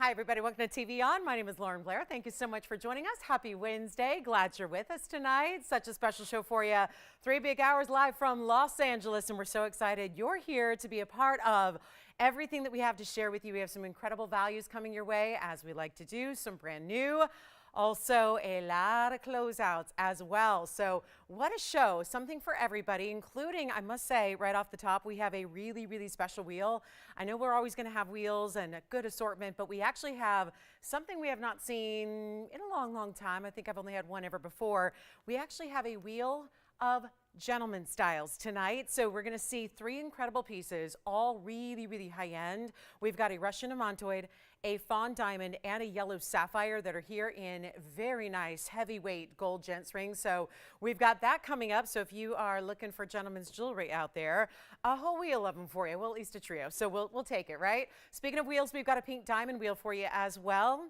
Hi, everybody. Welcome to TVON. My name is Lauren Blair. Thank you so much for joining us. Happy Wednesday. Glad you're with us tonight. Such a special show for you. 3 big hours live from Los Angeles, and we're so excited you're here to be a part of everything that we have to share with you. We have some incredible values coming your way, as we like to do, some brand new. Also, a lot of closeouts as well. So what a show, something for everybody, including, I must say, right off the top, we have a really, really special wheel. I know we're always going to have wheels and a good assortment, but we actually have something we have not seen in a long, long time. I think I've only had one ever before. We actually have a wheel of gentleman styles tonight. So we're going to see 3 incredible pieces, all really, really high end. We've got a Russian amantoid, a fawn diamond, and a yellow sapphire that are here in very nice heavyweight gold gents rings. So we've got that coming up. So if you are looking for gentlemen's jewelry out there, a whole wheel of them for you. Well, at least a trio. So we'll take it, right? Speaking of wheels, we've got a pink diamond wheel for you as well.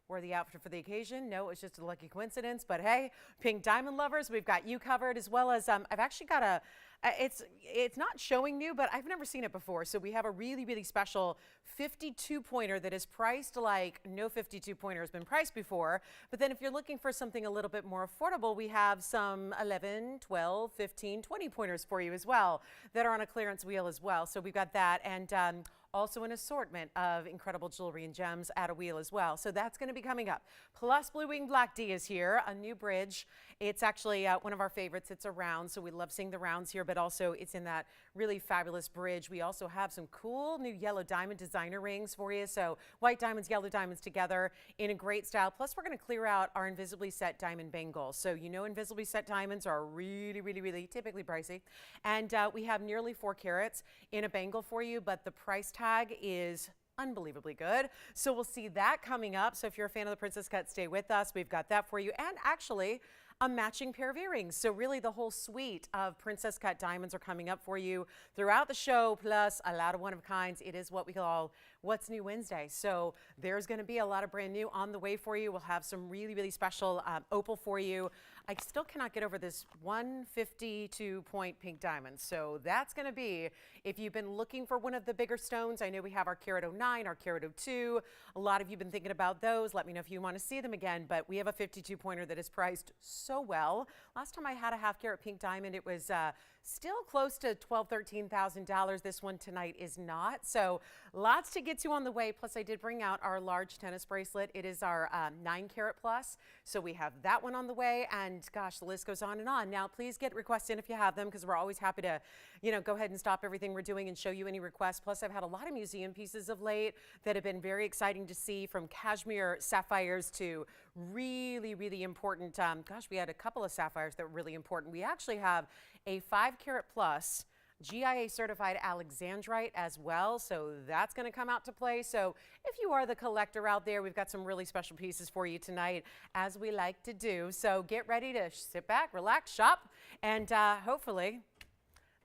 Wore the outfit for the occasion. No, it was just a lucky coincidence, but hey, pink diamond lovers, we've got you covered, as well as I've actually got a, it's not showing new, but I've never seen it before. So we have a really, really special 52 pointer that is priced like no 52 pointer has been priced before. But then if you're looking for something a little bit more affordable, we have some 11, 12, 15, 20 pointers for you as well that are on a clearance wheel as well. So we've got that, and also an assortment of incredible jewelry and gems at a wheel as well. So that's going to be coming up. Plus, Blue Wing Black D is here, a new bridge. It's actually one of our favorites. It's a round, so we love seeing the rounds here, but also it's in that really fabulous bridge. We also have some cool new yellow diamond designer rings for you. So white diamonds, yellow diamonds together in a great style. Plus, we're going to clear out our invisibly set diamond bangles. So you know invisibly set diamonds are really, really, really typically pricey. And we have nearly 4 carats in a bangle for you, but the price tag is unbelievably good. So we'll see that coming up. So if you're a fan of the Princess Cut, stay with us. We've got that for you. And actually, a matching pair of earrings. So really the whole suite of Princess Cut diamonds are coming up for you throughout the show, plus a lot of one-of-a-kinds. It is what we call What's New Wednesday. So there's going to be a lot of brand new on the way for you. We'll have some really, really special opal for you. I still cannot get over this 152-point pink diamond. So that's going to be, if you've been looking for one of the bigger stones, I know we have our carat 09, our carat 02. A lot of you have been thinking about those. Let me know if you want to see them again. But we have a 52-pointer that is priced so well. Last time I had a half-carat pink diamond, it was still close to $12,000, $13,000. This one tonight is not. So lots to get to on the way. Plus, I did bring out our large tennis bracelet. It is our 9-carat plus. So we have that one on the way. And gosh, the list goes on and on. Now, please get requests in if you have them, because we're always happy to, go ahead and stop everything we're doing and show you any requests. Plus, I've had a lot of museum pieces of late that have been very exciting to see, from cashmere sapphires to really, really important. Gosh, we had a couple of sapphires that were really important. We actually have a 5-carat plus GIA certified Alexandrite as well. So that's going to come out to play. So if you are the collector out there, we've got some really special pieces for you tonight, as we like to do. So get ready to sit back, relax, shop, and hopefully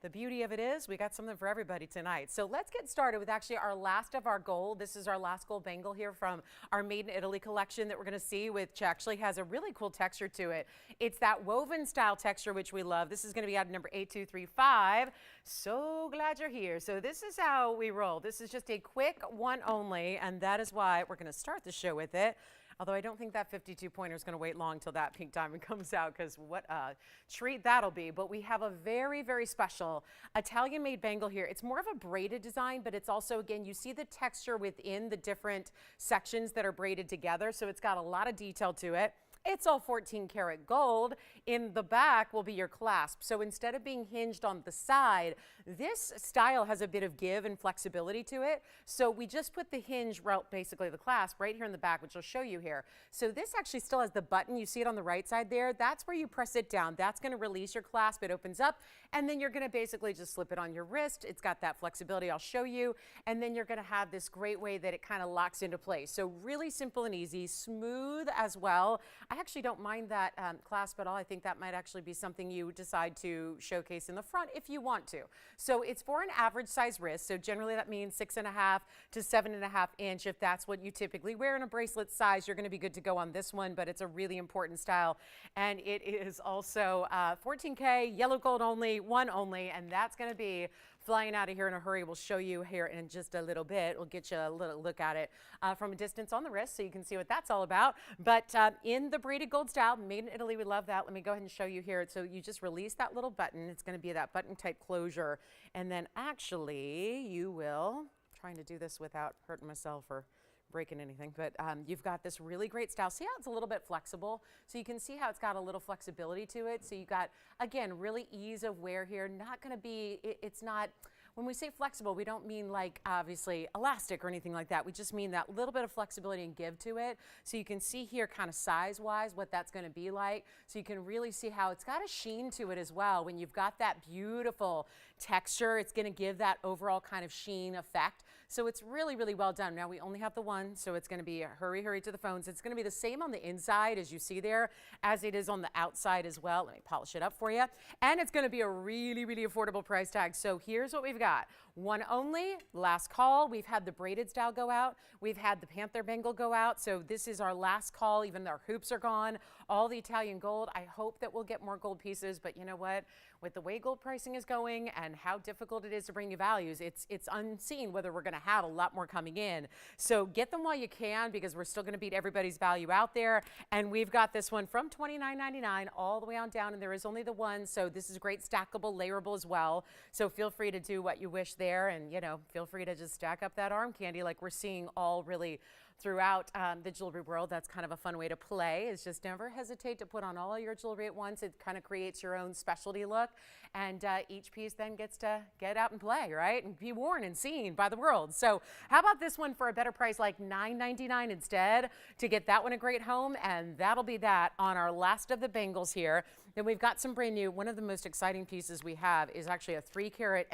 the beauty of it is we got something for everybody tonight. So let's get started with actually our last of our gold. This is our last gold bangle here from our Made in Italy collection that we're going to see, which actually has a really cool texture to it. It's that woven style texture, which we love. This is going to be out number 8235. So glad you're here. So this is how we roll. This is just a quick one only, and that is why we're going to start the show with it. Although I don't think that 52-pointer is going to wait long till that pink diamond comes out, because what a treat that'll be. But we have a very, very special Italian-made bangle here. It's more of a braided design, but it's also, again, you see the texture within the different sections that are braided together. So it's got a lot of detail to it. It's all 14-karat gold. In the back will be your clasp. So instead of being hinged on the side, this style has a bit of give and flexibility to it. So we just put the hinge, basically the clasp, right here in the back, which I'll show you here. So this actually still has the button. You see it on the right side there. That's where you press it down. That's going to release your clasp. It opens up, and then you're going to basically just slip it on your wrist. It's got that flexibility I'll show you. And then you're going to have this great way that it kind of locks into place. So really simple and easy, smooth as well. I actually don't mind that clasp at all. I think that might actually be something you decide to showcase in the front if you want to. So it's for an average size wrist. So generally that means 6.5 to 7.5 inch. If that's what you typically wear in a bracelet size, you're going to be good to go on this one, but it's a really important style. And it is also 14K, yellow gold only, one only, and that's going to be flying out of here in a hurry. We'll show you here in just a little bit. We'll get you a little look at it from a distance on the wrist so you can see what that's all about. But in the braided gold style, made in Italy, we love that. Let me go ahead and show you here. So you just release that little button. It's going to be that button type closure. And then actually you will, trying to do this without hurting myself or breaking anything, but you've got this really great style. See how it's a little bit flexible? So you can see how it's got a little flexibility to it. So you got, again, really ease of wear here. Not going to be, it's not, when we say flexible, we don't mean like obviously elastic or anything like that. We just mean that little bit of flexibility and give to it. So you can see here kind of size-wise what that's going to be like. So you can really see how it's got a sheen to it as well. When you've got that beautiful texture, it's going to give that overall kind of sheen effect. So it's really, really well done. Now we only have the one, so it's going to be a hurry, hurry to the phones. It's going to be the same on the inside as you see there as it is on the outside as well. Let me polish it up for you. And it's going to be a really, really affordable price tag. So here's what we've got. One only, last call. We've had the braided style go out. We've had the panther bangle go out. So this is our last call. Even though our hoops are gone, all the Italian gold. I hope that we'll get more gold pieces, but you know what? With the way gold pricing is going and how difficult it is to bring you values, it's unseen whether we're going to have a lot more coming in. So get them while you can, because we're still going to beat everybody's value out there. And we've got this one from $29.99 all the way on down, and there is only the one. So this is great, stackable, layerable as well. So feel free to do what you wish there, and you know, feel free to just stack up that arm candy like we're seeing all really throughout the jewelry world. That's kind of a fun way to play, is just never hesitate to put on all your jewelry at once. It kind of creates your own specialty look, and each piece then gets to get out and play, right? And be worn and seen by the world. So how about this one for a better price, like $9.99 instead, to get that one a great home? And that'll be that on our last of the bangles here. Then we've got some brand new. One of the most exciting pieces we have is actually a 3.5 carat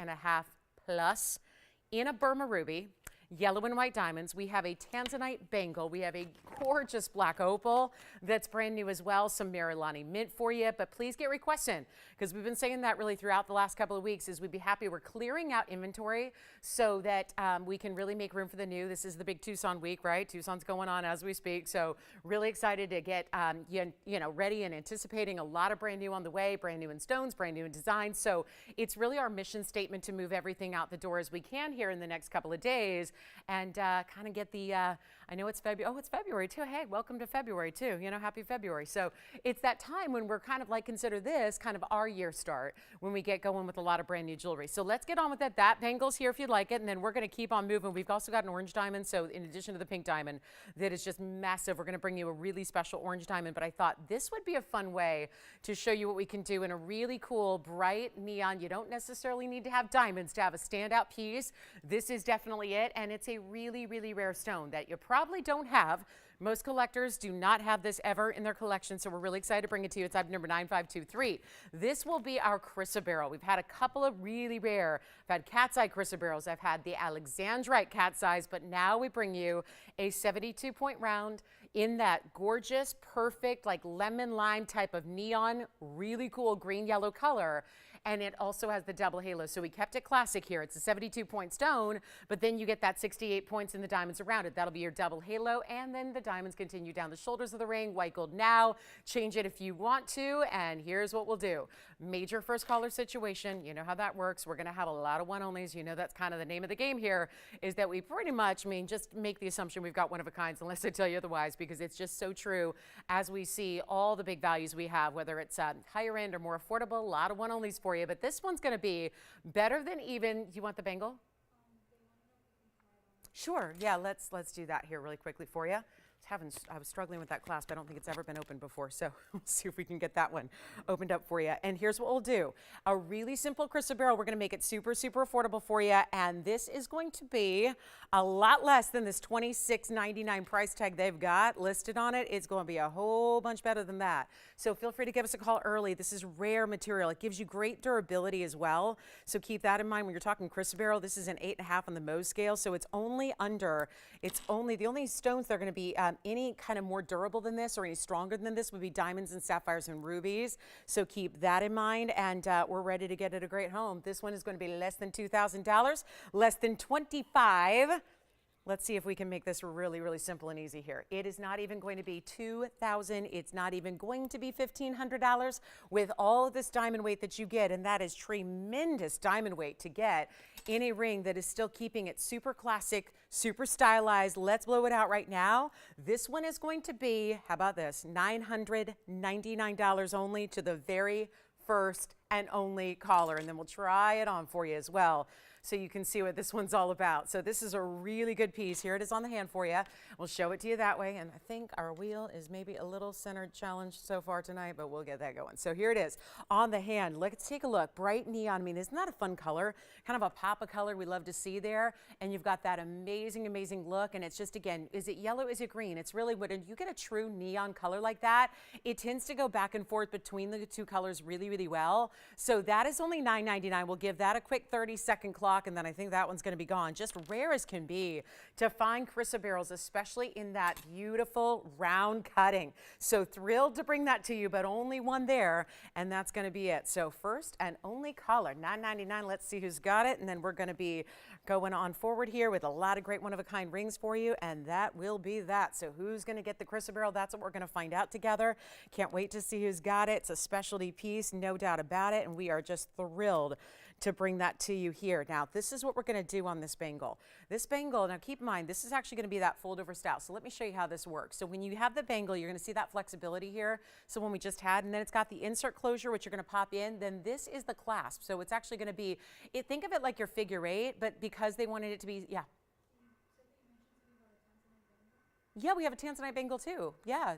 plus in a Burma ruby, yellow and white diamonds. We have a Tanzanite bangle. We have a gorgeous black opal that's brand new as well. Some Marilani mint for you, but please get requests in, because we've been saying that really throughout the last couple of weeks. Is we'd be happy. We're clearing out inventory so that we can really make room for the new. This is the big Tucson week, right? Tucson's going on as we speak. So really excited to get you know, ready and anticipating a lot of brand new on the way, brand new in stones, brand new in design. So it's really our mission statement to move everything out the door as we can here in the next couple of days, and kind of get the, I know it's February, oh, it's February too. Hey, welcome to February too, you know, happy February. So it's that time when we're kind of like, consider this kind of our year start, when we get going with a lot of brand new jewelry. So let's get on with it. That bangle's here if you'd like it, and then we're going to keep on moving. We've also got an orange diamond, so in addition to the pink diamond, that is just massive. We're going to bring you a really special orange diamond, but I thought this would be a fun way to show you what we can do in a really cool, bright neon. You don't necessarily need to have diamonds to have a standout piece. This is definitely it, and it's a really, really rare stone that you probably don't have. Most collectors do not have this ever in their collection, so we're really excited to bring it to you. It's item number 9523. This will be our chrysoberyl. We've had a couple of really rare. I've had cat's eye chrysoberyls. I've had the Alexandrite cat's eyes, but now we bring you a 72-point round in that gorgeous, perfect, like lemon lime type of neon, really cool green yellow color. And it also has the double halo. So we kept it classic here. It's a 72-point stone, but then you get that 68 points in the diamonds around it. That'll be your double halo. And then the diamonds continue down the shoulders of the ring. White gold now. Change it if you want to. And here's what we'll do. Major first caller situation. You know how that works. We're going to have a lot of one-onlys. You know that's kind of the name of the game here, is that we pretty much, just make the assumption we've got one of a kinds, unless I tell you otherwise, because it's just so true as we see all the big values we have, whether it's higher end or more affordable. A lot of one-onlys for you, but this one's going to be better than even. You want the bangle? Sure. Yeah, let's do that here really quickly for you. I was struggling with that clasp. I don't think it's ever been opened before, so we'll see if we can get that one opened up for you. And here's what we'll do. A really simple chrysoberyl. We're going to make it super, super affordable for you, and this is going to be a lot less than this $26.99 price tag they've got listed on it. It's going to be a whole bunch better than that. So feel free to give us a call early. This is rare material. It gives you great durability as well, so keep that in mind when you're talking chrysoberyl. This is an 8.5 on the Mohs scale, so it's only the only stones that are going to be any kind of more durable than this or any stronger than this would be diamonds and sapphires and rubies. So keep that in mind, and we're ready to get it a great home. This one is going to be less than $2,000, less than $25. Let's see if we can make this really, really simple and easy here. It is not even going to be $2,000. It's not even going to be $1,500 with all of this diamond weight that you get, and that is tremendous diamond weight to get in a ring that is still keeping it super classic, super stylized. Let's blow it out right now. This one is going to be, how about this, $999 only to the very first and only caller, and then we'll try it on for you as well, so you can see what this one's all about. So this is a really good piece. Here it is on the hand for you. We'll show it to you that way. And I think our wheel is maybe a little centered challenge so far tonight, but we'll get that going. So here it is on the hand. Let's take a look. Bright neon. I mean, isn't that a fun color? Kind of a pop of color we love to see there. And you've got that amazing, amazing look. And it's just, again, is it yellow? Is it green? It's really, when you get a true neon color like that, it tends to go back and forth between the two colors really, really well. So that is only $9.99. We'll give that a quick 30-second clock, and then I think that one's going to be gone. Just rare as can be to find chrysoberyls, especially in that beautiful round cutting. So thrilled to bring that to you, but only one there, and that's going to be it. So first and only caller, $9.99. Let's see who's got it, and then we're going to be going on forward here with a lot of great one-of-a-kind rings for you, and that will be that. So who's going to get the chrysoberyl? That's what we're going to find out together. Can't wait to see who's got it. It's a specialty piece, no doubt about it, and we are just thrilled to bring that to you here. Now, this is what we're going to do on this bangle. This bangle, now keep in mind, this is actually going to be that fold over style. So let me show you how this works. So when you have the bangle, you're going to see that flexibility here. So when we just had, and then it's got the insert closure, which you're going to pop in, then this is the clasp. So it's actually going to be, think of it like your figure eight, but because they wanted it to be, yeah. Yeah, we have a Tanzanite bangle too. Yeah.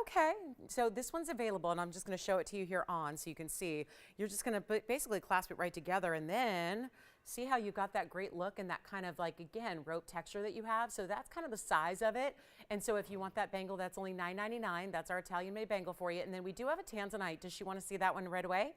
Okay, so this one's available, and I'm just going to show it to you here on so you can see. You're just going to basically clasp it right together, and then see how you got that great look and that kind of, like, again, rope texture that you have. So that's kind of the size of it. And so if you want that bangle, that's only $9.99. That's our Italian-made bangle for you. And then we do have a Tanzanite. Does she want to see that one right away?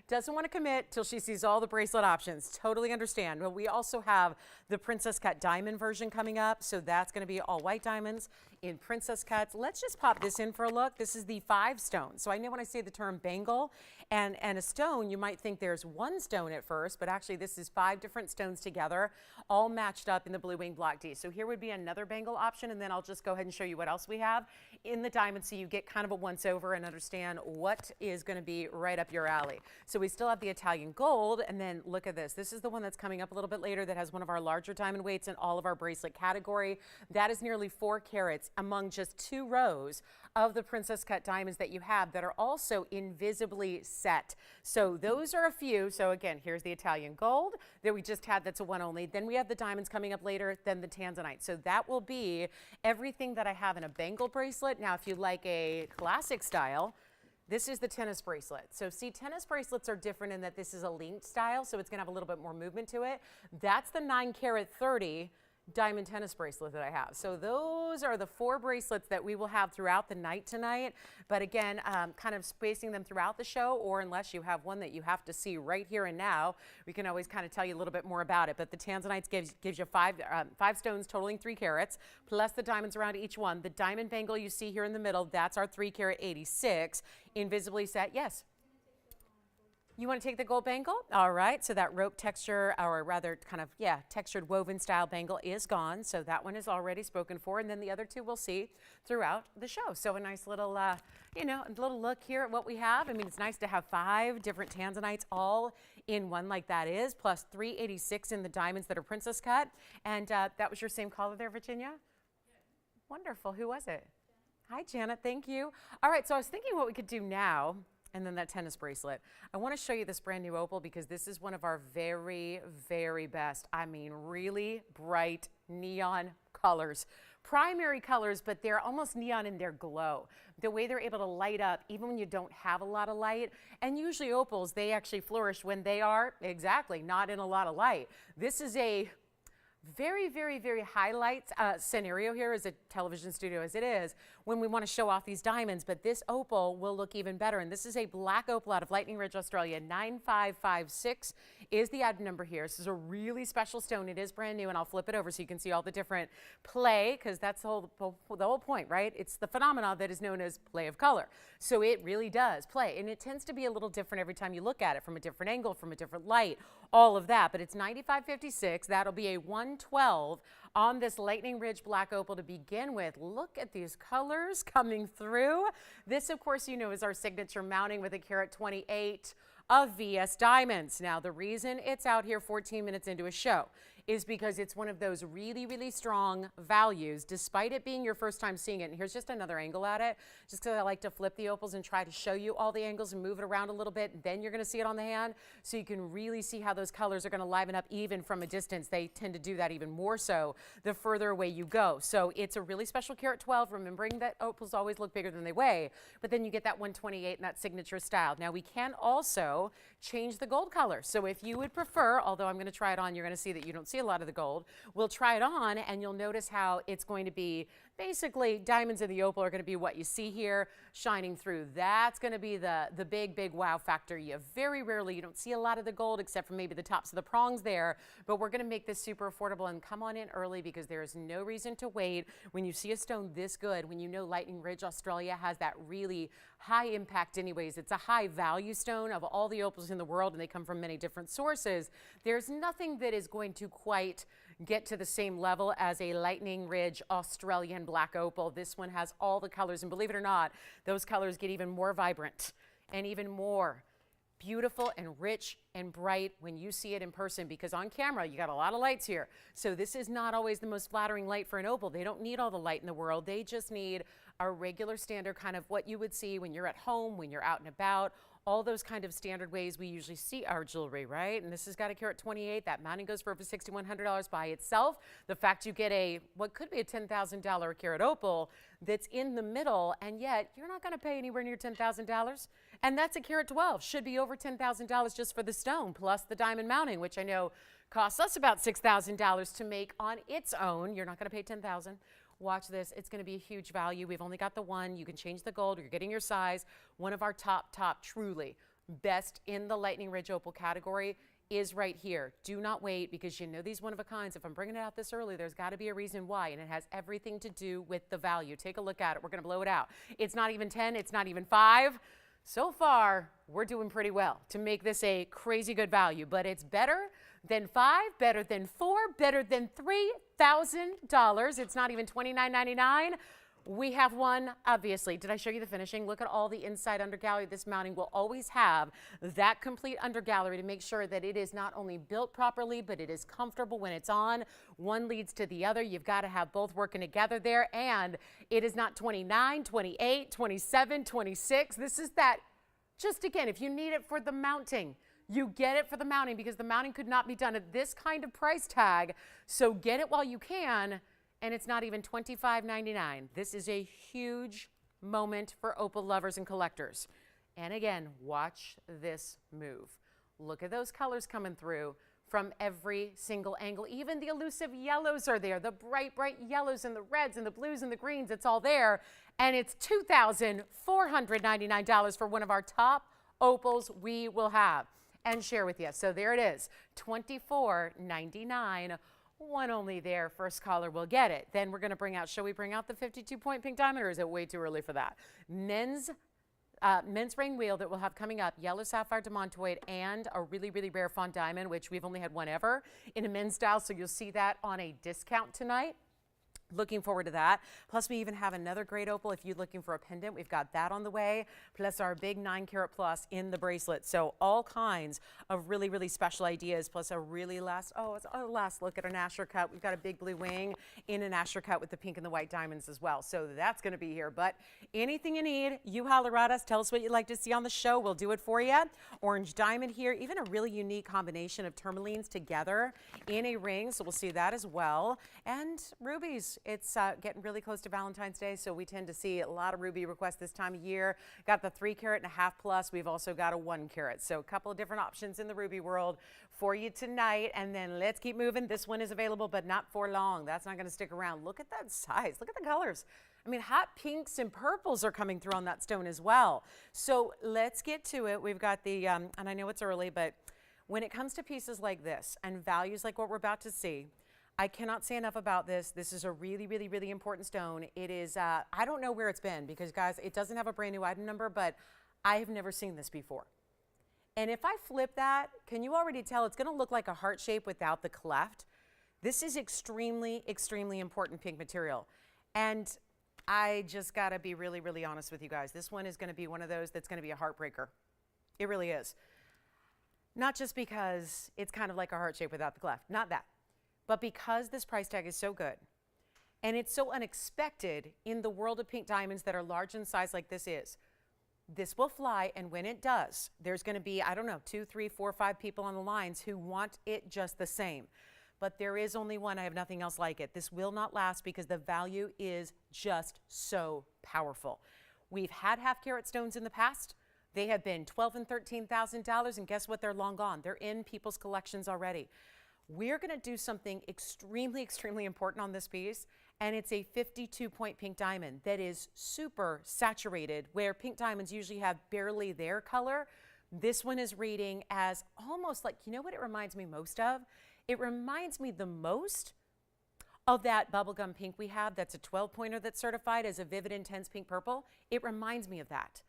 Doesn't want to commit till she sees all the bracelet options. Totally understand. Well, we also have the princess cut diamond version coming up. So that's going to be all white diamonds in princess cuts. Let's just pop this in for a look. This is the 5 stone. So I know when I say the term bangle and a stone, you might think there's one stone at first, but actually this is 5 different stones together, all matched up in the Blue Wing Block D. So here would be another bangle option, and then I'll just go ahead and show you what else we have in the diamond so you get kind of a once over and understand what is going to be right up your alley. So we still have the Italian gold, and then look at this. This is the one that's coming up a little bit later that has one of our larger diamond weights in all of our bracelet category. That is nearly 4 carats among just 2 rows of the princess cut diamonds that you have that are also invisibly set. So those are a few. So again, here's the Italian gold that we just had, that's a one only. Then we have the diamonds coming up later, then the Tanzanite. So that will be everything that I have in a bangle bracelet. Now, if you like a classic style, this is the tennis bracelet. So see, tennis bracelets are different in that this is a linked style, so it's going to have a little bit more movement to it. That's the 9 carat 30 diamond tennis bracelet that I have. So those are the 4 bracelets that we will have throughout the night tonight. But again, kind of spacing them throughout the show, or unless you have one that you have to see right here and now, we can always kind of tell you a little bit more about it. But the Tanzanites gives you 5 stones totaling 3 carats, plus the diamonds around each one. The diamond bangle you see here in the middle, that's our 3 carat 86, invisibly set. Yes? You want to take the gold bangle? All right, so that rope texture, or rather kind of, yeah, textured woven style bangle is gone. So that one is already spoken for. And then the other 2 we'll see throughout the show. So a nice little, you know, a little look here at what we have. I mean, it's nice to have 5 different Tanzanites all in one like that is, plus 386 in the diamonds that are princess cut. And that was your same caller there, Virginia? Yeah. Wonderful. Who was it? Hi, Janet. Thank you. All right, so I was thinking what we could do now, and then that tennis bracelet. I want to show you this brand new opal because this is one of our very, very best, I mean, really bright neon colors. Primary colors, but they're almost neon in their glow. The way they're able to light up even when you don't have a lot of light. And usually opals, they actually flourish when they are, exactly, not in a lot of light. This is a very, very, very highlight scenario here as a television studio as it is when we want to show off these diamonds, but this opal will look even better. And this is a black opal out of Lightning Ridge, Australia. 9556 is the item number here. This is a really special stone. It is brand new, and I'll flip it over so you can see all the different play, because that's the whole point, right? It's the phenomena that is known as play of color. So it really does play, and it tends to be a little different every time you look at it, from a different angle, from a different light. all of that, but it's $95.56. That'll be a 112 on this Lightning Ridge black opal to begin with. Look at these colors coming through. This, of course, you know, is our signature mounting with a carat 28 of VS diamonds. Now, the reason it's out here 14 minutes into a show is because it's one of those really, really strong values, despite it being your first time seeing it. And here's just another angle at it, just because I like to flip the opals and try to show you all the angles and move it around a little bit. Then you're gonna see it on the hand, so you can really see how those colors are gonna liven up even from a distance. They tend to do that even more so the further away you go. So it's a really special carat 12, remembering that opals always look bigger than they weigh, but then you get that 128 and that signature style. Now, we can also change the gold color. So if you would prefer, although I'm gonna try it on, you're gonna see that you don't see a lot of the gold. We'll try it on and you'll notice how it's going to be basically diamonds in the opal are going to be what you see here shining through. That's going to be the big wow factor. You very rarely, you don't see a lot of the gold except for maybe the tops of the prongs there, but we're going to make this super affordable and come on in early because there is no reason to wait when you see a stone this good, when you know Lightning Ridge, Australia has that really high impact anyways. It's a high value stone of all the opals in the world and they come from many different sources. There's nothing that is going to quite get to the same level as a Lightning Ridge Australian black opal. This one has all the colors, and believe it or not, those colors get even more vibrant and even more beautiful and rich and bright when you see it in person, because on camera you got a lot of lights here. So this is not always the most flattering light for an opal. They don't need all the light in the world. They just need a regular standard kind of what you would see when you're at home, when you're out and about, all those kind of standard ways we usually see our jewelry, right? And this has got a carat 28. That mounting goes for over $6,100 by itself. The fact you get a, what could be a $10,000 carat opal that's in the middle, and yet you're not gonna pay anywhere near $10,000. And that's a carat 12, should be over $10,000 just for the stone, plus the diamond mounting, which I know costs us about $6,000 to make on its own. You're not gonna pay $10,000. Watch this, it's gonna be a huge value. We've only got the one. You can change the gold, you're getting your size. One of our top, truly best in the Lightning Ridge opal category is right here. Do not wait, because you know these one of a kinds. If I'm bringing it out this early, there's gotta be a reason why, and it has everything to do with the value. Take a look at it, we're gonna blow it out. It's not even 10, it's not even 5. So far, we're doing pretty well to make this a crazy good value, but it's better than 5, better than 4, better than $3,000. It's not even $29.99. We have one, obviously. Did I show you the finishing? Look at all the inside undergallery. This mounting will always have that complete undergallery to make sure that it is not only built properly, but it is comfortable when it's on. One leads to the other. You've got to have both working together there. And it is not 29, 28, 27, 26. This is that, just again, if you need it for the mounting, you get it for the mounting, because the mounting could not be done at this kind of price tag. So get it while you can. And it's not even $25.99. This is a huge moment for opal lovers and collectors. And again, watch this move. Look at those colors coming through from every single angle. Even the elusive yellows are there, the bright yellows and the reds and the blues and the greens, it's all there. And it's $2,499 for one of our top opals we will have and share with you. So there it is, $24.99. One only there. First caller will get it. Then we're going to bring out, shall we bring out the 52-point pink diamond, or is it way too early for that? Men's ring wheel that we'll have coming up, yellow sapphire demontoid and a really rare fawn diamond, which we've only had one ever in a men's style. So you'll see that on a discount tonight. Looking forward to that. Plus, we even have another great opal. If you're looking for a pendant, we've got that on the way. Plus our big 9 carat plus in the bracelet. So all kinds of really special ideas. Plus a really last look at an Asher cut. We've got a big blue wing in an Asher cut with the pink and the white diamonds as well. So that's going to be here. But anything you need, you holler at us. Tell us what you'd like to see on the show. We'll do it for you. Orange diamond here. Even a really unique combination of tourmalines together in a ring. So we'll see that as well. And rubies. It's getting really close to Valentine's Day, so we tend to see a lot of ruby requests this time of year. Got the 3 carat and a half plus. We've also got a 1 carat. So a couple of different options in the ruby world for you tonight. And then let's keep moving. This one is available, but not for long. That's not going to stick around. Look at that size. Look at the colors. I mean, hot pinks and purples are coming through on that stone as well. So let's get to it. We've got the, and I know it's early, but when it comes to pieces like this and values like what we're about to see, I cannot say enough about this. This is a really important stone. It is, I don't know where it's been, because guys, it doesn't have a brand new item number, but I have never seen this before. And if I flip that, can you already tell it's going to look like a heart shape without the cleft? This is extremely, extremely important pink material. And I just got to be really, really honest with you guys. This one is going to be one of those that's going to be a heartbreaker. It really is. Not just because it's kind of like a heart shape without the cleft, not that, but because this price tag is so good and it's so unexpected in the world of pink diamonds that are large in size like this is. This will fly, and when it does, there's going to be, I don't know, 2, 3, 4, 5 people on the lines who want it just the same. But there is only one. I have nothing else like it. This will not last because the value is just so powerful. We've had half-carat stones in the past. They have been $12,000 and $13,000, and guess what? They're long gone. They're in people's collections already. We're going to do something extremely, extremely important on this piece, and it's a 52-point pink diamond that is super saturated, where pink diamonds usually have barely their color. This one is reading as almost like, you know what it reminds me most of? It reminds me the most of that bubblegum pink we have that's a 12-pointer that's certified as a vivid intense pink purple. It reminds me of that.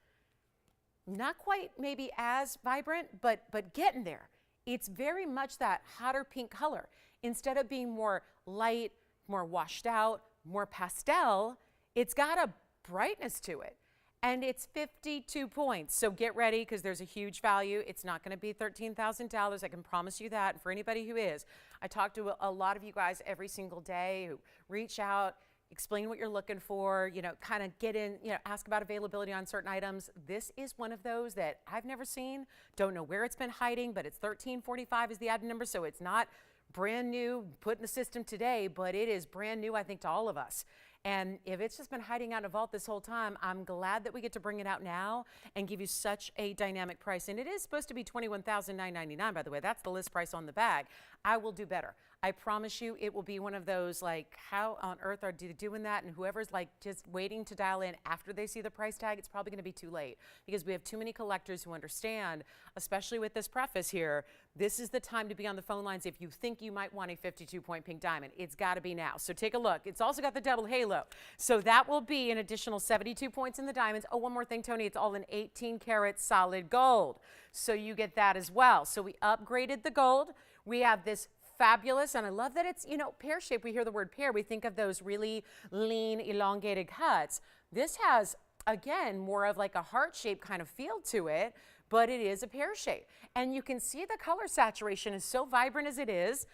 Not quite maybe as vibrant, but getting there. It's very much that hotter pink color. Instead of being more light, more washed out, more pastel, it's got a brightness to it. And it's 52 points. So get ready because there's a huge value. It's not going to be $13,000. I can promise you that. And for anybody who is, I talk to a lot of you guys every single day who reach out, explain what you're looking for, you know, kind of get in, you know, ask about availability on certain items. This is one of those that I've never seen. Don't know where it's been hiding, but it's 1345 is the item number. So it's not brand new, put in the system today, but it is brand new, I think, to all of us. And if it's just been hiding out in a vault this whole time, I'm glad that we get to bring it out now and give you such a dynamic price. And it is supposed to be $21,999, by the way. That's the list price on the bag. I will do better. I promise you it will be one of those, like, how on earth are you doing that? And whoever's like just waiting to dial in after they see the price tag, it's probably going to be too late because we have too many collectors who understand, especially with this preface here, this is the time to be on the phone lines if you think you might want a 52-point pink diamond. It's got to be now. So take a look. It's also got the double halo. So that will be an additional 72 points in the diamonds. Oh, one more thing, Tony. It's all in 18-karat solid gold. So you get that as well. So we upgraded the gold. We have this fabulous, and I love that it's, you know, pear shape. We hear the word pear. We think of those really lean, elongated cuts. This has, again, more of like a heart shape kind of feel to it, but it is a pear shape. And you can see the color saturation is so vibrant as it is,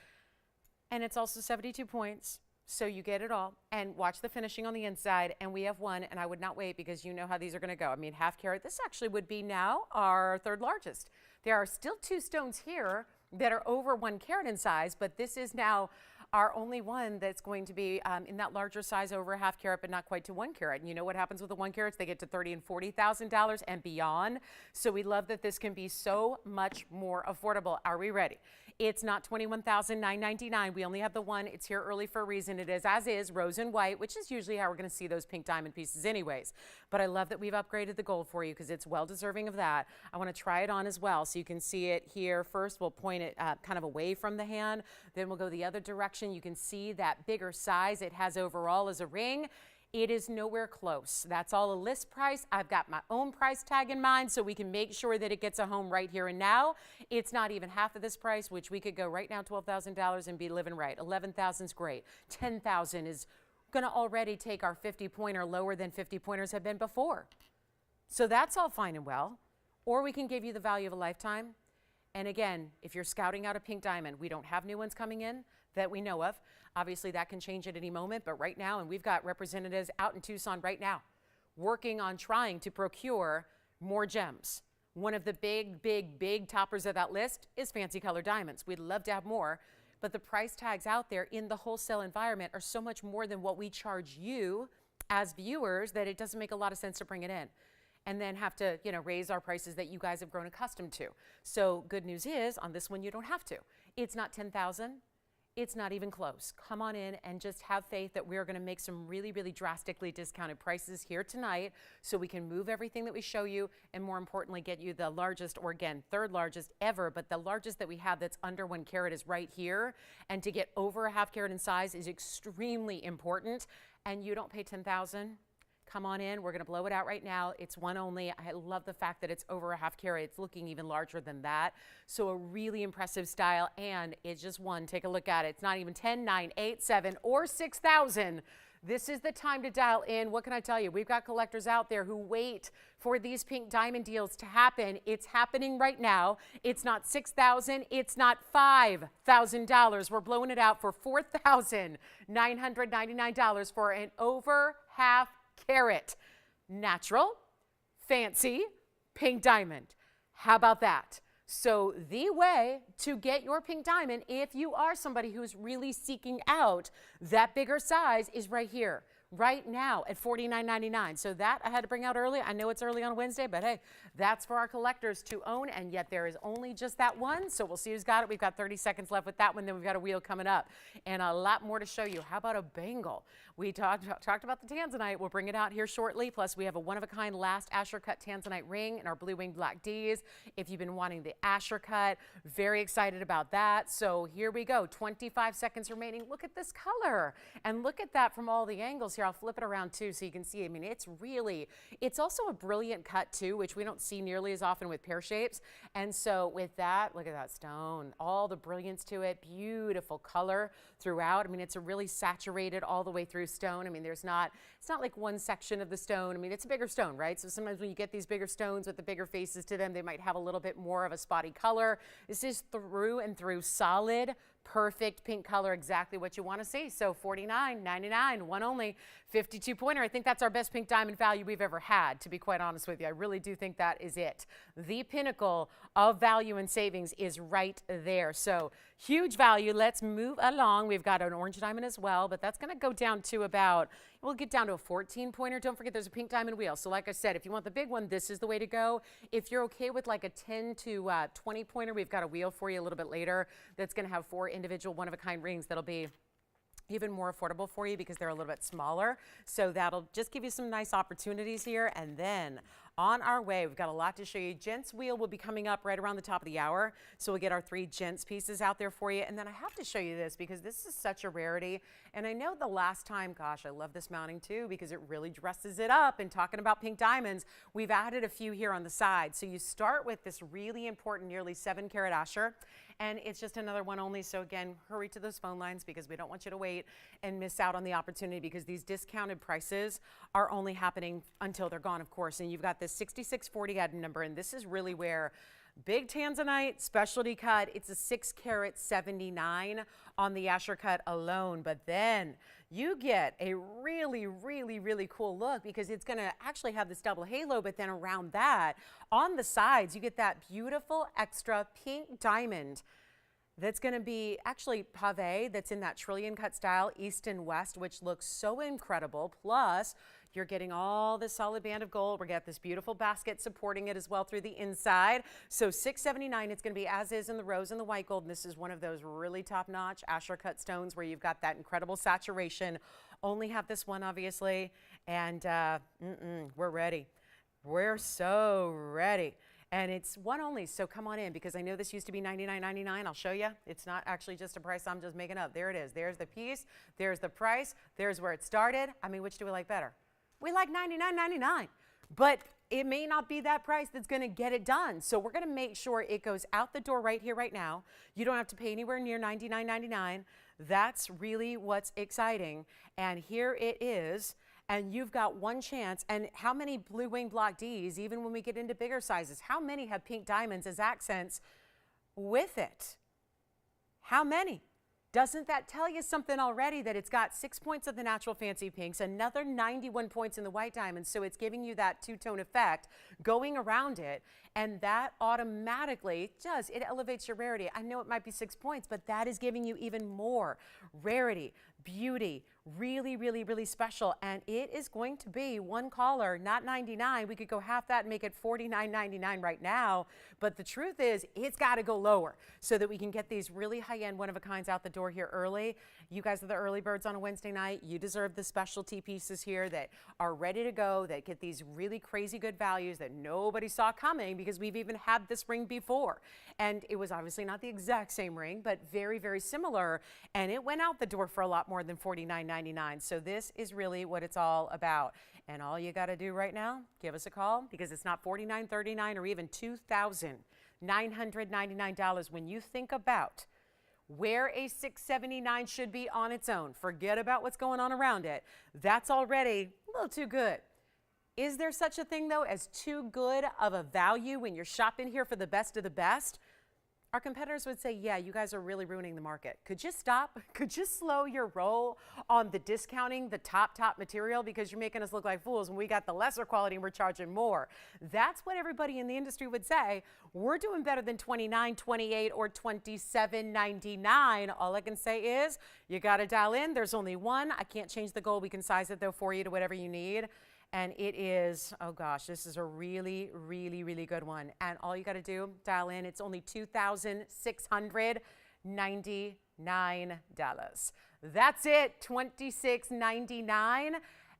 and it's also 72 points. So you get it all, and watch the finishing on the inside, and we have one, and I would not wait because you know how these are going to go. I mean, half carat, this actually would be now our third largest. There are still 2 stones here that are over 1 carat in size, but this is now our only one that's going to be in that larger size, over half carat, but not quite to 1 carat. And you know what happens with the 1 carats? They get to $30,000 and $40,000 and beyond. So we love that this can be so much more affordable. Are we ready? It's not $21,999. We only have the one. It's here early for a reason. It is as is, rose and white, which is usually how we're going to see those pink diamond pieces anyways. But I love that we've upgraded the gold for you because it's well deserving of that. I want to try it on as well so you can see it here. First, we'll point it kind of away from the hand. Then we'll go the other direction. You can see that bigger size it has overall as a ring. It is nowhere close. That's all a list price. I've got my own price tag in mind so we can make sure that it gets a home right here and now. It's not even half of this price, which we could go right now $12,000 and be living right. $11,000 is great. $10,000 is going to already take our 50-pointer lower than 50 pointers have been before. So that's all fine and well. Or we can give you the value of a lifetime. And again, if you're scouting out a pink diamond, we don't have new ones coming in that we know of. Obviously, that can change at any moment, but right now, and we've got representatives out in Tucson right now working on trying to procure more gems. One of the big toppers of that list is fancy color diamonds. We'd love to have more, but the price tags out there in the wholesale environment are so much more than what we charge you as viewers that it doesn't make a lot of sense to bring it in and then have to, you know, raise our prices that you guys have grown accustomed to. So good news is on this one, you don't have to. It's not $10,000. It's not even close. Come on in and just have faith that we're going to make some really, really drastically discounted prices here tonight so we can move everything that we show you and more importantly get you the largest, or again, third largest ever, but the largest that we have that's under 1 carat is right here. And to get over a half carat in size is extremely important. And you don't pay $10,000. come on in. We're going to blow it out right now. It's one only. I love the fact that it's over a half carat. It's looking even larger than that. So a really impressive style, and it's just one. Take a look at it. It's not even 10, 9, 8, 7, or 6,000. This is the time to dial in. What can I tell you? We've got collectors out there who wait for these pink diamond deals to happen. It's happening right now. It's not $6,000. It's not $5,000. We're blowing it out for $4,999 for an over half carat natural, fancy pink diamond. How about that? So the way to get your pink diamond, if you are somebody who's really seeking out that bigger size, is right here, right now at $49.99. So that I had to bring out early. I know it's early on Wednesday, but hey, that's for our collectors to own, and yet there is only just that one. So we'll see who's got it. We've got 30 seconds left with that one. Then we've got a wheel coming up and a lot more to show you. How about a bangle? We talked about the Tanzanite. We'll bring it out here shortly. Plus, we have a one-of-a-kind last Asher cut Tanzanite ring in our blue wing black Ds. If you've been wanting the Asher cut, very excited about that. So here we go. 25 seconds remaining. Look at this color, and look at that from all the angles here. I'll flip it around too so you can see. I mean, it's also a brilliant cut too, which we don't see nearly as often with pear shapes. And so with that, look at that stone, all the brilliance to it, beautiful color throughout. I mean, it's a really saturated all the way through stone. I mean, it's not like one section of the stone. I mean, it's a bigger stone, right? So sometimes when you get these bigger stones with the bigger faces to them, they might have a little bit more of a spotty color. This is through and through solid, perfect pink color, exactly what you want to see. So $49.99, one only, 52 pointer. I think that's our best pink diamond value we've ever had, to be quite honest with you. I really do think that is it. The pinnacle of value and savings is right there. So huge value. Let's move along. We've got an orange diamond as well, but that's going to go down to about, we'll get down to a 14 pointer. Don't forget there's a pink diamond wheel. So like I said, if you want the big one, this is the way to go. If you're okay with like a 10 to 20 pointer, we've got a wheel for you a little bit later that's going to have 4 individual one-of-a-kind rings that'll be even more affordable for you because they're a little bit smaller. So that'll just give you some nice opportunities here. And then on our way, we've got a lot to show you. Gents wheel will be coming up right around the top of the hour. So we'll get our 3 gents pieces out there for you. And then I have to show you this because this is such a rarity. And I know the last time, gosh, I love this mounting too because it really dresses it up. And talking about pink diamonds, we've added a few here on the side. So you start with this really important, nearly 7 carat Asher. And it's just another one only. So again, hurry to those phone lines because we don't want you to wait and miss out on the opportunity because these discounted prices are only happening until they're gone, of course. And you've got this 6640 item number, and this is really where big Tanzanite specialty cut, it's a 6 carat 79 on the Asher cut alone. But then you get a really, really, really cool look because it's going to actually have this double halo, but then around that, on the sides, you get that beautiful extra pink diamond that's going to be actually pave that's in that trillion cut style, east and west, which looks so incredible. Plus, you're getting all this solid band of gold. We got this beautiful basket supporting it as well through the inside. So $679, it's going to be as is in the rose and the white gold. And this is one of those really top-notch Asher cut stones where you've got that incredible saturation. Only have this one, obviously. And we're ready. We're so ready. And it's one only, so come on in because I know this used to be $99.99. I'll show you. It's not actually just a price I'm just making up. There it is. There's the piece. There's the price. There's where it started. I mean, which do we like better? We like $99.99, but it may not be that price that's going to get it done. So we're going to make sure it goes out the door right here, right now. You don't have to pay anywhere near $99.99. That's really what's exciting. And here it is. And you've got one chance. And how many blue wing block Ds, even when we get into bigger sizes, how many have pink diamonds as accents with it? How many? Doesn't that tell you something already that it's got 6 points of the natural fancy pinks, another 91 points in the white diamonds, so it's giving you that two-tone effect going around it, and that automatically it elevates your rarity. I know it might be 6 points, but that is giving you even more rarity, beauty, really, really, really special, and it is going to be one caller, not 99. We could go half that and make it $49.99 right now, but the truth is it's got to go lower so that we can get these really high-end one-of-a-kinds out the door here early. You guys are the early birds on a Wednesday night. You deserve the specialty pieces here that are ready to go, that get these really crazy good values that nobody saw coming because we've even had this ring before. And it was obviously not the exact same ring, but very, very similar, and it went out the door for a lot more. more than $49.99. So this is really what it's all about. And all you got to do right now, give us a call, because it's not $49.39 or even $2,999 when you think about where a $679 should be on its own. Forget about what's going on around it. That's already a little too good. Is there such a thing, though, as too good of a value when you're shopping here for the best of the best? Our competitors would say, yeah, you guys are really ruining the market. Could you stop? Could you slow your roll on the discounting the top material, because you're making us look like fools when we got the lesser quality and we're charging more? That's what everybody in the industry would say. We're doing better than $29, $28, or $27.99. All I can say is you got to dial in. There's only one. I can't change the gold. We can size it, though, for you to whatever you need. And it is, oh gosh, this is a really, really, really good one. And all you got to do, dial in. It's only $2,699. That's it, $26.99.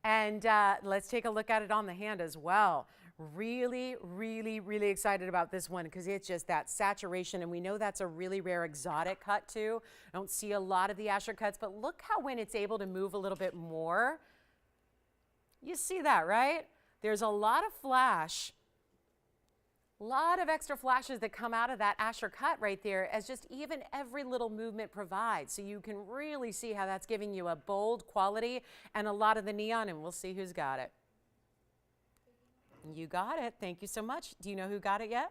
And let's take a look at it on the hand as well. Really, really, really excited about this one, because it's just that saturation, and we know that's a really rare exotic cut too. I don't see a lot of the Asher cuts, but look how when it's able to move a little bit more, you see that, right? There's a lot of flash, a lot of extra flashes that come out of that Asher cut right there, as just even every little movement provides. So you can really see how that's giving you a bold quality and a lot of the neon, and we'll see who's got it. You got it. Thank you so much. Do you know who got it yet?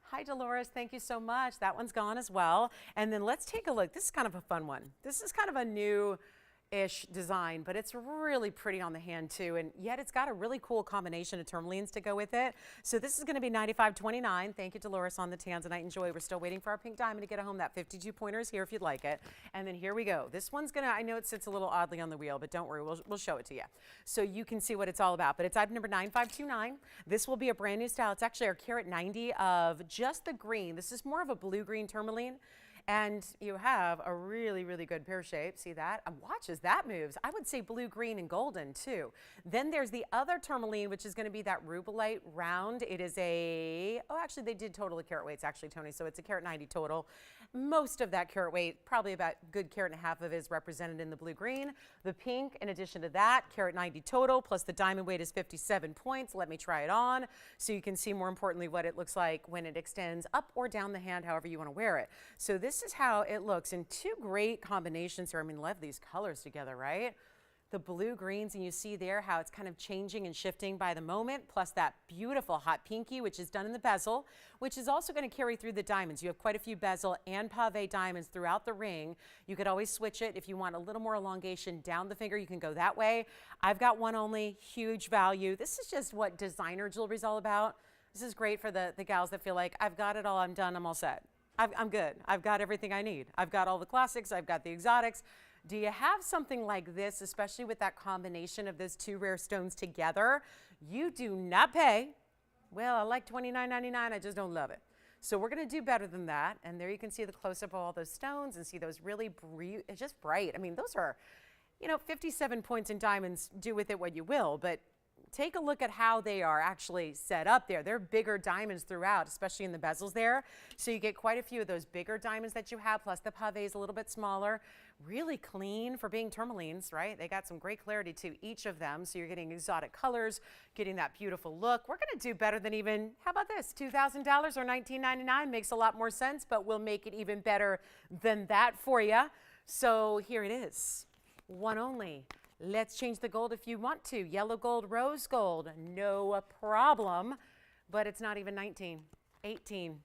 Hi, Dolores. Thank you so much. That one's gone as well. And then let's take a look. This is kind of a fun one. This is kind of a new-ish design, but it's really pretty on the hand too, and yet it's got a really cool combination of tourmalines to go with it. So this is going to be $95.29. Thank you, Dolores, on the Tanzanite. Enjoy. We're still waiting for our pink diamond to get home. That 52 pointer is here if you'd like it. And then here we go. This one's gonna, I know it sits a little oddly on the wheel, but don't worry, we'll show it to you so you can see what it's all about. But it's item number 9529. This will be a brand new style. It's actually our carat 90 of just the green. This is more of a blue-green tourmaline. And you have a really, really good pear shape. See that? And watch as that moves. I would say blue, green, and golden too. Then there's the other tourmaline, which is going to be that rubellite round. It is a, oh, actually they did total the carat weights actually, Tony. So it's a carat 90 total. Most of that carat weight, probably about good carat and a half of it, is represented in the blue, green. The pink, in addition to that, carat 90 total, plus the diamond weight is 57 points. Let me try it on so you can see more importantly what it looks like when it extends up or down the hand, however you want to wear it. So this is how it looks in two great combinations here. I mean, love these colors together, right? The blue greens, and you see there how it's kind of changing and shifting by the moment, plus that beautiful hot pinky, which is done in the bezel, which is also going to carry through the diamonds. You have quite a few bezel and pave diamonds throughout the ring. You could always switch it. If you want a little more elongation down the finger, you can go that way. I've got one only, huge value. This is just what designer jewelry is all about. This is great for the gals that feel like, I've got it all, I'm done, I'm all set. I'm good. I've got everything I need. I've got all the classics. I've got the exotics. Do you have something like this, especially with that combination of those two rare stones together? You do not pay. Well, I like $29.99. I just don't love it. So we're going to do better than that. And there you can see the close-up of all those stones and see those really just bright. I mean, those are, you know, 57 points in diamonds. Do with it what you will, but take a look at how they are actually set up there. They're bigger diamonds throughout, especially in the bezels there. So you get quite a few of those bigger diamonds that you have, plus the pave is a little bit smaller. Really clean for being tourmalines, right? They got some great clarity to each of them. So you're getting exotic colors, getting that beautiful look. We're going to do better than even, how about this? $2,000 or $19.99 makes a lot more sense, but we'll make it even better than that for you. So here it is. One only. Let's change the gold if you want to. Yellow gold, rose gold, no problem. But it's not even 19, 18,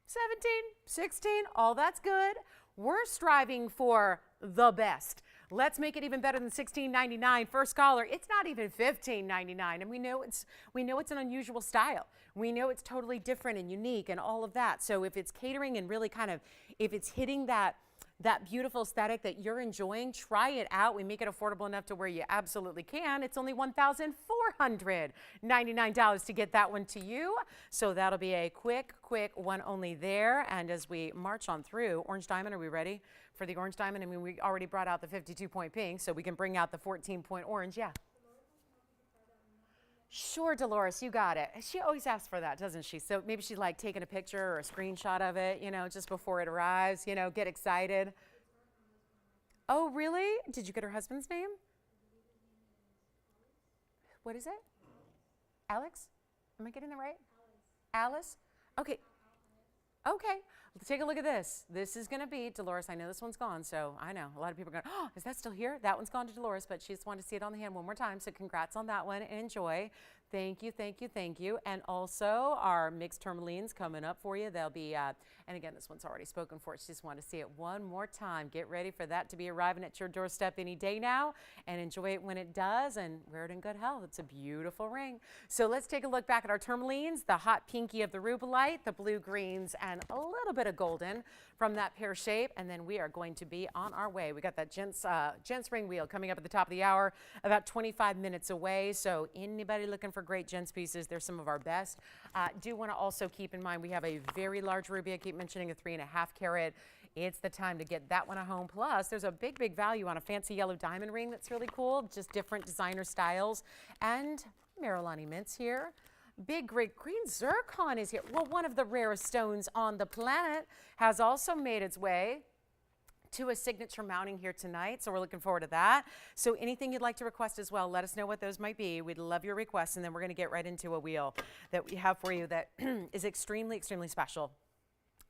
17, 16, all that's good. We're striving for the best. Let's make it even better than $16.99. First caller, it's not even $15.99. And we know it's an unusual style. We know it's totally different and unique and all of that. So if it's catering and really kind of, if it's hitting that beautiful aesthetic that you're enjoying, try it out. We make it affordable enough to where you absolutely can. It's only $1,499 to get that one to you. So that'll be a quick one only there. And as we march on through, orange diamond, are we ready for the orange diamond? I mean, we already brought out the 52-point pink, so we can bring out the 14-point orange. Yeah. Sure, Dolores, you got it. She always asks for that, doesn't she? So maybe she's like taking a picture or a screenshot of it, you know, just before it arrives, you know, get excited. Oh, really? Did you get her husband's name? What is it? Alex? Am I getting that right? Alice? Okay. Okay. Let's take a look at this. This is going to be Dolores. I know this one's gone, so I know a lot of people are going, oh, is that still here? That one's gone to Dolores, but she just wanted to see it on the hand one more time. So congrats on that one and enjoy. Thank you, thank you, thank you. And also our mixed tourmalines coming up for you. They'll be, and again, this one's already spoken for. She just wanted to see it one more time. Get ready for that to be arriving at your doorstep any day now and enjoy it when it does and wear it in good health. It's a beautiful ring. So let's take a look back at our tourmalines, the hot pinky of the rubellite, the blue greens, and a little bit of golden from that pear shape. And then we are going to be on our way. We got that gents ring wheel coming up at the top of the hour, about 25 minutes away. So anybody looking for great gents pieces, they're some of our best. Do want to also keep in mind we have a very large ruby. I keep mentioning a 3.5 carat. It's the time to get that one at home. Plus, there's a big, big value on a fancy yellow diamond ring that's really cool. Just different designer styles. And Marilani Mints here. Big, great green zircon is here. Well, one of the rarest stones on the planet has also made its way to a signature mounting here tonight, so we're looking forward to that. So anything you'd like to request as well, let us know what those might be. We'd love your requests, and then we're going to get right into a wheel that we have for you that is extremely, extremely special.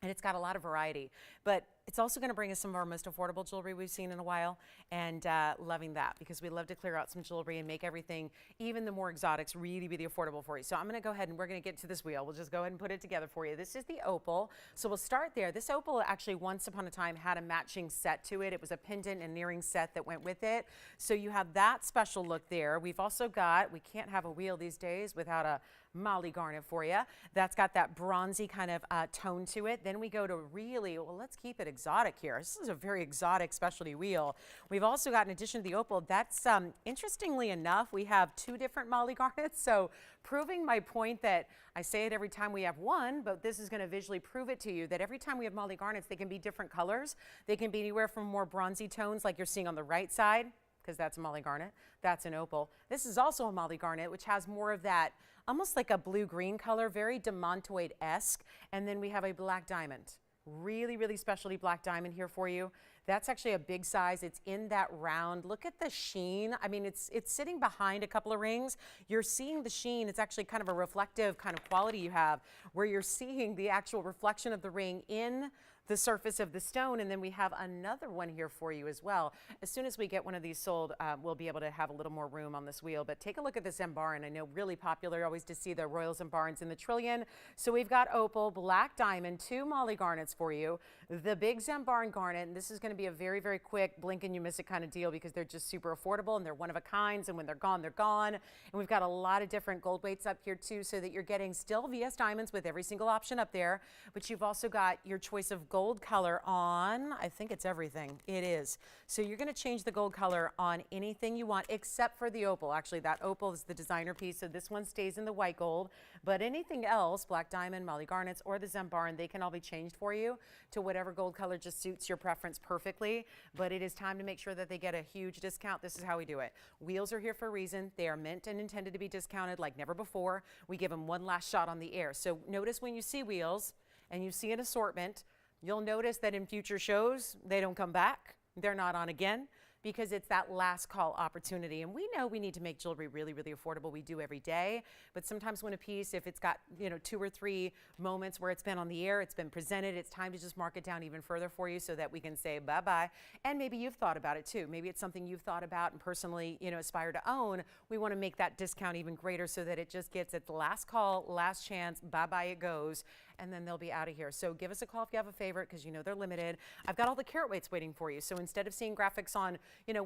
And it's got a lot of variety, but it's also going to bring us some of our most affordable jewelry we've seen in a while, and loving that because we love to clear out some jewelry and make everything, even the more exotics, really, really affordable for you. So I'm going to go ahead and we're going to get to this wheel. We'll just go ahead and put it together for you. This is the opal. So we'll start there. This opal actually once upon a time had a matching set to it. It was a pendant and earring set that went with it. So you have that special look there. We've also got, we can't have a wheel these days without a Molly garnet for you. That's got that bronzy kind of tone to it. Then we go to really, well, let's keep it exotic here. This is a very exotic specialty wheel. We've also got, in addition to the opal, that's interestingly enough, we have 2 different Molly garnets. So proving my point that I say it every time we have one, but this is going to visually prove it to you that every time we have Molly garnets, they can be different colors. They can be anywhere from more bronzy tones like you're seeing on the right side, because that's a Molly garnet. That's an opal. This is also a Molly garnet, which has more of that almost like a blue-green color, very demontoid-esque. And then we have a black diamond. Really, really specialty black diamond here for you. That's actually a big size. It's in that round. Look at the sheen. I mean, it's sitting behind a couple of rings. You're seeing the sheen. It's actually kind of a reflective kind of quality you have where you're seeing the actual reflection of the ring in the surface of the stone. And then we have another one here for you as well. As soon as we get one of these sold, we'll be able to have a little more room on this wheel. But take a look at this Zembaran. I know really popular always to see the Royal Zembarans in the trillion. So we've got opal, black diamond, 2 Molly garnets for you, the big Zembaran garnet. And this is going to be a very, very quick blink and you miss it kind of deal because they're just super affordable and they're one of a kinds. And when they're gone, they're gone. And we've got a lot of different gold weights up here too, so that you're getting still VS diamonds with every single option up there. But you've also got your choice of gold color on, I think it's everything. It is. So you're going to change the gold color on anything you want except for the opal. Actually, that opal is the designer piece, so this one stays in the white gold. But anything else, black diamond, Molly garnets, or the Zembaran, they can all be changed for you to whatever gold color just suits your preference perfectly. But it is time to make sure that they get a huge discount. This is how we do it. Wheels are here for a reason. They are meant and intended to be discounted like never before. We give them one last shot on the air. So notice when you see wheels and you see an assortment, you'll notice that in future shows, they don't come back. They're not on again because it's that last call opportunity. And we know we need to make jewelry really, really affordable. We do every day. But sometimes when a piece, if it's got 2 or 3 moments where it's been on the air, it's been presented, it's time to just mark it down even further for you so that we can say bye-bye. And maybe you've thought about it too. Maybe it's something you've thought about and personally aspire to own. We want to make that discount even greater so that it just gets at the last call, last chance, bye-bye it goes. And then they'll be out of here. So give us a call if you have a favorite because they're limited. I've got all the carat weights waiting for you. So instead of seeing graphics on,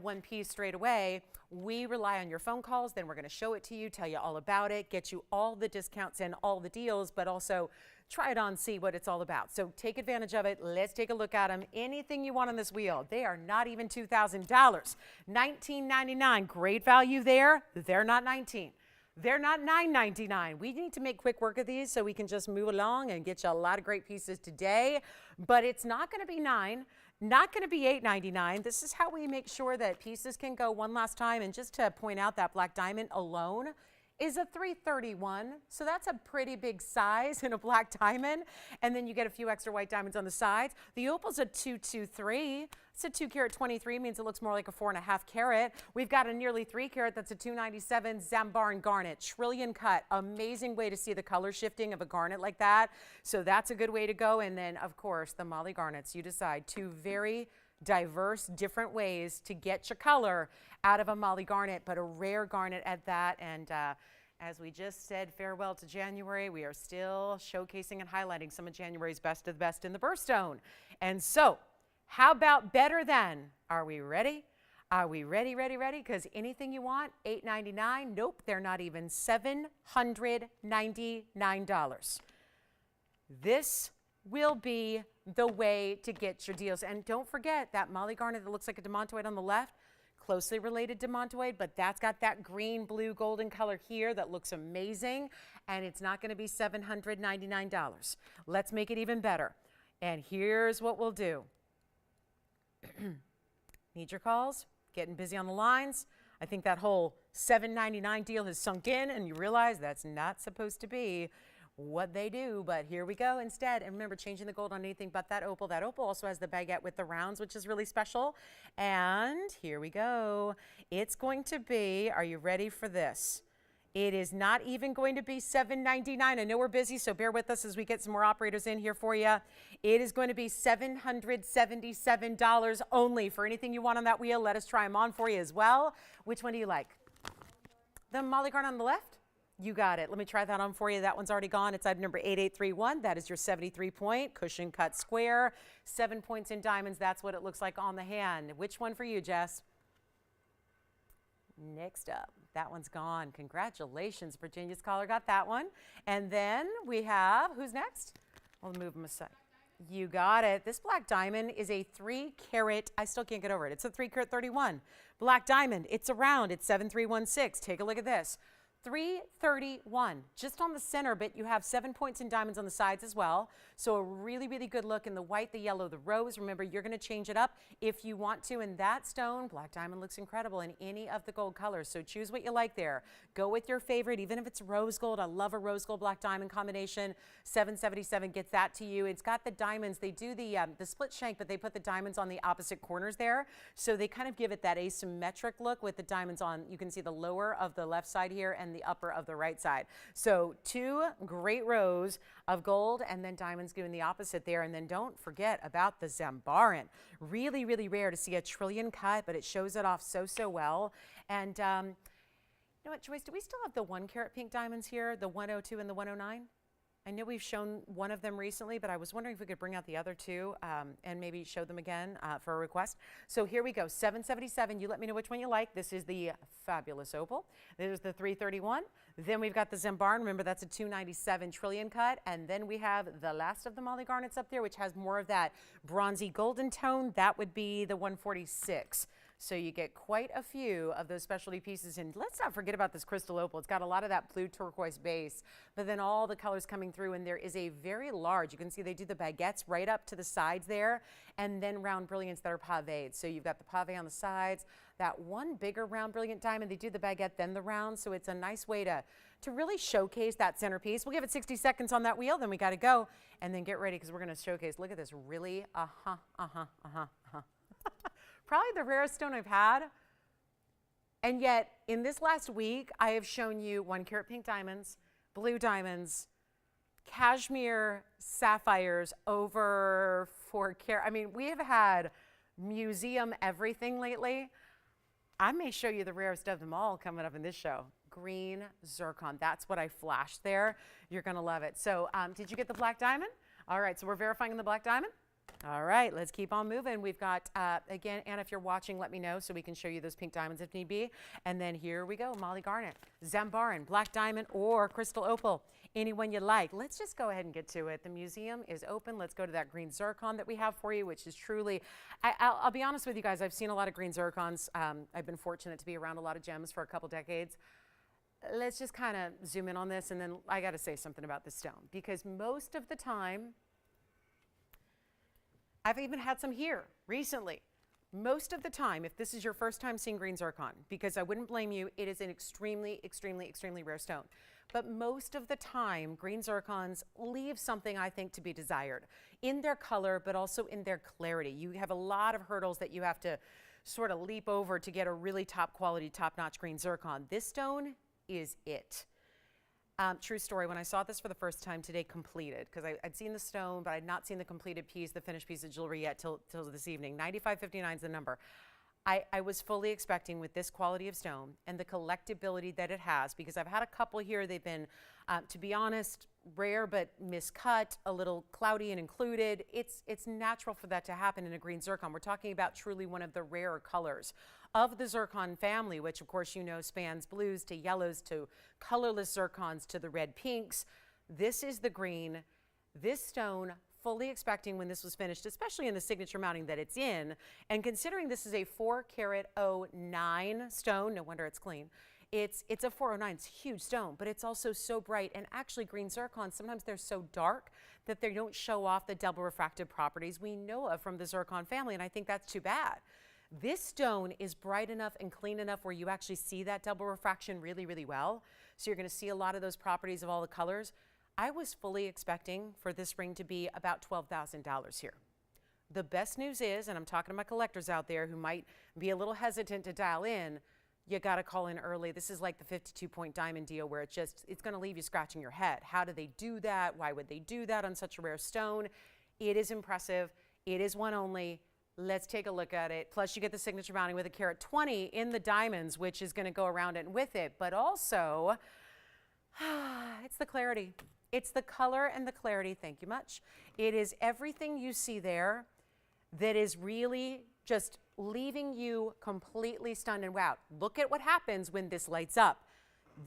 one piece straight away, we rely on your phone calls. Then we're going to show it to you, tell you all about it, get you all the discounts and all the deals, but also try it on, see what it's all about. So take advantage of it. Let's take a look at them. Anything you want on this wheel. They are not even $2,000. $19.99. Great value there. They're not $19. They're not $9.99. We need to make quick work of these so we can just move along and get you a lot of great pieces today. But it's not going to be $9, not going to be $8.99. This is how we make sure that pieces can go one last time. And just to point out, that black diamond alone is a 331. So that's a pretty big size in a black diamond. And then you get a few extra white diamonds on the sides. The opal's a 223. It's a 2 carat 23, means it looks more like a 4.5 carat. We've got a nearly 3 carat, that's a 297 Zambaran garnet, trillion cut. Amazing way to see the color shifting of a garnet like that. So that's a good way to go. And then of course the Molly garnets, you decide, two very diverse, different ways to get your color out of a Molly garnet, but a rare garnet at that. And as we just said farewell to January, we are still showcasing and highlighting some of January's best of the best in the birthstone. And so, how about better than? Are we ready? Are we ready, ready, ready? Because anything you want, $899. Nope, they're not even $799. This will be the way to get your deals. And don't forget that Molly garnet that looks like a demontoid on the left, closely related to demontoid, but that's got that green, blue, golden color here that looks amazing, and it's not going to be $799. Let's make it even better. And here's what we'll do. Need your calls? Getting busy on the lines? I think that whole $799 deal has sunk in, and you realize that's not supposed to be what they do, but here we go instead. And remember, changing the gold on anything but that opal. That opal also has the baguette with the rounds, which is really special. And here we go. It's going to be, are you ready for this? It is not even going to be $799. I know we're busy, so bear with us as we get some more operators in here for you. It is going to be $777 only. For anything you want on that wheel, let us try them on for you as well. Which one do you like? The Molly garnet on the left? You got it. Let me try that on for you. That one's already gone. It's item number 8831. That is your 73-point cushion cut square. 7 points in diamonds. That's what it looks like on the hand. Which one for you, Jess? Next up. That one's gone. Congratulations. Virginia's caller got that one. And then we have, who's next? I'll move them aside. You got it. This black diamond is a 3 carat. I still can't get over it. It's a 3 carat 31. Black diamond. It's a round. It's 7316. Take a look at this. 331. Just on the center bit, you have 7 points in diamonds on the sides as well. So a really, really good look in the white, the yellow, the rose. Remember, you're going to change it up if you want to. And that stone, black diamond, looks incredible in any of the gold colors. So choose what you like there. Go with your favorite, even if it's rose gold. I love a rose gold black diamond combination. 777 gets that to you. It's got the diamonds. They do the split shank, but they put the diamonds on the opposite corners there. So they kind of give it that asymmetric look with the diamonds on. You can see the lower of the left side here and the upper of the right side. So 2 great rows of gold and then diamonds doing the opposite there. And then don't forget about the Zambaran. Really, really rare to see a trillion cut, but it shows it off so, so well. And you know what, Joyce, do we still have the 1 carat pink diamonds here, the 102 and the 109? I know we've shown one of them recently, but I was wondering if we could bring out the other two and maybe show them again for a request. So here we go, 777. You let me know which one you like. This is the fabulous opal. There's the 331. Then we've got the Zambaran. Remember, that's a 297 trillion cut. And then we have the last of the Molly garnets up there, which has more of that bronzy golden tone. That would be the 146. So you get quite a few of those specialty pieces. And let's not forget about this crystal opal. It's got a lot of that blue turquoise base, but then all the colors coming through. And there is a very large, you can see they do the baguettes right up to the sides there, and then round brilliants that are paved. So you've got the pave on the sides, that one bigger round brilliant diamond. They do the baguette, then the round. So it's a nice way to really showcase that centerpiece. We'll give it 60 seconds on that wheel, then we got to go. And then get ready because we're going to showcase. Look at this really, probably the rarest stone I've had. And yet, in this last week, I have shown you 1 carat pink diamonds, blue diamonds, cashmere sapphires over 4 carat. I mean, we have had museum everything lately. I may show you the rarest of them all coming up in this show. Green zircon. That's what I flashed there. You're going to love it. So did you get the black diamond? All right, so we're verifying the black diamond. All right, let's keep on moving. We've got, again, Anna, if you're watching, let me know so we can show you those pink diamonds if need be. And then here we go, Molly garnet, Zambaran, black diamond, or crystal opal, anyone you like. Let's just go ahead and get to it. The museum is open. Let's go to that green zircon that we have for you, which is truly, I'll be honest with you guys, I've seen a lot of green zircons. I've been fortunate to be around a lot of gems for a couple decades. Let's just kind of zoom in on this, and then I got to say something about this stone, because most of the time, I've even had some here recently. Most of the time, if this is your first time seeing green zircon, because I wouldn't blame you, it is an extremely, extremely, extremely rare stone. but most of the time, green zircons leave something, I think, to be desired in their color, but also in their clarity. You have a lot of hurdles that you have to sort of leap over to get a really top quality, top-notch green zircon. This stone is it. True story, when I saw this for the first time today completed, because I'd seen the stone, but I'd not seen the completed piece, the finished piece of jewelry yet till this evening. 9559 is the number. I was fully expecting, with this quality of stone and the collectability that it has, because I've had a couple here, they've been, to be honest, rare but miscut, a little cloudy and included. It's natural for that to happen in a green zircon. We're talking about truly one of the rarer colors of the zircon family, which of course you know spans blues to yellows to colorless zircons to the red pinks. This is the green. This stone, fully expecting when this was finished, especially in the signature mounting that it's in, and considering this is a 4-carat-09 stone, no wonder it's clean. It's a 409, it's a huge stone, but it's also so bright. And actually green zircons, sometimes they're so dark that they don't show off the double refractive properties we know of from the zircon family, and I think that's too bad. This stone is bright enough and clean enough where you actually see that double refraction really, really well. So you're gonna see a lot of those properties of all the colors. I was fully expecting for this ring to be about $12,000 here. The best news is, and I'm talking to my collectors out there who might be a little hesitant to dial in, you gotta call in early. This is like the 52-point diamond deal where it's gonna leave you scratching your head. How do they do that? Why would they do that on such a rare stone? It is impressive. It is one only. Let's take a look at it. Plus you get the signature mounting with a carat 20 in the diamonds, which is gonna go around it and with it, but also, it's the clarity. It's the color and the clarity, thank you much. It is everything you see there that is really just leaving you completely stunned and wowed. Look at what happens when this lights up.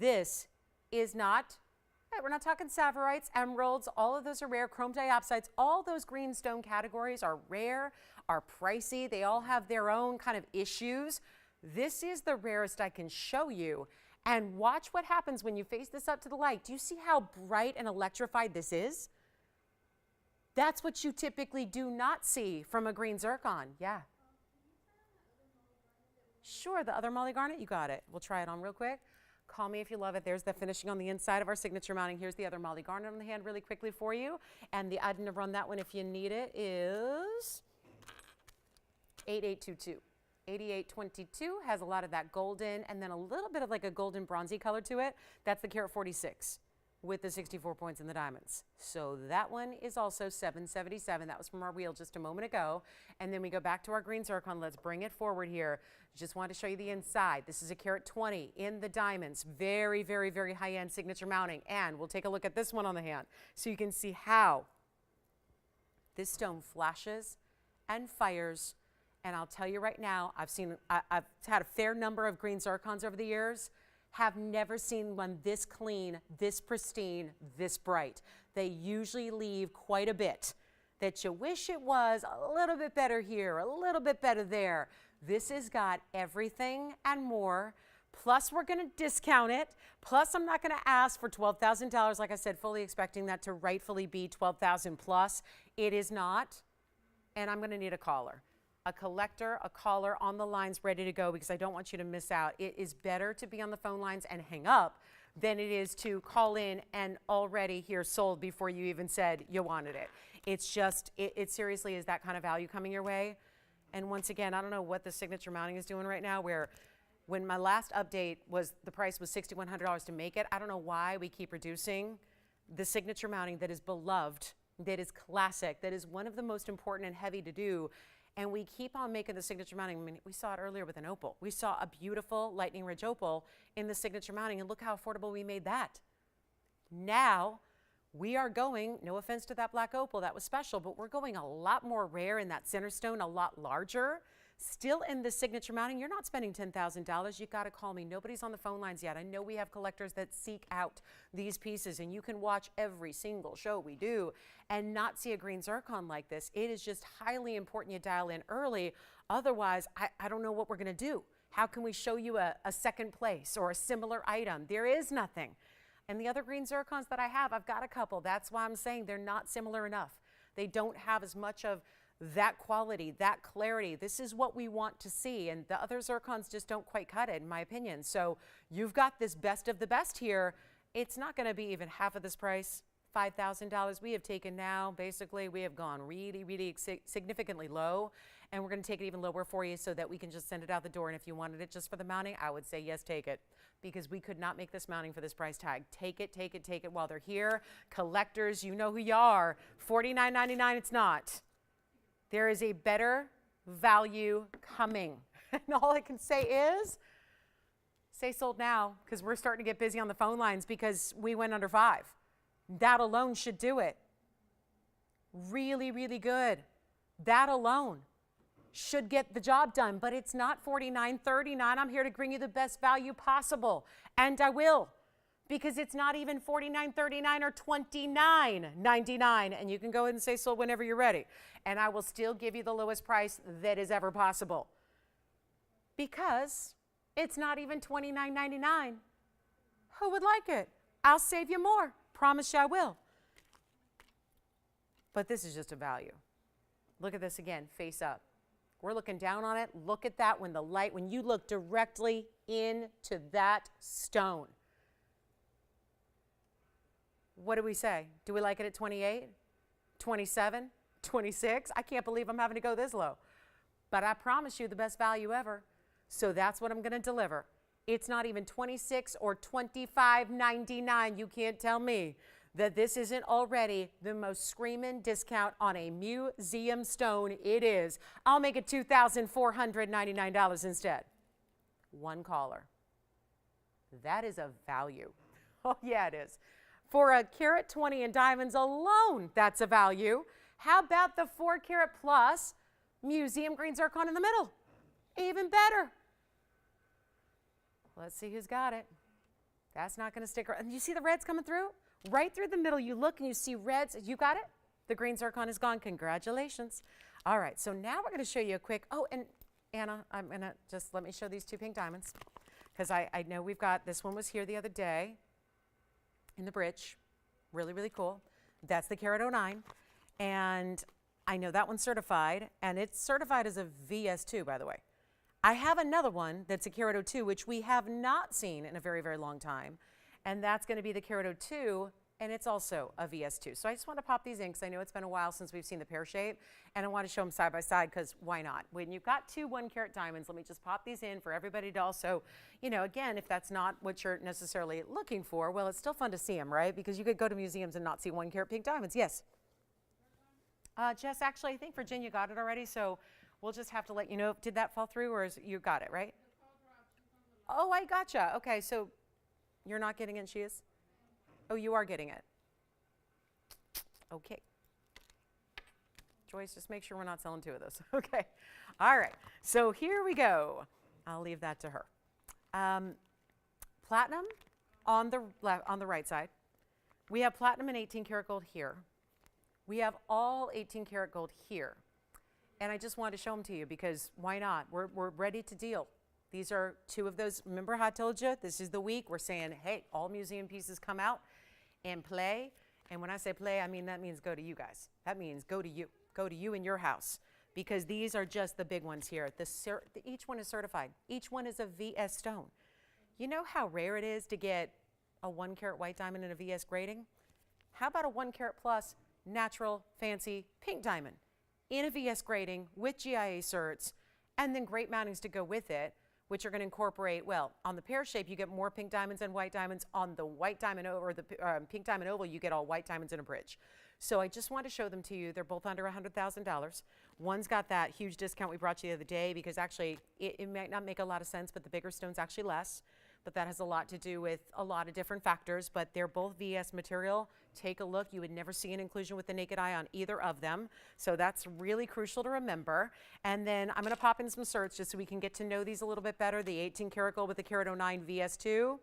This is not, we're not talking savorites, emeralds, all of those are rare, chrome diopsides, all those green stone categories are rare, are pricey, they all have their own kind of issues. This is the rarest I can show you. And watch what happens when you face this up to the light. Do you see how bright and electrified this is? That's what you typically do not see from a green zircon. Yeah. Sure, the other Molly Garnet, you got it. We'll try it on real quick. Call me if you love it. There's the finishing on the inside of our signature mounting. Here's the other Molly Garnet on the hand really quickly for you. And the item to run that one if you need it is 8822. 8822 has a lot of that golden and then a little bit of like a golden bronzy color to it. That's the carat 46 with the 64 points in the diamonds. So that one is also 777. That was from our wheel just a moment ago. And then we go back to our green zircon. Let's bring it forward here. Just wanted to show you the inside. This is a carat 20 in the diamonds. Very, very, very high-end signature mounting. And we'll take a look at this one on the hand so you can see how this stone flashes and fires. And I'll tell you right now, I've had a fair number of green zircons over the years, have never seen one this clean, this pristine, this bright. They usually leave quite a bit that you wish it was a little bit better here, a little bit better there. This has got everything and more. Plus we're gonna discount it. Plus I'm not gonna ask for $12,000, like I said, fully expecting that to rightfully be $12,000 plus. It is not, and I'm gonna need a caller. A collector, a caller on the lines ready to go because I don't want you to miss out. It is better to be on the phone lines and hang up than it is to call in and already hear sold before you even said you wanted it. It's just, it seriously is that kind of value coming your way. And once again, I don't know what the signature mounting is doing right now, where when my last update was, the price was $6,100 to make it. I don't know why we keep reducing the signature mounting that is beloved, that is classic, that is one of the most important and heavy to do. And we keep on making the signature mounting. I mean, we saw it earlier with an opal. We saw a beautiful lightning ridge opal in the signature mounting, and look how affordable we made that. Now, we are going, no offense to that black opal, that was special, but we're going a lot more rare in that center stone, a lot larger. Still in the signature mounting, you're not spending $10,000. You got to call me. Nobody's on the phone lines yet. I know we have collectors that seek out these pieces, and you can watch every single show we do and not see a green zircon like this. It is just highly important you dial in early. Otherwise, I don't know what we're going to do. How can we show you a second place or a similar item? There is nothing. And the other green zircons that I have, I've got a couple. That's why I'm saying they're not similar enough. They don't have as much of that quality, that clarity. This is what we want to see, and the other zircons just don't quite cut it, in my opinion. So you've got this best of the best here, It's not going to be even half of this price, $5,000. We have taken now, basically, we have gone really, really significantly low, and we're going to take it even lower for you so that we can just send it out the door. And if you wanted it just for the mounting, I would say yes, take it, because we could not make this mounting for this price tag. Take it, take it, take it while they're here. Collectors, you know who you are. $49.99, it's not. There is a better value coming. And all I can say is, say sold now, because we're starting to get busy on the phone lines because we went under 5. That alone should do it. Really, really good. That alone should get the job done, but it's not $49.39. I'm here to bring you the best value possible, and I will, because it's not even $49.39 or $29.99, and you can go ahead and say sold whenever you're ready, and I will still give you the lowest price that is ever possible, because it's not even $29.99. Who would like it? I'll save you more. Promise you I will. But this is just a value. Look at this again, face up. We're looking down on it. Look at that when you look directly into that stone. What do we say? Do we like it at 28, 27, 26? I can't believe I'm having to go this low. But I promise you the best value ever. So that's what I'm going to deliver. It's not even $26 or $25.99. You can't tell me that this isn't already the most screaming discount on a museum stone. It is. I'll make it $2,499 instead. One caller. That is a value. Oh, yeah, it is. For a carat 20 in diamonds alone, that's a value. How about the 4 carat plus museum green zircon in the middle? Even better. Let's see who's got it. That's not going to stick around. You see the reds coming through? Right through the middle, you look and you see reds. You got it? The green zircon is gone. Congratulations. All right, so now we're going to show you a quick, oh, and Anna, I'm going to just let me show these 2 pink diamonds, because I know we've got, this one was here the other day in the bridge. Really, really cool. That's the carat 09. And I know that one's certified, and it's certified as a VS2, by the way. I have another one that's a carat 02, which we have not seen in a very, very long time. And that's going to be the carat 02, and it's also a VS2. So I just want to pop these in because I know it's been a while since we've seen the pear shape, and I want to show them side by side because why not? When you've got 2 1-carat diamonds, let me just pop these in for everybody to also, you know, again, if that's not what you're necessarily looking for, well, it's still fun to see them, right? Because you could go to museums and not see 1-carat pink diamonds. Yes? Jess, actually, I think Virginia got it already, so we'll just have to let you know. Did that fall through, or you got it, right? Oh, I gotcha. Okay, so you're not getting it, she is? Oh, you are getting it. Okay. Joyce, just make sure we're not selling 2 of those. Okay. All right. So here we go. I'll leave that to her. Platinum on the right side. We have platinum and 18 karat gold here. We have all 18 karat gold here. And I just wanted to show them to you because why not? We're ready to deal. These are 2 of those. Remember how I told you this is the week we're saying, hey, all museum pieces come out and play. And when I say play, I mean that means go to you guys. That means go to you. Go to you in your house, because these are just the big ones here. Each one is certified. Each one is a VS stone. You know how rare it is to get a 1-carat white diamond in a VS grading? How about a 1-carat plus natural fancy pink diamond in a VS grading with GIA certs, and then great mountings to go with it, which are going to incorporate, well, on the pear shape, you get more pink diamonds and white diamonds. On the white diamond or the pink diamond oval, you get all white diamonds in a bridge. So I just want to show them to you. They're both under $100,000. One's got that huge discount we brought you the other day because actually it might not make a lot of sense, but the bigger stone's actually less. But that has a lot to do with a lot of different factors, but they're both VS material. Take a look. You would never see an inclusion with the naked eye on either of them. So that's really crucial to remember. And then I'm going to pop in some certs just so we can get to know these a little bit better. The 18 karat gold with the carat 09 VS2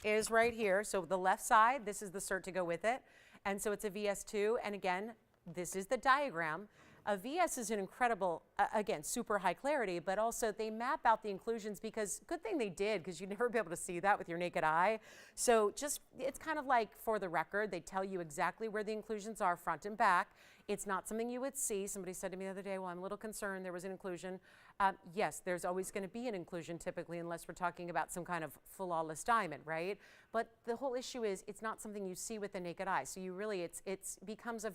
is right here. So the left side, this is the cert to go with it. And so it's a VS2. And again, this is the diagram. A VS is an incredible, again, super high clarity, but also they map out the inclusions because good thing they did because you'd never be able to see that with your naked eye. So just, it's kind of like for the record, they tell you exactly where the inclusions are front and back. It's not something you would see. Somebody said to me the other day, well, I'm a little concerned there was an inclusion. Yes, there's always going to be an inclusion typically, unless we're talking about some kind of flawless diamond, right? But the whole issue is it's not something you see with the naked eye. So you really, it's becomes a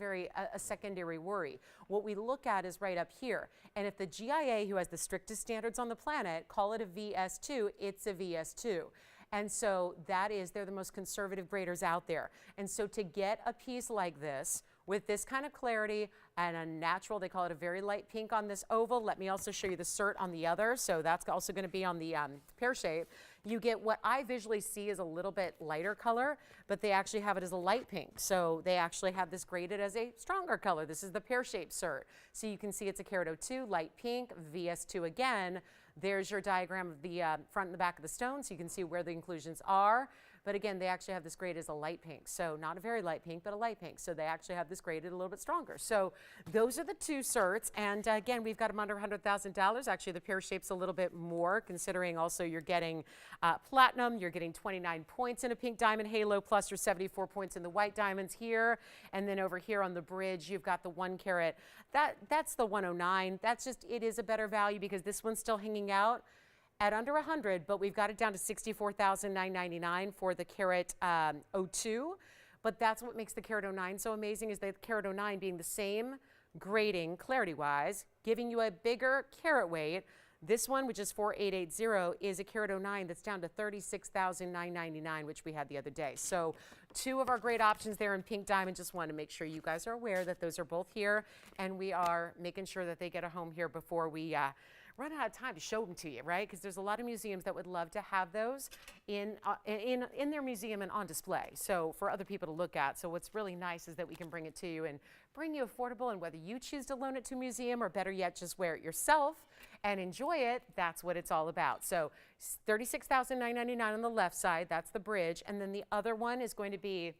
secondary worry. What we look at is right up here. And if the GIA, who has the strictest standards on the planet, call it a VS2, it's a VS2. And so they're the most conservative graders out there. And so to get a piece like this, with this kind of clarity and a natural, they call it a very light pink on this oval. Let me also show you the cert on the other. So that's also going to be on the pear shape. You get what I visually see as a little bit lighter color, but they actually have it as a light pink. So they actually have this graded as a stronger color. This is the pear shape cert. So you can see it's a carat 02, light pink, VS2 again. There's your diagram of the front and the back of the stone, so you can see where the inclusions are. But again, they actually have this graded as a light pink. So not a very light pink, but a light pink. So they actually have this graded a little bit stronger. So those are the two certs. And again, we've got them under $100,000. Actually, the pear shape's a little bit more, considering also you're getting platinum. You're getting 29 points in a pink diamond halo, plus your 74 points in the white diamonds here. And then over here on the bridge, you've got the 1 carat. That's the 109. That's just, it is a better value because this one's still hanging out at under 100, but we've got it down to $64,999 for the carat 02. But that's what makes the carat 09 so amazing, is the carat 09 being the same grading clarity-wise, giving you a bigger carat weight. This one, which is 4880, is a carat 09 that's down to $36,999, which we had the other day. So two of our great options there in pink diamond. Just want to make sure you guys are aware that those are both here, and we are making sure that they get a home here before we run out of time to show them to you, right? Because there's a lot of museums that would love to have those in their museum and on display, so for other people to look at. So what's really nice is that we can bring it to you and bring you affordable, and whether you choose to loan it to a museum or better yet, just wear it yourself and enjoy it, that's what it's all about. So $36,999 on the left side, that's the bridge, and then the other one is going to be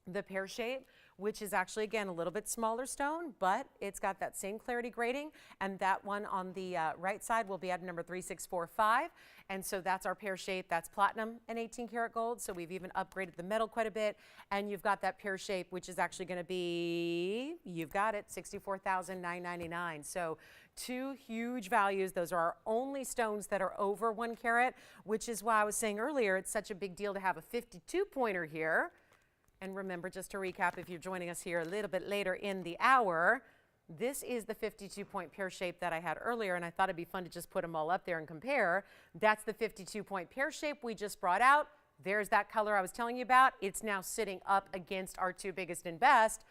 the pear shape, which is actually, again, a little bit smaller stone, but it's got that same clarity grading. And that one on the right side will be at number 3645. And so that's our pear shape. That's platinum and 18 karat gold. So we've even upgraded the metal quite a bit. And you've got that pear shape, which is actually going to be, you've got it, $64,999. So two huge values. Those are our only stones that are over 1 carat, which is why I was saying earlier, it's such a big deal to have a 52 pointer here. And remember, just to recap, if you're joining us here a little bit later in the hour, this is the 52-point pear shape that I had earlier, and I thought it'd be fun to just put them all up there and compare. That's the 52-point pear shape we just brought out. There's that color I was telling you about. It's now sitting up against our two biggest and best.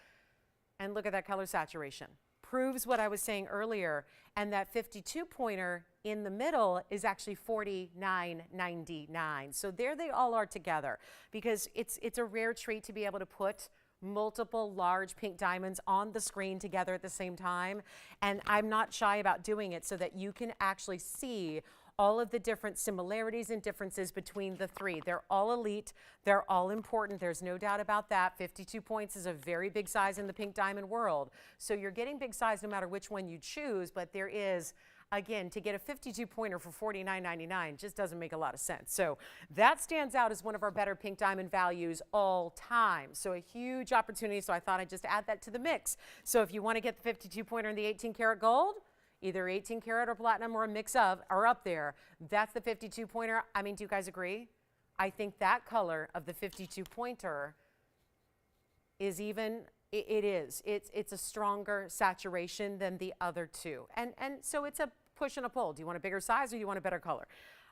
And look at that color saturation. Proves what I was saying earlier. And that 52-pointer in the middle is actually $49.99. So there they all are together, because it's a rare treat to be able to put multiple large pink diamonds on the screen together at the same time. And I'm not shy about doing it so that you can actually see all of the different similarities and differences between the three. They're all elite. They're all important. There's no doubt about that. 52 points is a very big size in the pink diamond world. So you're getting big size no matter which one you choose, but there is, again, to get a 52 pointer for $49.99 just doesn't make a lot of sense. So that stands out as one of our better pink diamond values all time. So a huge opportunity. So I thought I'd just add that to the mix. So if you want to get the 52 pointer and the 18 karat gold, either 18 karat or platinum or a mix of are up there. That's the 52 pointer. I mean, do you guys agree? I think that color of the 52 pointer is even, it's a stronger saturation than the other two. And so it's a push and a pull. Do you want a bigger size or do you want a better color?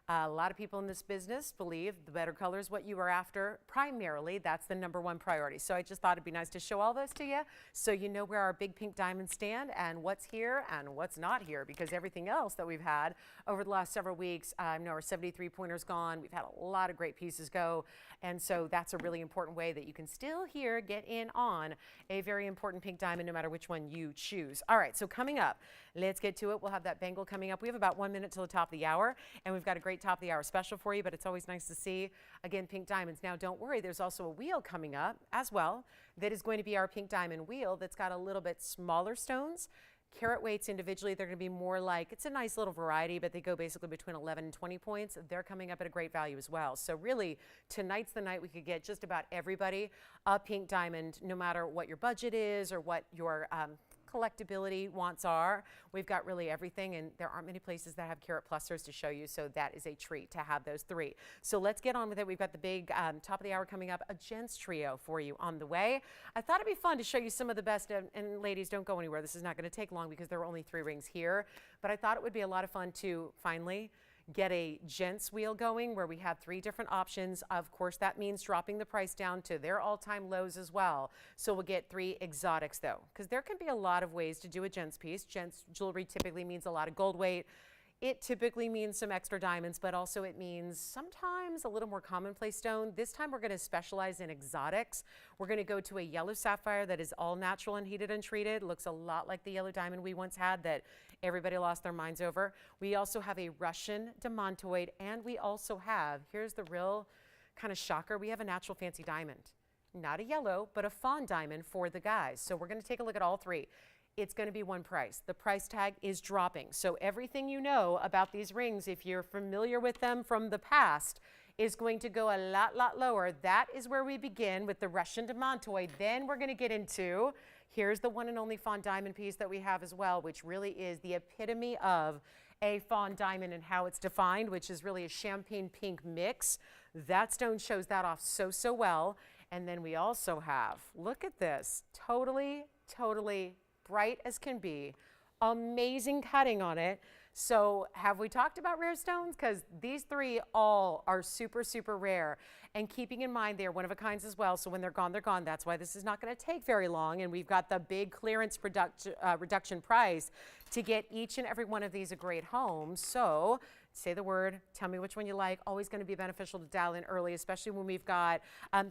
A lot of people in this business believe the better color is what you are after. Primarily, that's the #1 priority. So I just thought it'd be nice to show all this to you so you know where our big pink diamonds stand and what's here and what's not here, because everything else that we've had over the last several weeks, I know our 73 pointers gone. We've had a lot of great pieces go. And so that's a really important way that you can still here get in on a very important pink diamond no matter which one you choose. All right, so coming up, let's get to it. We'll have that bangle coming up. We have about 1 minute till the top of the hour, and we've got a great top of the hour special for you, but it's always nice to see, again, pink diamonds. Now, don't worry, there's also a wheel coming up as well that is going to be our pink diamond wheel that's got a little bit smaller stones. Carat weights individually, they're going to be more like, it's a nice little variety, but they go basically between 11 and 20 points. They're coming up at a great value as well. So really, tonight's the night we could get just about everybody a pink diamond, no matter what your budget is or what your collectability wants are. We've got really everything, and there aren't many places that have carat clusters to show you, so that is a treat to have those three. So let's get on with it. We've got the big top of the hour coming up, a gents trio for you on the way. I thought it'd be fun to show you some of the best, and ladies, don't go anywhere. This is not going to take long because there are only 3 rings here, but I thought it would be a lot of fun to finally get a gents wheel going where we have 3 different options. Of course, that means dropping the price down to their all-time lows as well. So we'll get 3 exotics though, because there can be a lot of ways to do a gents piece. Gents jewelry typically means a lot of gold weight. It typically means some extra diamonds, but also it means sometimes a little more commonplace stone. This time we're going to specialize in exotics. We're going to go to a yellow sapphire that is all natural and heated and treated. Looks a lot like the yellow diamond we once had that everybody lost their minds over. We also have a Russian demantoid, and we also have, here's the real kind of shocker, we have a natural fancy diamond. Not a yellow, but a fawn diamond for the guys. So we're going to take a look at all 3. It's going to be one price. The price tag is dropping. So everything you know about these rings, if you're familiar with them from the past, is going to go a lot lower. That is where we begin with the Russian demantoid. Then we're going to get into, here's the one and only fawn diamond piece that we have as well, which really is the epitome of a fawn diamond and how it's defined, which is really a champagne pink mix. That stone shows that off so well. And then we also have, look at this, totally bright as can be, amazing cutting on it. So have we talked about rare stones? Because these 3 all are super rare, and keeping in mind they're one of a kinds as well, so when they're gone, they're gone. That's why this is not going to take very long, and we've got the big clearance reduction price to get each and every one of these a great home. So say the word, tell me which one you like. Always going to be beneficial to dial in early, especially when we've got,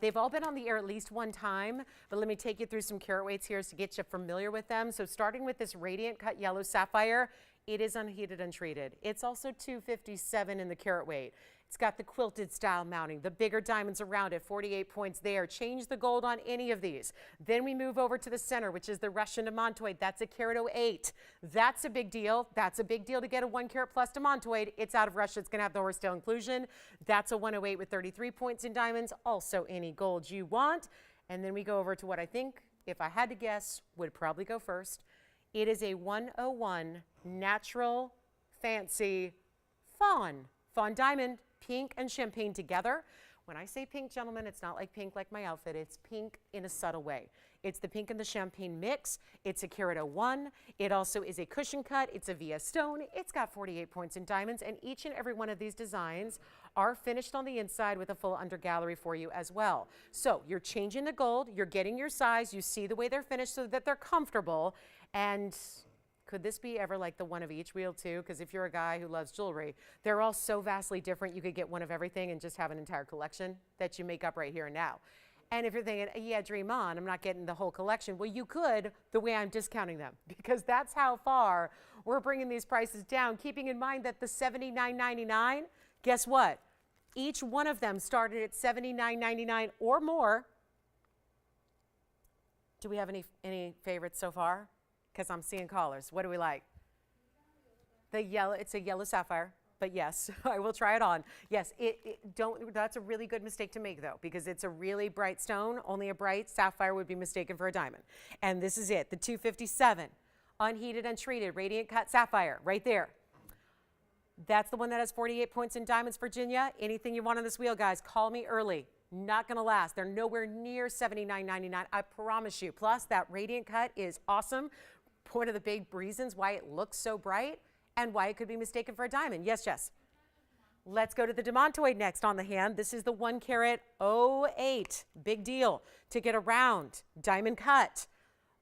they've all been on the air at least one time, but let me take you through some carat weights here to get you familiar with them. So starting with this radiant cut yellow sapphire, it is unheated, untreated. It's also 257 in the carat weight. It's got the quilted style mounting, the bigger diamonds around it, 48 points there. Change the gold on any of these. Then we move over to the center, which is the Russian demantoid. That's a carat 08. That's a big deal. That's a big deal to get a 1 carat plus demantoid. It's out of Russia. It's going to have the horsetail inclusion. That's a 108 with 33 points in diamonds. Also any gold you want. And then we go over to what I think, if I had to guess, would probably go first. It is a 101 natural fancy fawn diamond, pink and champagne together. When I say pink, gentlemen, it's not like pink like my outfit. It's pink in a subtle way. It's the pink and the champagne mix. It's a carat 01. It also is a cushion cut. It's a VS stone. It's got 48 points in diamonds, and each and every one of these designs are finished on the inside with a full under gallery for you as well. So you're changing the gold, you're getting your size, you see the way they're finished so that they're comfortable. And could this be ever like the one of each wheel too? Because if you're a guy who loves jewelry, they're all so vastly different. You could get one of everything and just have an entire collection that you make up right here and now. And if you're thinking, yeah, dream on, I'm not getting the whole collection. Well, you could, the way I'm discounting them, because that's how far we're bringing these prices down, keeping in mind that the $79.99, guess what? Each one of them started at $79.99 or more. Do we have any favorites so far? Because I'm seeing callers. What do we like? The yellow, it's a yellow sapphire, but yes, I will try it on. Yes, that's a really good mistake to make though, because it's a really bright stone. Only a bright sapphire would be mistaken for a diamond. And this is it, the 257, unheated, untreated, radiant cut sapphire, right there. That's the one that has 48 points in diamonds, Virginia. Anything you want on this wheel, guys, call me early. Not gonna last. They're nowhere near $79.99, I promise you. Plus, that radiant cut is awesome. One of the big reasons why it looks so bright and why it could be mistaken for a diamond. Yes, Jess. Let's go to the demantoid next on the hand. This is the 1 carat 08. Big deal to get a round diamond cut.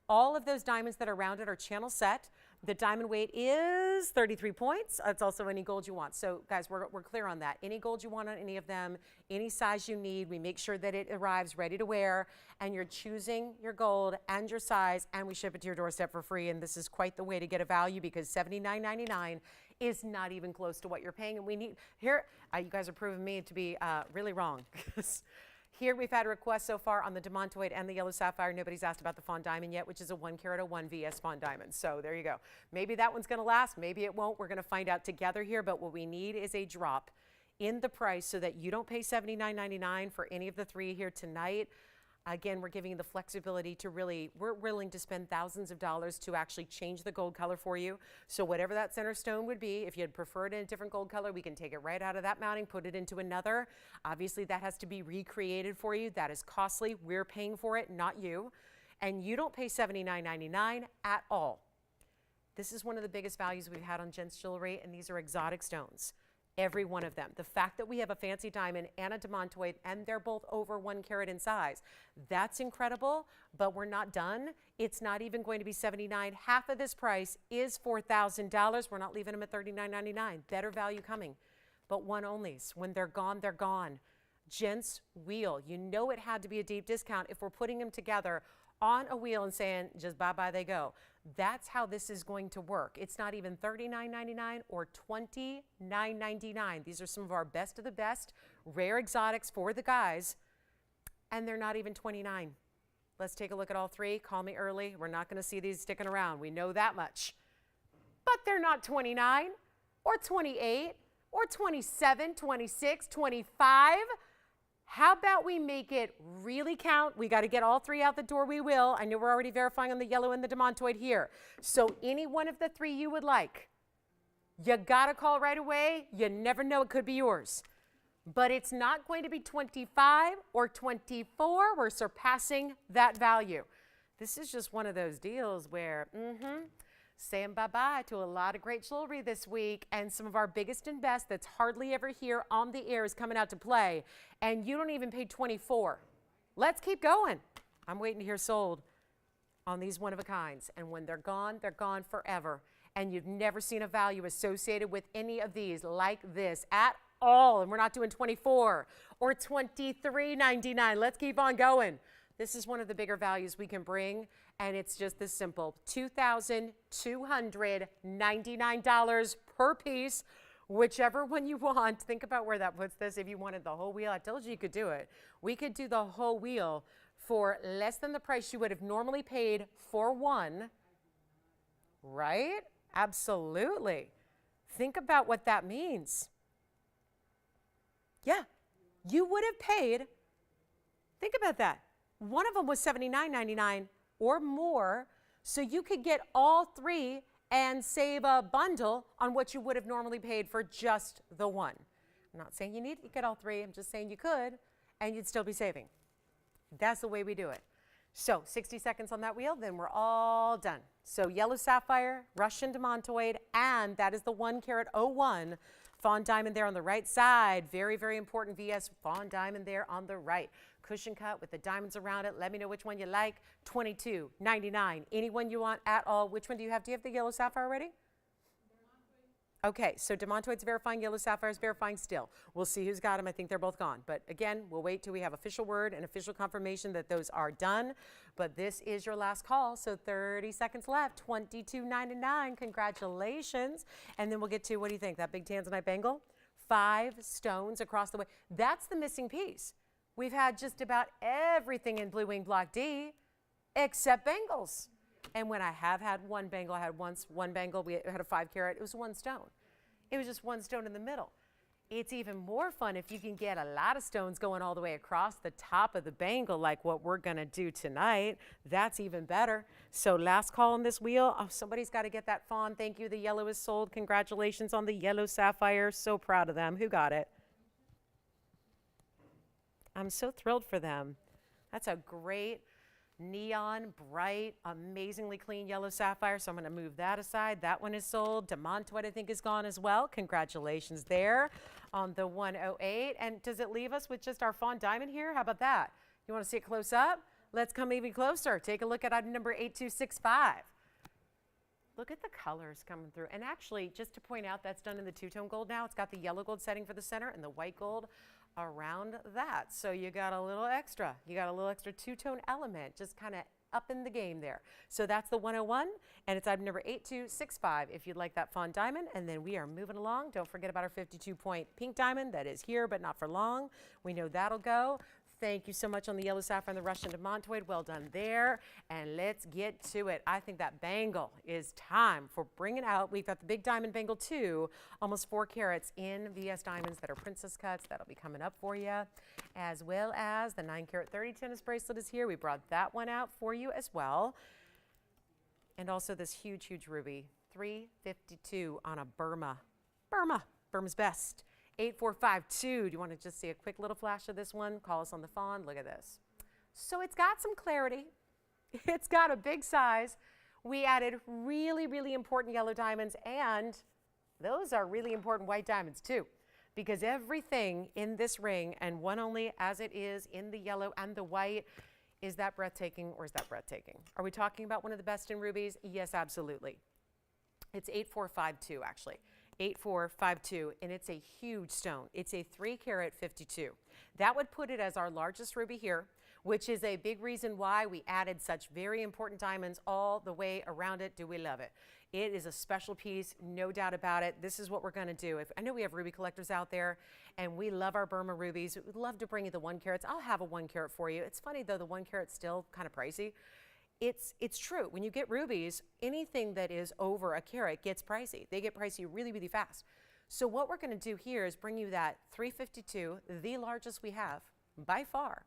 All of those diamonds that are rounded are channel set. The diamond weight is 33 points. It's also any gold you want. So guys, we're clear on that. Any gold you want on any of them, any size you need, we make sure that it arrives ready to wear, and you're choosing your gold and your size, and we ship it to your doorstep for free. And this is quite the way to get a value, because $79.99 is not even close to what you're paying. And we need, here, you guys are proving me to be really wrong. Here we've had a request so far on the demontoid and the yellow sapphire. Nobody's asked about the fawn diamond yet, which is a 1 carat 01 VS fawn diamond. So there you go. Maybe that one's going to last. Maybe it won't. We're going to find out together here. But what we need is a drop in the price so that you don't pay $79.99 for any of the three here tonight. Again, we're giving you the flexibility to we're willing to spend thousands of dollars to actually change the gold color for you. So whatever that center stone would be, if you'd prefer it in a different gold color, we can take it right out of that mounting, put it into another. Obviously, that has to be recreated for you. That is costly. We're paying for it, not you. And you don't pay $79.99 at all. This is one of the biggest values we've had on gents jewelry, and these are exotic stones. Every one of them. The fact that we have a fancy diamond and a demontoid and they're both over 1 carat in size, that's incredible, but we're not done. It's not even going to be $79. Half of this price is $4,000. We're not leaving them at $39.99. Better value coming, but one onlys. When they're gone, they're gone. Gents wheel. You know it had to be a deep discount if we're putting them together on a wheel and saying just bye-bye they go. That's how this is going to work. It's not even $39.99 or $29.99. These are some of our best of the best rare exotics for the guys, and they're not even $29. Let's take a look at all three. Call me early. We're not going to see these sticking around. We know that much. But they're not $29 or $28 or $27, $26, $25. How about we make it really count? We got to get all three out the door. We will. I know we're already verifying on the yellow and the demontoid here. So any one of the three you would like, you got to call right away. You never know. It could be yours. But it's not going to be 25 or 24. We're surpassing that value. This is just one of those deals where, saying bye-bye to a lot of great jewelry this week, and some of our biggest and best that's hardly ever here on the air is coming out to play, and you don't even pay 24. Let's keep going. I'm waiting to hear sold on these one-of-a-kinds, and when they're gone forever, and you've never seen a value associated with any of these like this at all, and we're not doing 24 or $23.99. Let's keep on going. This is one of the bigger values we can bring, and it's just this simple. $2,299 per piece, whichever one you want. Think about where that puts this. If you wanted the whole wheel, I told you you could do it. We could do the whole wheel for less than the price you would have normally paid for one, right? Absolutely. Think about what that means. Yeah, you would have paid, think about that. One of them was $79.99 or more, so you could get all three and save a bundle on what you would have normally paid for just the one. I'm not saying you need to get all three. I'm just saying you could, and you'd still be saving. That's the way we do it. So 60 seconds on that wheel, then we're all done. So yellow sapphire, Russian demontoid, and that is the 1 carat 01 fawn diamond there on the right side. Very, very important VS fawn diamond there on the right. Cushion cut with the diamonds around it. Let me know which one you like. $22.99. Any one you want at all. Which one do you have? Do you have the yellow sapphire already? Okay, so demontoid's verifying, yellow sapphire's verifying still. We'll see who's got them. I think they're both gone. But again, we'll wait till we have official word and official confirmation that those are done. But this is your last call, so 30 seconds left. $22.99. Congratulations. And then we'll get to, what do you think, that big Tanzanite bangle? 5 stones across the way. That's the missing piece. We've had just about everything in Blue Wing Block D except bangles. And when I have had one bangle, I had once one bangle, we had a 5 carat, it was 1 stone. It was just 1 stone in the middle. It's even more fun if you can get a lot of stones going all the way across the top of the bangle like what we're gonna do tonight. That's even better. So last call on this wheel. Oh, somebody's gotta get that fawn. Thank you, the yellow is sold. Congratulations on the yellow sapphire. So proud of them. Who got it? I'm so thrilled for them. That's a great neon, bright, amazingly clean yellow sapphire. So I'm going to move that aside. That one is sold. Demontoid, I think, is gone as well. Congratulations there on the 108. And does it leave us with just our fawn diamond here? How about that? You want to see it close up? Let's come even closer. Take a look at item number 8265. Look at the colors coming through. And actually, just to point out, that's done in the two-tone gold now. It's got the yellow gold setting for the center and the white gold around that. So you got a little extra. You got a little extra two-tone element, just kind of up in the game there. So that's the 101, and it's item number 8265 if you'd like that fawn diamond. And then we are moving along. Don't forget about our 52-point pink diamond that is here but not for long. We know that'll go. Thank you so much on the yellow sapphire and the Russian demontoid. Well done there. And let's get to it. I think that bangle is time for bringing out. We've got the big diamond bangle too, almost 4 carats in VS diamonds that are princess cuts. That'll be coming up for you, as well as the 9 carat 30 tennis bracelet is here. We brought that one out for you as well. And also this huge, huge ruby, $352 on a Burma. Burma's best. 8452. Do you want to just see a quick little flash of this one? Call us on the phone. Look at this. So it's got some clarity. It's got a big size. We added really, really important yellow diamonds, and those are really important white diamonds too, because everything in this ring, and one only as it is in the yellow and the white, is that breathtaking or is that breathtaking? Are we talking about one of the best in rubies? Yes, absolutely. It's 8452 actually. 8452, and it's a huge stone. It's a 3 carat 52. That would put it as our largest ruby here, which is a big reason why we added such very important diamonds all the way around it. Do we love it? It is a special piece, no doubt about it. This is what we're going to do. I know we have ruby collectors out there, and we love our Burma rubies. We'd love to bring you the 1 carats. I'll have a 1 carat for you. It's funny though, the 1 carat's still kind of pricey. It's true. When you get rubies, anything that is over a carat gets pricey. They get pricey really, really fast. So what we're going to do here is bring you that 352, the largest we have by far.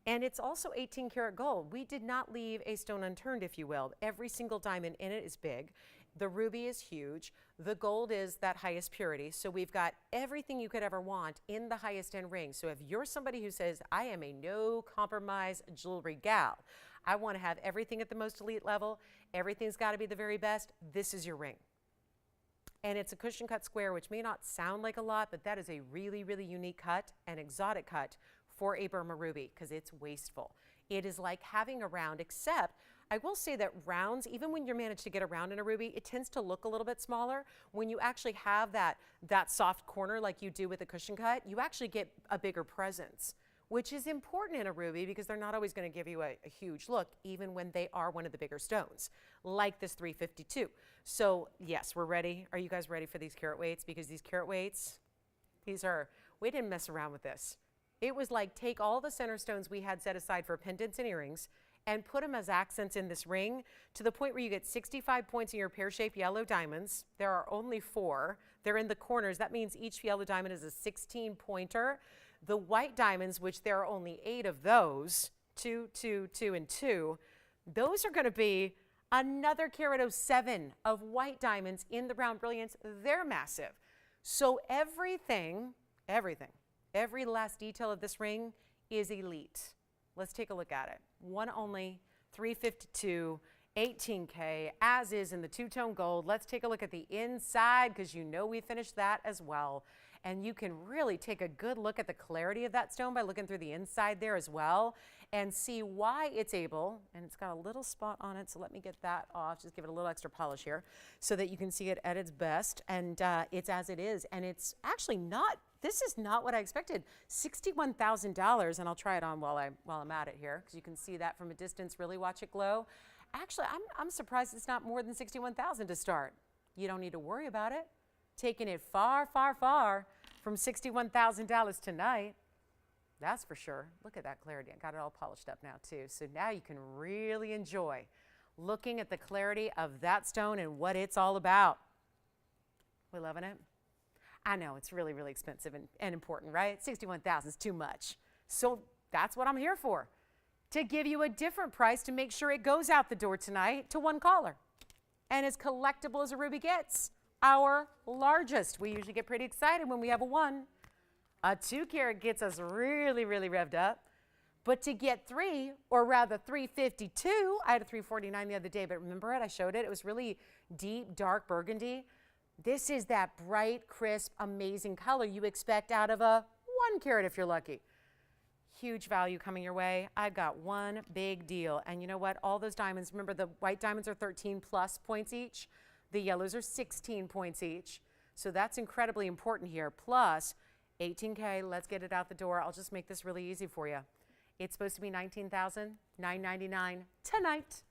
And it's also 18 karat gold. We did not leave a stone unturned, if you will. Every single diamond in it is big. The ruby is huge. The gold is that highest purity. So we've got everything you could ever want in the highest end ring. So if you're somebody who says, I am a no compromise jewelry gal, I want to have everything at the most elite level, everything's got to be the very best, this is your ring. And it's a cushion cut square, which may not sound like a lot, but that is a really, really unique cut, an exotic cut for a Burma ruby, because it's wasteful. It is like having a round, except I will say that rounds, even when you manage to get a round in a ruby, it tends to look a little bit smaller. When you actually have that soft corner like you do with a cushion cut, you actually get a bigger presence, which is important in a ruby because they're not always going to give you a huge look, even when they are one of the bigger stones, like this 352. So yes, we're ready. Are you guys ready for these carat weights? Because these carat weights, we didn't mess around with this. It was like take all the center stones we had set aside for pendants and earrings and put them as accents in this ring to the point where you get 65 points in your pear-shaped yellow diamonds. There are only 4. They're in the corners. That means each yellow diamond is a 16-pointer. The white diamonds, which there are only 8 of those, 2, 2, 2, and 2, those are going to be another carat 07 of white diamonds in the round brilliance. They're massive. So everything, every last detail of this ring is elite. Let's take a look at it. One only, 352, 18K, as is in the two-tone gold. Let's take a look at the inside because you know we finished that as well. And you can really take a good look at the clarity of that stone by looking through the inside there as well and see why it's able, and it's got a little spot on it, so let me get that off, just give it a little extra polish here so that you can see it at its best, and it's as it is, and it's actually not, this is not what I expected, $61,000, and I'll try it on while I'm at it here, because you can see that from a distance, really watch it glow. Actually, I'm surprised it's not more than $61,000 to start. You don't need to worry about it. Taking it far, far, far from $61,000 tonight. That's for sure. Look at that clarity. I got it all polished up now too. So now you can really enjoy looking at the clarity of that stone and what it's all about. We loving it? I know it's really, really expensive and important, right? $61,000 is too much. So that's what I'm here for. To give you a different price to make sure it goes out the door tonight to one caller. And as collectible as a ruby gets. Our largest. We usually get pretty excited when we have a 1. A 2 carat gets us really, really revved up. But to get 3, or rather 352, I had a 349 the other day, but remember it? I showed it. It was really deep, dark burgundy. This is that bright, crisp, amazing color you expect out of a 1 carat if you're lucky. Huge value coming your way. I've got one big deal. And you know what? All those diamonds, remember the white diamonds are 13 plus points each. The yellows are 16 points each. So that's incredibly important here. Plus 18K, let's get it out the door. I'll just make this really easy for you. It's supposed to be $19,999 tonight.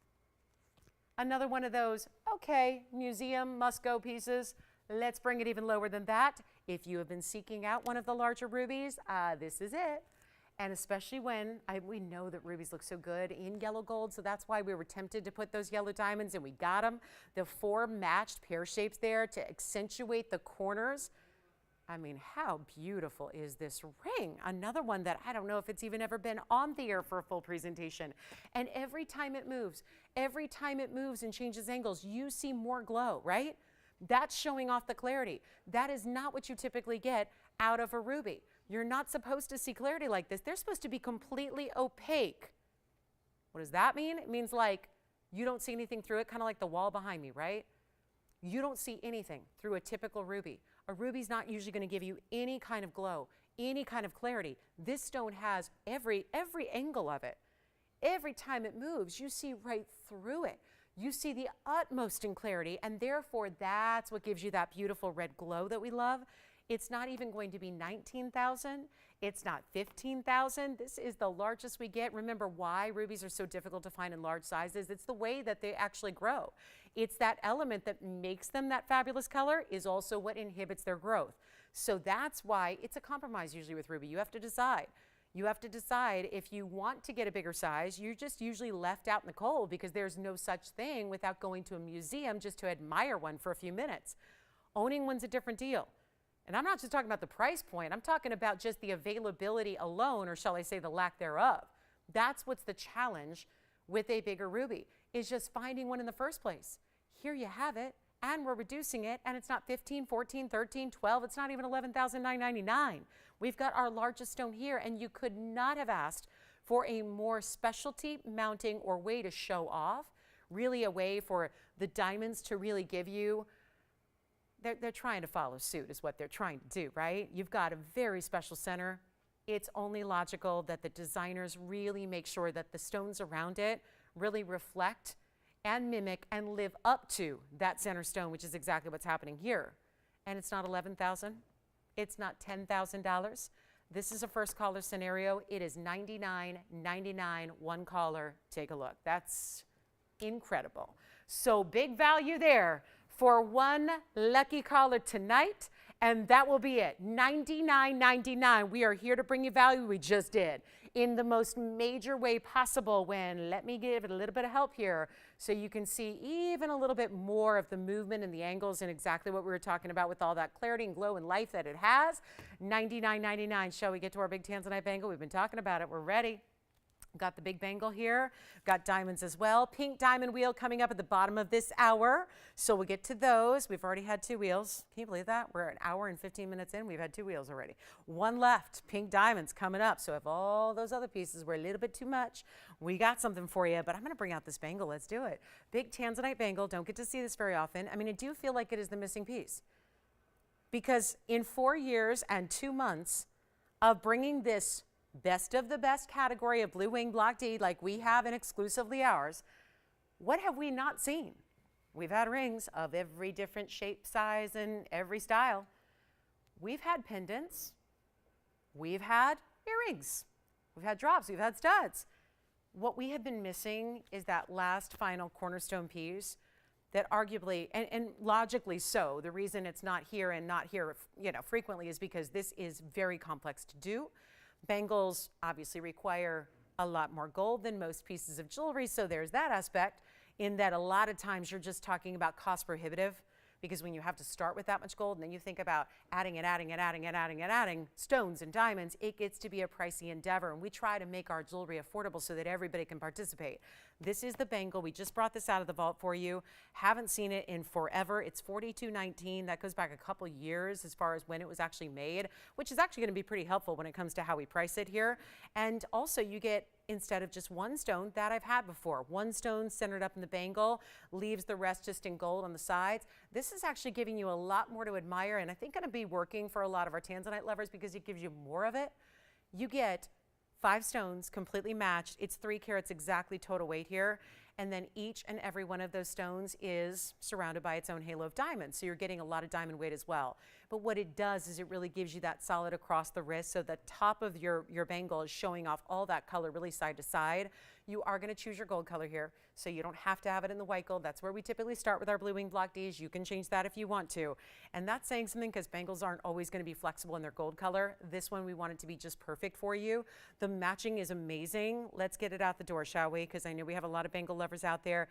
Another one of those, okay, museum must-go pieces. Let's bring it even lower than that. If you have been seeking out one of the larger rubies, this is it. And especially when we know that rubies look so good in yellow gold, so that's why we were tempted to put those yellow diamonds, and we got them. The 4 matched pear shapes there to accentuate the corners. I mean, how beautiful is this ring? Another one that I don't know if it's even ever been on the air for a full presentation. And every time it moves and changes angles, you see more glow, right? That's showing off the clarity. That is not what you typically get out of a ruby. You're not supposed to see clarity like this. They're supposed to be completely opaque. What does that mean? It means like you don't see anything through it, kind of like the wall behind me, right? You don't see anything through a typical ruby. A ruby's not usually going to give you any kind of glow, any kind of clarity. This stone has every angle of it. Every time it moves, you see right through it. You see the utmost in clarity, and therefore that's what gives you that beautiful red glow that we love. It's not even going to be 19,000. It's not 15,000. This is the largest we get. Remember why rubies are so difficult to find in large sizes? It's the way that they actually grow. It's that element that makes them that fabulous color is also what inhibits their growth. So that's why it's a compromise usually with ruby. You have to decide. You have to decide if you want to get a bigger size. You're just usually left out in the cold because there's no such thing without going to a museum just to admire one for a few minutes. Owning one's a different deal. And I'm not just talking about the price point. I'm talking about just the availability alone, or shall I say the lack thereof. That's what's the challenge with a bigger ruby, is just finding one in the first place. Here you have it, and we're reducing it, and it's not 15, 14, 13, 12. It's not even $11,999. We've got our largest stone here, and you could not have asked for a more specialty mounting or way to show off, really a way for the diamonds to really give you. They're trying to follow suit is what they're trying to do, right? You've got a very special center. It's only logical that the designers really make sure that the stones around it really reflect and mimic and live up to that center stone, which is exactly what's happening here. And it's not $11,000. It's not $10,000. This is a first caller scenario. It is $99.99, one caller. Take a look. That's incredible. So big value there for one lucky caller tonight, and that will be it. $99.99. We are here to bring you value. We just did in the most major way possible. When let me give it a little bit of help here so you can see even a little bit more of the movement and the angles and exactly what we were talking about with all that clarity and glow and life that it has. $99.99. Shall we get to our big Tanzanite bangle? We've been talking about it. We're ready. Got the big bangle here, got diamonds as well. Pink diamond wheel coming up at the bottom of this hour. So we'll get to those. We've already had 2 wheels. Can you believe that? We're an hour and 15 minutes in. We've had 2 wheels already. 1 left. Pink diamonds coming up. So if all those other pieces were a little bit too much, we got something for you. But I'm going to bring out this bangle. Let's do it. Big Tanzanite bangle. Don't get to see this very often. I mean, I do feel like it is the missing piece. Because in 4 years and 2 months of bringing this best of the best category of blue wing block D like we have and exclusively ours, what have we not seen? We've had rings of every different shape, size, and every style. We've had pendants. We've had earrings. We've had drops. We've had studs. What we have been missing is that last final cornerstone piece that arguably, and logically so, the reason it's not here and not here, frequently is because this is very complex to do. Bangles obviously require a lot more gold than most pieces of jewelry, so there's that aspect in that a lot of times you're just talking about cost prohibitive, because when you have to start with that much gold and then you think about adding and adding and adding and adding and adding stones and diamonds, it gets to be a pricey endeavor, and we try to make our jewelry affordable so that everybody can participate. This is the bangle. We just brought this out of the vault for you. Haven't seen it in forever. It's $42.19. That goes back a couple years as far as when it was actually made, which is actually going to be pretty helpful when it comes to how we price it here. And also you get, instead of just 1 stone that I've had before, 1 stone centered up in the bangle, leaves the rest just in gold on the sides. This is actually giving you a lot more to admire, and I think going to be working for a lot of our Tanzanite lovers because it gives you more of it. You get 5 stones completely matched. It's 3 carats exactly total weight here. And then each and every one of those stones is surrounded by its own halo of diamonds. So you're getting a lot of diamond weight as well. But what it does is it really gives you that solid across the wrist. So the top of your bangle is showing off all that color really side to side. You are going to choose your gold color here, so you don't have to have it in the white gold. That's where we typically start with our blue wing block Ds. You can change that if you want to. And that's saying something because bangles aren't always going to be flexible in their gold color. This one we want it to be just perfect for you. The matching is amazing. Let's get it out the door, shall we? Because I know we have a lot of bangle lovers out there.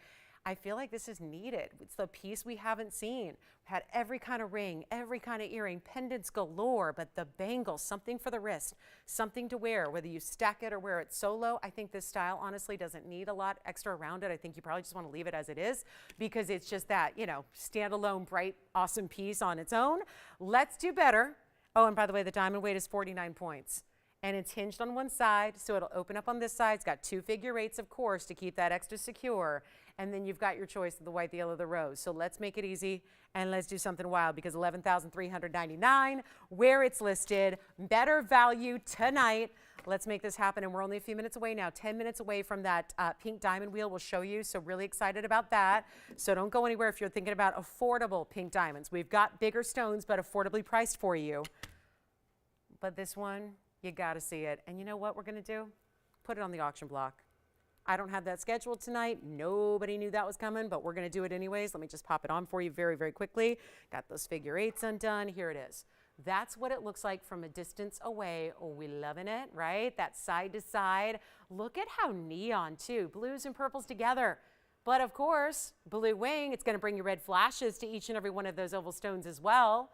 I feel like this is needed. It's the piece we haven't seen. We've had every kind of ring, every kind of earring, pendants galore, but the bangle, something for the wrist, something to wear, whether you stack it or wear it solo. I think this style honestly doesn't need a lot extra around it. I think you probably just want to leave it as it is because it's just that, you know, standalone, bright, awesome piece on its own. Let's do better. Oh, and by the way, the diamond weight is 49 points. And it's hinged on one side, so it'll open up on this side. It's got 2 figure eights, of course, to keep that extra secure. And then you've got your choice of the white, the yellow, the rose. So let's make it easy and let's do something wild because $11,399, where it's listed, better value tonight. Let's make this happen, and we're only a few minutes away now, 10 minutes away from that pink diamond wheel we'll show you, so really excited about that. So don't go anywhere if you're thinking about affordable pink diamonds. We've got bigger stones, but affordably priced for you. But this one, you got to see it. And you know what we're going to do? Put it on the auction block. I don't have that scheduled tonight. Nobody knew that was coming, but we're going to do it anyways. Let me just pop it on for you very, very quickly. Got those figure eights undone. Here it is. That's what it looks like from a distance away. Oh, we loving it, right? That side to side. Look at how neon too. Blues and purples together. But of course, blue wing, it's going to bring you red flashes to each and every one of those oval stones as well.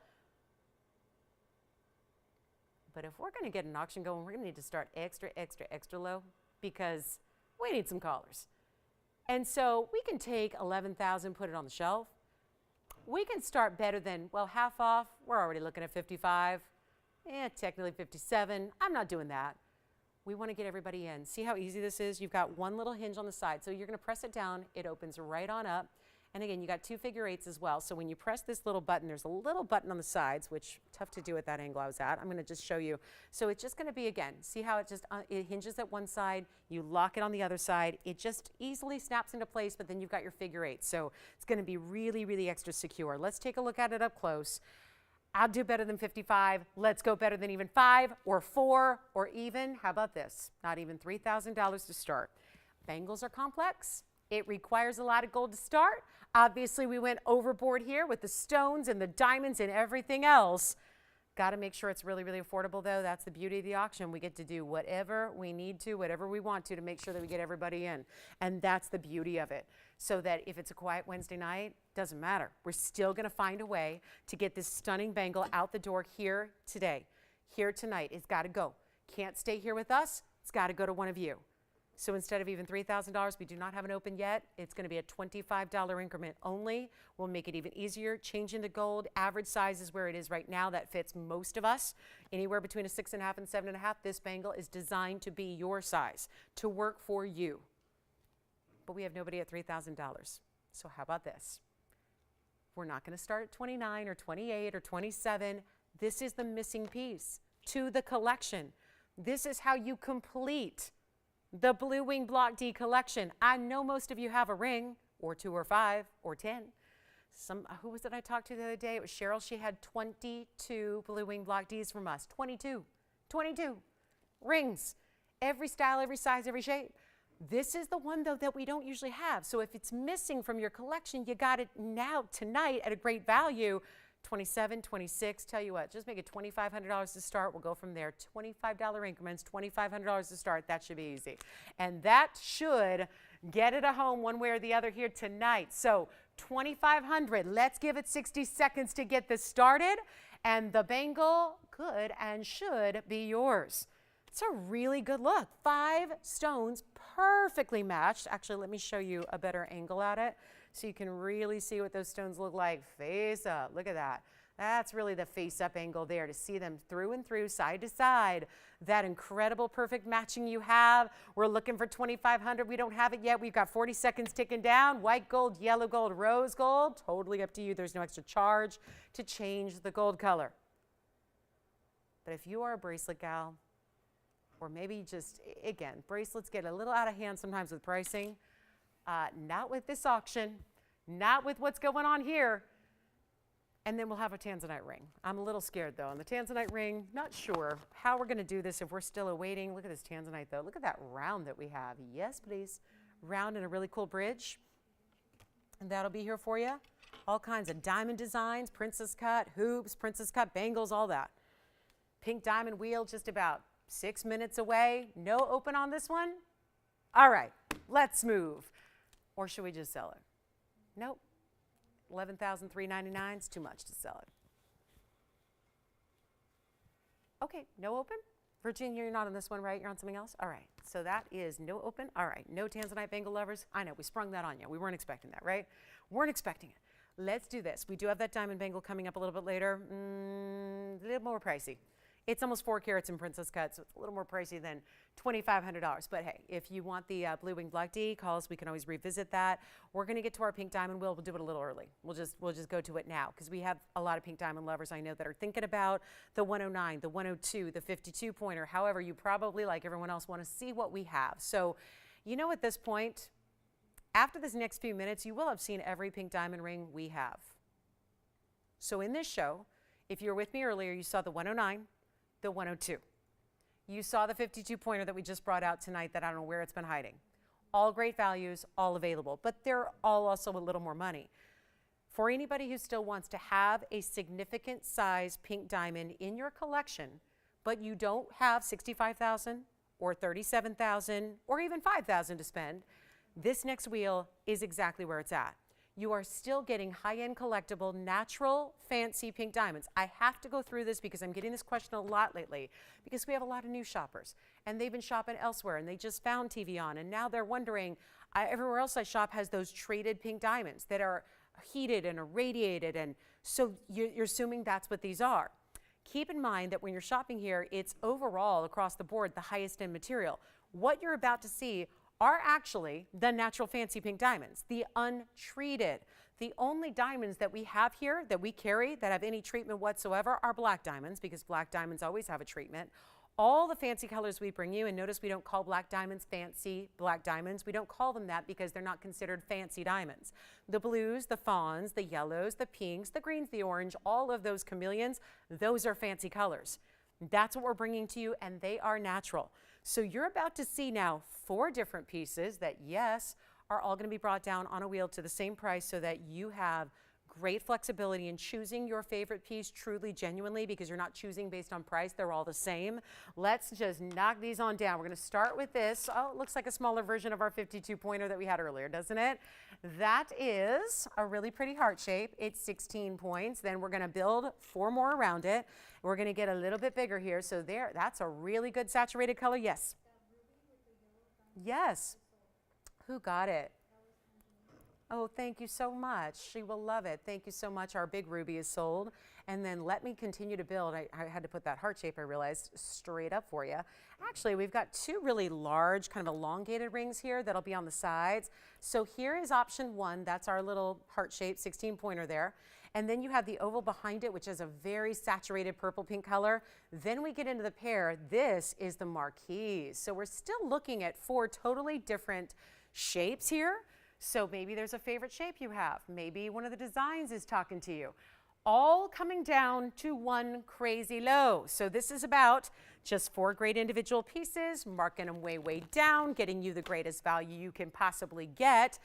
But if we're going to get an auction going, we're going to need to start extra, extra, extra low because we need some callers. And so we can take 11,000, put it on the shelf. We can start better than, well, half off. We're already looking at 55. Technically 57. I'm not doing that. We want to get everybody in. See how easy this is? You've got one little hinge on the side. So you're going to press it down. It opens right on up. And again, you got 2 figure eights as well. So when you press this little button, there's a little button on the sides, which tough to do at that angle I was at. I'm going to just show you. So it's just going to be, again, see how it just it hinges at one side. You lock it on the other side. It just easily snaps into place, but then you've got your figure eight. So it's going to be really, really extra secure. Let's take a look at it up close. I'll do better than 55. Let's go better than even 5 or 4 or even, how about this? Not even $3,000 to start. Bangles are complex. It requires a lot of gold to start. Obviously, we went overboard here with the stones and the diamonds and everything else. Got to make sure it's really, really affordable, though. That's the beauty of the auction. We get to do whatever we need to, whatever we want to make sure that we get everybody in. And that's the beauty of it. So that if it's a quiet Wednesday night, doesn't matter. We're still going to find a way to get this stunning bangle out the door here today. Here tonight. It's got to go. Can't stay here with us. It's got to go to one of you. So instead of even $3,000, we do not have an open yet. It's going to be a $25 increment only. We'll make it even easier. Change into gold. Average size is where it is right now. That fits most of us. Anywhere between a 6.5 and 7.5. This bangle is designed to be your size, to work for you. But we have nobody at $3,000. So how about this? We're not going to start at 29 or 28 or 27. This is the missing piece to the collection. This is how you complete the Blue Wing Block D collection. I know most of you have a ring, or 2 or 5 or 10. Who was it I talked to the other day? It was Cheryl. She had 22 Blue Wing Block Ds from us. 22 rings. Every style, every size, every shape. This is the one, though, that we don't usually have. So if it's missing from your collection, you got it now, tonight, at a great value. 27, 26, tell you what, just make it $2,500 to start. We'll go from there. $25 increments, $2,500 to start. That should be easy. And that should get it a home one way or the other here tonight. So $2,500. Let's give it 60 seconds to get this started. And the bangle could and should be yours. It's a really good look. 5 stones perfectly matched. Actually, let me show you a better angle at it so you can really see what those stones look like face up. Look at that. That's really the face up angle there, to see them through and through, side to side. That incredible perfect matching you have. We're looking for $2,500. We don't have it yet. We've got 40 seconds ticking down. White gold, yellow gold, rose gold. Totally up to you. There's no extra charge to change the gold color. But if you are a bracelet gal, or maybe just, again, bracelets get a little out of hand sometimes with pricing. Not with this auction, not with what's going on here. And then we'll have a Tanzanite ring. I'm a little scared though. On the Tanzanite ring, not sure how we're gonna do this if we're still awaiting. Look at this Tanzanite though. Look at that round that we have. Yes, please. Round and a really cool bridge. And that'll be here for you. All kinds of diamond designs, princess cut, hoops, princess cut, bangles, all that. Pink diamond wheel just about 6 minutes away. No open on this one? All right, let's move. Or should we just sell it? Nope. $11,399 is too much to sell it. Okay, no open? Virginia, you're not on this one, right? You're on something else? All right, so that is no open. All right, no Tanzanite bangle lovers. I know, we sprung that on you. We weren't expecting that, right? Weren't expecting it. Let's do this. We do have that diamond bangle coming up a little bit later. A little more pricey. It's almost 4 carats in princess cut, so it's a little more pricey than $2,500. But hey, if you want the blue wing black D, call us. We can always revisit that. We're going to get to our pink diamond wheel. We'll do it a little early. We'll just go to it now because we have a lot of pink diamond lovers I know that are thinking about the 109, the 102, the 52 pointer. However, you probably, like everyone else, want to see what we have. So, you know, at this point, after this next few minutes, you will have seen every pink diamond ring we have. So in this show, if you were with me earlier, you saw the 109, the 102. You saw the 52 pointer that we just brought out tonight that I don't know where it's been hiding. All great values, all available, but they're all also a little more money. For anybody who still wants to have a significant size pink diamond in your collection, but you don't have $65,000 or $37,000 or even $5,000 to spend, this next wheel is exactly where it's at. You are still getting high-end collectible, natural, fancy pink diamonds. I have to go through this because I'm getting this question a lot lately because we have a lot of new shoppers and they've been shopping elsewhere and they just found TVON and now they're wondering, everywhere else I shop has those traded pink diamonds that are heated and irradiated, and so you're assuming that's what these are. Keep in mind that when you're shopping here, it's overall across the board the highest end material. What you're about to see are actually the natural fancy pink diamonds, the untreated. The only diamonds that we have here that we carry that have any treatment whatsoever are black diamonds, because black diamonds always have a treatment. All the fancy colors we bring you, and notice we don't call black diamonds fancy black diamonds. We don't call them that because they're not considered fancy diamonds. The blues, the fawns, the yellows, the pinks, the greens, the orange, all of those chameleons, those are fancy colors. That's what we're bringing to you, and they are natural. So you're about to see now 4 different pieces that, yes, are all going to be brought down on a wheel to the same price so that you have great flexibility in choosing your favorite piece truly, genuinely, because you're not choosing based on price. They're all the same. Let's just knock these on down. We're going to start with this. Oh, it looks like a smaller version of our 52 pointer that we had earlier, doesn't it? That is a really pretty heart shape. It's 16 points. Then we're going to build 4 more around it. We're going to get a little bit bigger here. So there, that's a really good saturated color. Yes. Yes. Who got it? Oh, thank you so much. She will love it. Thank you so much. Our big ruby is sold. And then let me continue to build. I had to put that heart shape, I realized, straight up for you. Actually, we've got 2 really large, kind of elongated rings here that'll be on the sides. So here is option 1. That's our little heart shape 16 pointer there. And then you have the oval behind it, which is a very saturated purple pink color. Then we get into the pair. This is the marquise. So we're still looking at 4 totally different shapes here. So maybe there's a favorite shape you have. Maybe one of the designs is talking to you. All coming down to one crazy low. So this is about just 4 great individual pieces, marking them way, way down, getting you the greatest value you can possibly get.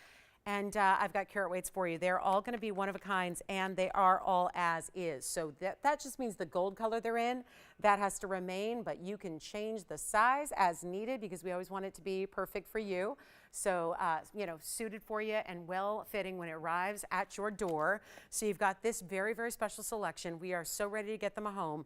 And I've got carat weights for you. They're all going to be one of a kinds, and they are all as is. So that just means the gold color they're in, that has to remain, but you can change the size as needed because we always want it to be perfect for you. So, you know, suited for you and well fitting when it arrives at your door. So you've got this very, very special selection. We are so ready to get them home.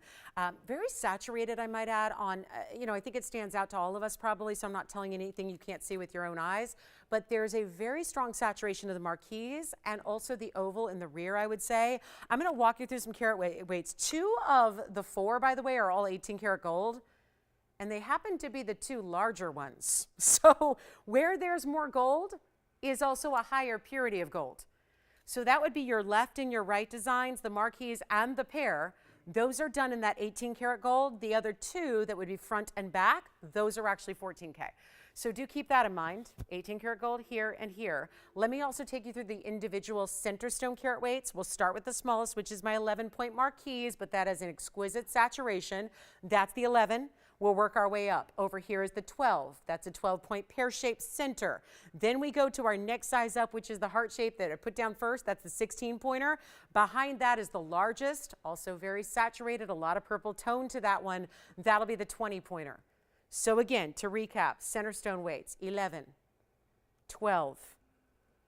Very saturated, I might add, on, you know, I think it stands out to all of us probably, so I'm not telling you anything you can't see with your own eyes. But there's a very strong saturation of the marquise and also the oval in the rear, I would say. I'm going to walk you through some carat weights. 2 of the 4, by the way, are all 18 karat gold. And they happen to be the 2 larger ones. So where there's more gold is also a higher purity of gold. So that would be your left and your right designs, the marquise and the pair. Those are done in that 18 karat gold. The other 2 that would be front and back, those are actually 14K. So do keep that in mind. 18 karat gold here and here. Let me also take you through the individual center stone carat weights. We'll start with the smallest, which is my 11-point marquise, but that has an exquisite saturation. That's the 11. We'll work our way up. Over here is the 12. That's a 12-point pear-shaped center. Then we go to our next size up, which is the heart shape that I put down first. That's the 16-pointer. Behind that is the largest, also very saturated, a lot of purple tone to that one. That'll be the 20-pointer. So again, to recap, center stone weights, 11, 12,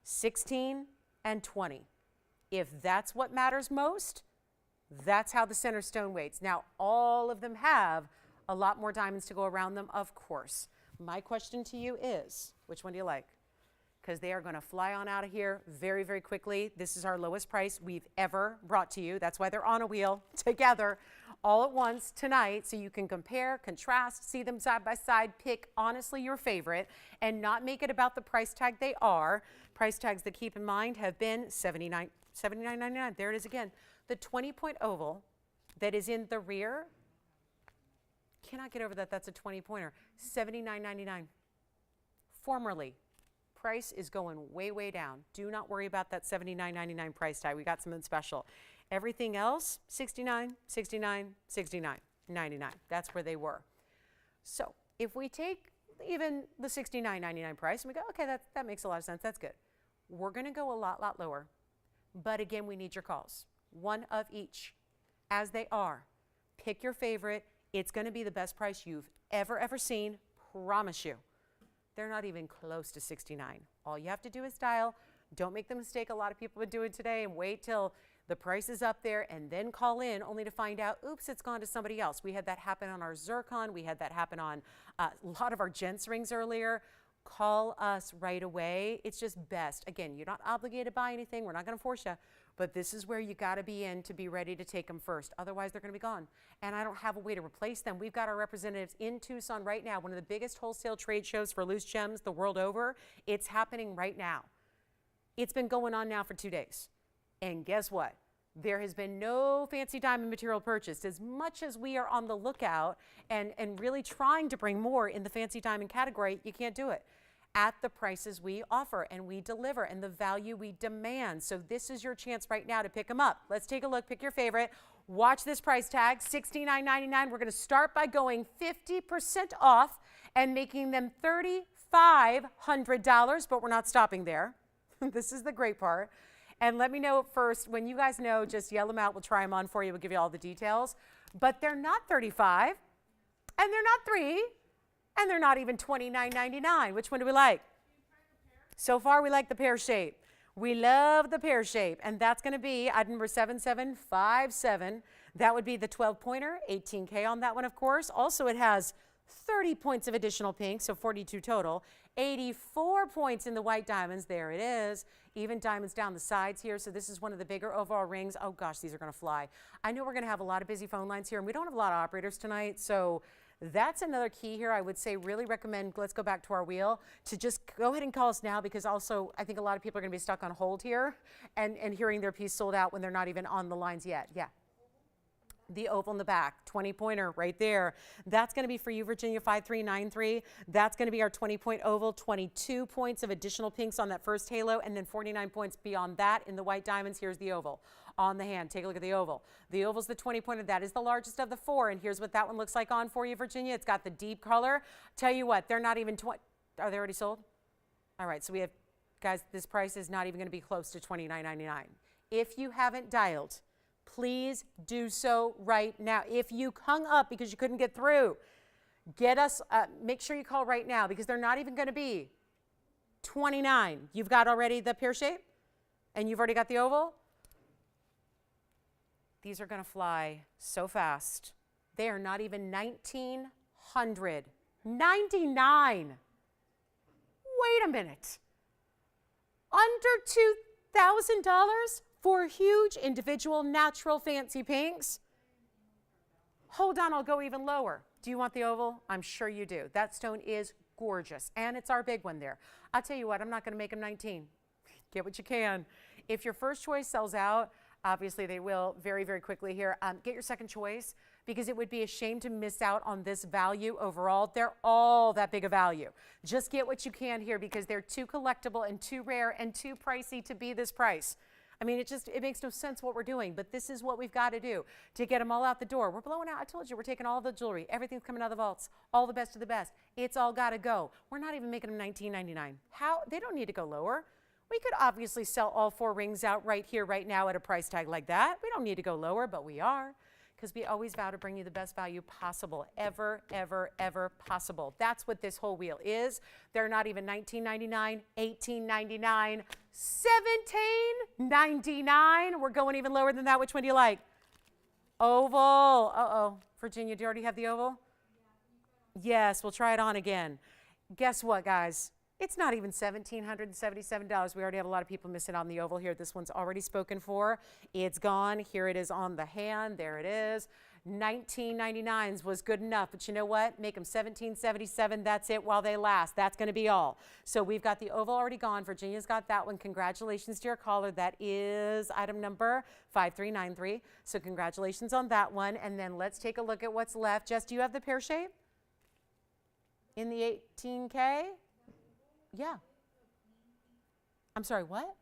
16, and 20. If that's what matters most, that's how the center stone weights. Now, all of them have a lot more diamonds to go around them, of course. My question to you is, which one do you like? Because they are going to fly on out of here very, very quickly. This is our lowest price we've ever brought to you. That's why they're on a wheel together all at once tonight, so you can compare, contrast, see them side by side, pick honestly your favorite, and not make it about the price tag they are. Price tags that keep in mind have been $79.99. There it is again. The 20-point oval that is in the rear, cannot get over that. That's a 20-pointer. $79.99. Formerly. Price is going way, way down. Do not worry about that $79.99 price tag. We got something special. Everything else, $69, $69, $69, $99. That's where they were. So if we take even the $69.99 price and we go, okay, that makes a lot of sense. That's good. We're going to go a lot lower. But again, we need your calls. One of each, as they are. Pick your favorite. It's going to be the best price you've ever seen. Promise you. They're not even close to $69. All you have to do is dial. Don't make the mistake a lot of people are doing today and wait till the price is up there and then call in only to find out, oops, it's gone to somebody else. We had that happen on our zircon. We had that happen on a lot of our gents rings earlier. Call us right away. It's just best. Again, you're not obligated to buy anything. We're not going to force you. But this is where you got to be in to be ready to take them first. Otherwise, they're going to be gone. And I don't have a way to replace them. We've got our representatives in Tucson right now, one of the biggest wholesale trade shows for loose gems the world over. It's happening right now. It's been going on now for 2 days. And guess what? There has been no fancy diamond material purchased. As much as we are on the lookout and really trying to bring more in the fancy diamond category, you can't do it at the prices we offer and we deliver and the value we demand. So this is your chance right now to pick them up. Let's take a look, pick your favorite. Watch this price tag, $69.99. We're gonna start by going 50% off and making them $3,500, but we're not stopping there. This is the great part. And let me know first, when you guys know, just yell them out. We'll try them on for you. We'll give you all the details. But they're not $35, and they're not $3, and they're not even $29.99. Which one do we like? So far, we like the pear shape. We love the pear shape, and that's going to be item number 7757. That would be the 12-pointer, 18K on that one, of course. Also, it has 30 points of additional pink, so 42 total. 84 points in the white diamonds. There it is. Even diamonds down the sides here. So this is one of the bigger overall rings. Oh, gosh, these are going to fly. I know we're going to have a lot of busy phone lines here, and we don't have a lot of operators tonight, so that's another key here. I would say really recommend, let's go back to our wheel, to just go ahead and call us now, because also I think a lot of people are going to be stuck on hold here and hearing their piece sold out when they're not even on the lines yet. Yeah. The oval in the back, 20-pointer right there. That's going to be for you, Virginia, 5393. That's going to be our 20-point oval, 22 points of additional pinks on that first halo, and then 49 points beyond that in the white diamonds. Here's the oval on the hand. Take a look at the oval. The oval's the 20-pointer. That is the largest of the four, and here's what that one looks like on for you, Virginia. It's got the deep color. Tell you what, they're not even 20. Are they already sold? All right, so we have, guys, this price is not even going to be close to $29.99. If you haven't dialed, please do so right now. If you hung up because you couldn't get through, get us, make sure you call right now, because they're not even going to be $29. You've got already the pear shape and you've already got the oval. These are going to fly so fast. They are not even $1,999. Wait a minute. Under $2,000? For huge individual natural fancy pinks. Hold on, I'll go even lower. Do you want the oval? I'm sure you do. That stone is gorgeous, and it's our big one there. I'll tell you what, I'm not going to make them 19. Get what you can. If your first choice sells out, obviously they will very, very quickly here. Get your second choice, because it would be a shame to miss out on this value overall. They're all that big a value. Just get what you can here because they're too collectible and too rare and too pricey to be this price. I mean, it makes no sense what we're doing, but this is what we've got to do to get them all out the door. We're blowing out, I told you, we're taking all the jewelry. Everything's coming out of the vaults, all the best of the best. It's all got to go. We're not even making them $19.99. How? They don't need to go lower. We could obviously sell all 4 rings out right here, right now at a price tag like that. We don't need to go lower, but we are because we always vow to bring you the best value possible, ever, ever, ever possible. That's what this whole wheel is. They're not even $19.99, $18.99, $17.99. We're going even lower than that. Which one do you like? Oval. Uh-oh. Virginia, do you already have the oval? Yes, we'll try it on again. Guess what, guys? It's not even $1,777. We already have a lot of people missing on the oval here. This one's already spoken for. It's gone. Here it is on the hand. There it is. $19.99 was good enough, but you know what? Make them $17.77. That's it while they last. That's going to be all. So we've got the oval already gone. Virginia's got that one. Congratulations to your caller. That is item number 5393. So congratulations on that one. And then let's take a look at what's left. Jess, do you have the pear shape in the 18K? Yeah. I'm sorry, what?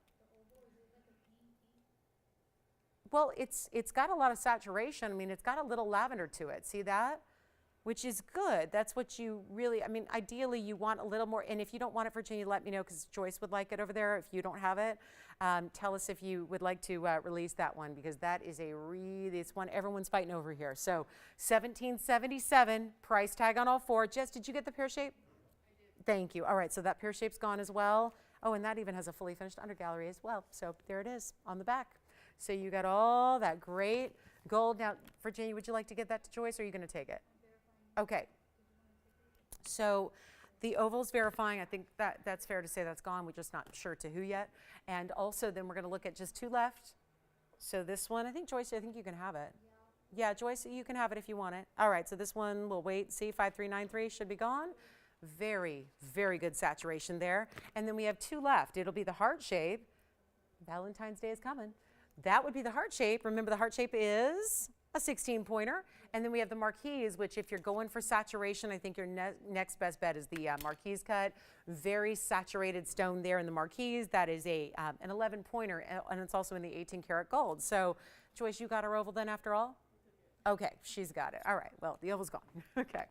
Well, it's got a lot of saturation. I mean, it's got a little lavender to it. See that? Which is good. That's what you really, I mean, ideally you want a little more. And if you don't want it, Virginia, let me know because Joyce would like it over there. If you don't have it, tell us if you would like to release that one because that is it's one everyone's fighting over here. So $17.77 price tag on all 4. Jess, did you get the pear shape? Thank you. All right, so that pear shape's gone as well. Oh, and that even has a fully finished under gallery as well. So there it is on the back. So you got all that great gold. Now, Virginia, would you like to get that to Joyce or are you going to take it? Okay. So the oval's verifying. I think that's fair to say that's gone. We're just not sure to who yet. And also then we're going to look at just 2 left. So this one, I think Joyce, I think you can have it. Yeah, Joyce, you can have it if you want it. All right, so this one, we'll wait. See, 5393 should be gone. Very, very good saturation there. And then we have 2 left. It'll be the heart shape. Valentine's Day is coming. That would be the heart shape. Remember, the heart shape is a 16-pointer. And then we have the marquise, which if you're going for saturation, I think your next best bet is the marquise cut. Very saturated stone there in the marquise. That is an 11-pointer, and it's also in the 18-karat gold. So, Joyce, you got her oval then after all? Okay, she's got it. All right, well, the oval's gone. Okay.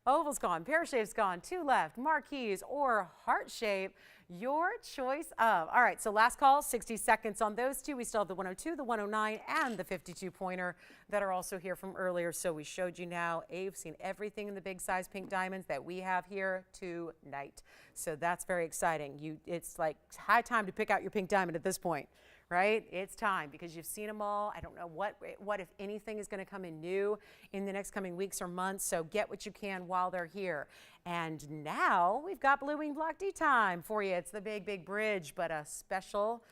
Oval's gone, pear shape's gone, 2 left, marquise or heart shape, your choice of. All right, so last call, 60 seconds on those 2. We still have the 102, the 109, and the 52-pointer that are also here from earlier. So we showed you now, you've seen everything in the big size pink diamonds that we have here tonight. So that's very exciting. It's like high time to pick out your pink diamond at this point. Right? It's time because you've seen them all. I don't know what if anything is going to come in new in the next coming weeks or months. So get what you can while they're here. And now we've got Blue Wing Block D time for you. It's the big, big bridge, but a special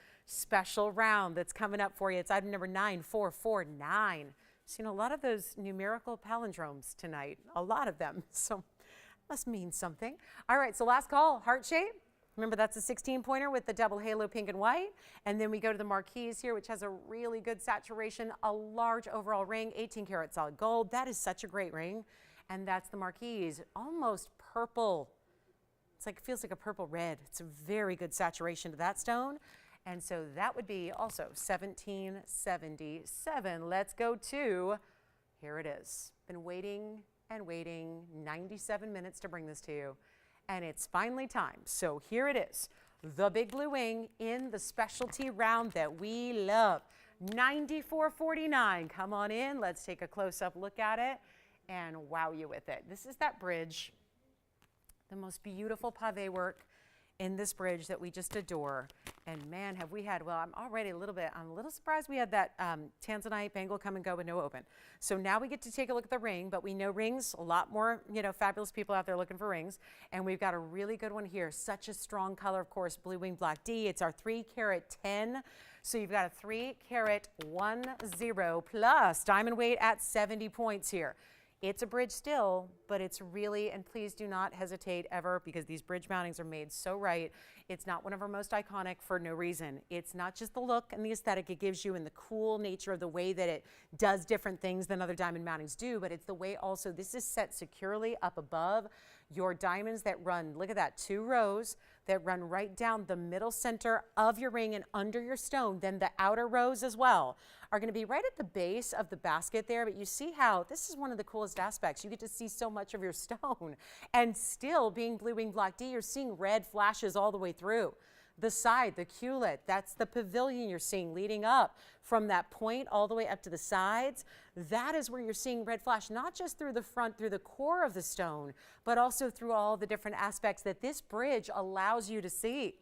round that's coming up for you. It's item number 9449. Seen a lot of those numerical palindromes tonight, a lot of them. So must mean something. All right, so last call, heart shape. Remember, that's a 16-pointer with the double halo pink and white. And then we go to the marquise here, which has a really good saturation, a large overall ring, 18-karat solid gold. That is such a great ring. And that's the marquise, almost purple. It's like, feels like a purple red. It's a very good saturation to that stone. And so that would be also 1777. Let's go to, here it is. Been waiting and waiting 97 minutes to bring this to you. And it's finally time. So here it is, the big blue wing in the specialty round that we love. 9449. Come on in. Let's take a close-up look at it and wow you with it. This is that bridge, the most beautiful pave work in this bridge that we just adore. And man, have we had, well, I'm a little surprised we had that Tanzanite bangle come and go with no open. So now we get to take a look at the ring, but we know rings, a lot more, fabulous people out there looking for rings. And we've got a really good one here. Such a strong color, of course, Blue Wing Block D. It's our 3-carat 10. So you've got a 3-carat 10 plus diamond weight at 70 points here. It's a bridge still, but it's really, and please do not hesitate ever, because these bridge mountings are made so right. It's not one of our most iconic for no reason. It's not just the look and the aesthetic it gives you and the cool nature of the way that it does different things than other diamond mountings do, but it's the way also this is set securely up above your diamonds that run, look at that, 2 rows that run right down the middle center of your ring and under your stone. Then the outer rows as well are going to be right at the base of the basket there. But you see how this is one of the coolest aspects. You get to see so much of your stone, and still being Blue Wing Block D, you're seeing red flashes all the way through. The side, the culet, that's the pavilion you're seeing leading up from that point all the way up to the sides. That is where you're seeing red flash, not just through the front, through the core of the stone, but also through all the different aspects that this bridge allows you to see.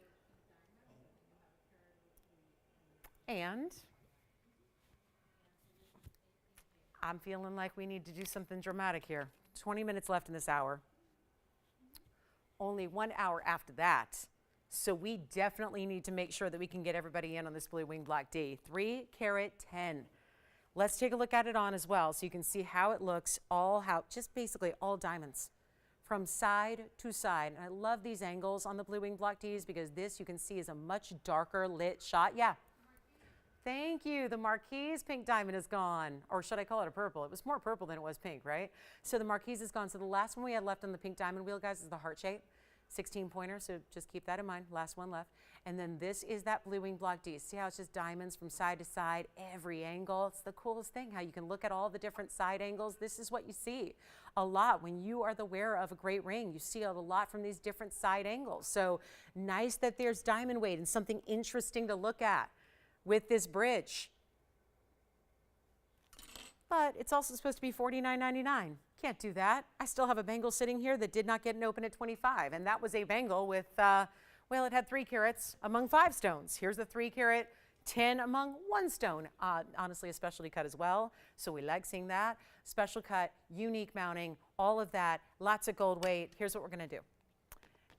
And I'm feeling like we need to do something dramatic here. 20 minutes left in this hour. Only 1 hour after that. So we definitely need to make sure that we can get everybody in on this Blue Wing Block D. 3 carat 10. Let's take a look at it on as well so you can see how it looks, just basically all diamonds from side to side. And I love these angles on the Blue Wing Block Ds because this you can see is a much darker lit shot. Yeah. Thank you. The Marquise pink diamond is gone. Or should I call it a purple? It was more purple than it was pink, right? So the Marquise is gone. So the last one we had left on the pink diamond wheel, guys, is the heart shape. 16 pointer, so just keep that in mind. Last one left. And then this is that Blue Wing Block D. See how it's just diamonds from side to side, every angle. It's the coolest thing, how you can look at all the different side angles. This is what you see a lot when you are the wearer of a great ring. You see a lot from these different side angles. So nice that there's diamond weight and something interesting to look at with this bridge. But it's also supposed to be $49.99. Can't do that. I still have a bangle sitting here that did not get an open at 25, and that was a bangle with, well, it had 3 carats among 5 stones. Here's the 3 carat, 10 among 1 stone. Honestly, a specialty cut as well, so we like seeing that. Special cut, unique mounting, all of that, lots of gold weight. Here's what we're gonna do.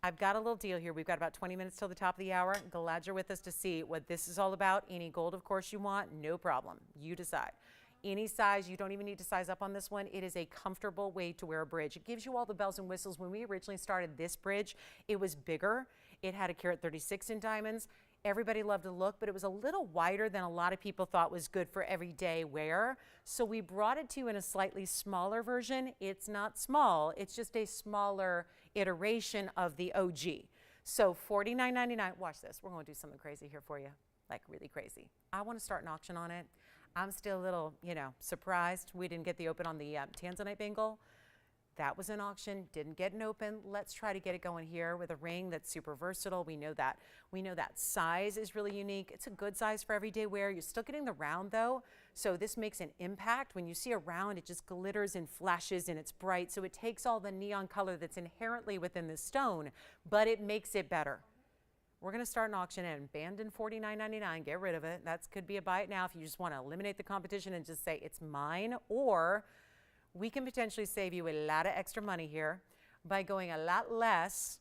I've got a little deal here. We've got about 20 minutes till the top of the hour. Glad you're with us to see what this is all about. Any gold, of course, you want, no problem. You decide. Any size, you don't even need to size up on this one. It is a comfortable way to wear a bridge. It gives you all the bells and whistles. When we originally started this bridge, it was bigger. It had a carat 36 in diamonds. Everybody loved the look, but it was a little wider than a lot of people thought was good for everyday wear. So we brought it to you in a slightly smaller version. It's not small, it's just a smaller iteration of the OG. So $49.99, watch this. We're gonna do something crazy here for you, like really crazy. I wanna start an auction on it. I'm still a little, surprised we didn't get the open on the Tanzanite bangle. That was an auction, didn't get an open. Let's try to get it going here with a ring that's super versatile. We know that. We know that size is really unique. It's a good size for everyday wear. You're still getting the round though, so this makes an impact. When you see a round, it just glitters and flashes and it's bright, so it takes all the neon color that's inherently within the stone, but it makes it better. We're going to start an auction and abandon $49.99. Get rid of it. That could be a buy it now if you just want to eliminate the competition and just say it's mine. Or we can potentially save you a lot of extra money here by going a lot less.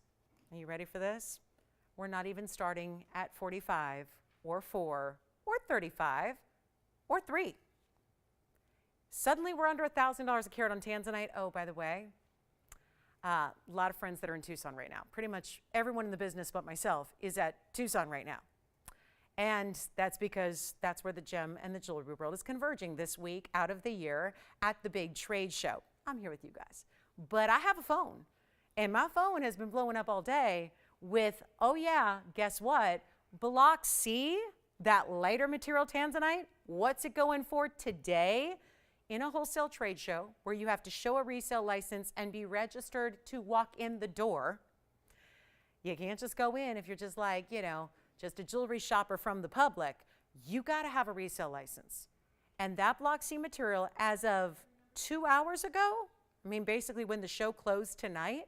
Are you ready for this? We're not even starting at 45 or 4 or 35 or 3. Suddenly we're under $1,000 a carat on Tanzanite. Oh, by the way, a lot of friends that are in Tucson right now. Pretty much everyone in the business but myself is at Tucson right now. And that's because that's where the gem and the jewelry world is converging this week out of the year at the big trade show. I'm here with you guys. But I have a phone, and my phone has been blowing up all day with, oh yeah, guess what? Block C, that lighter material Tanzanite, what's it going for today? In a wholesale trade show where you have to show a resale license and be registered to walk in the door. You can't just go in if you're just like, just a jewelry shopper from the public. You got to have a resale license. And that Block C material, as of 2 hours ago, basically when the show closed tonight,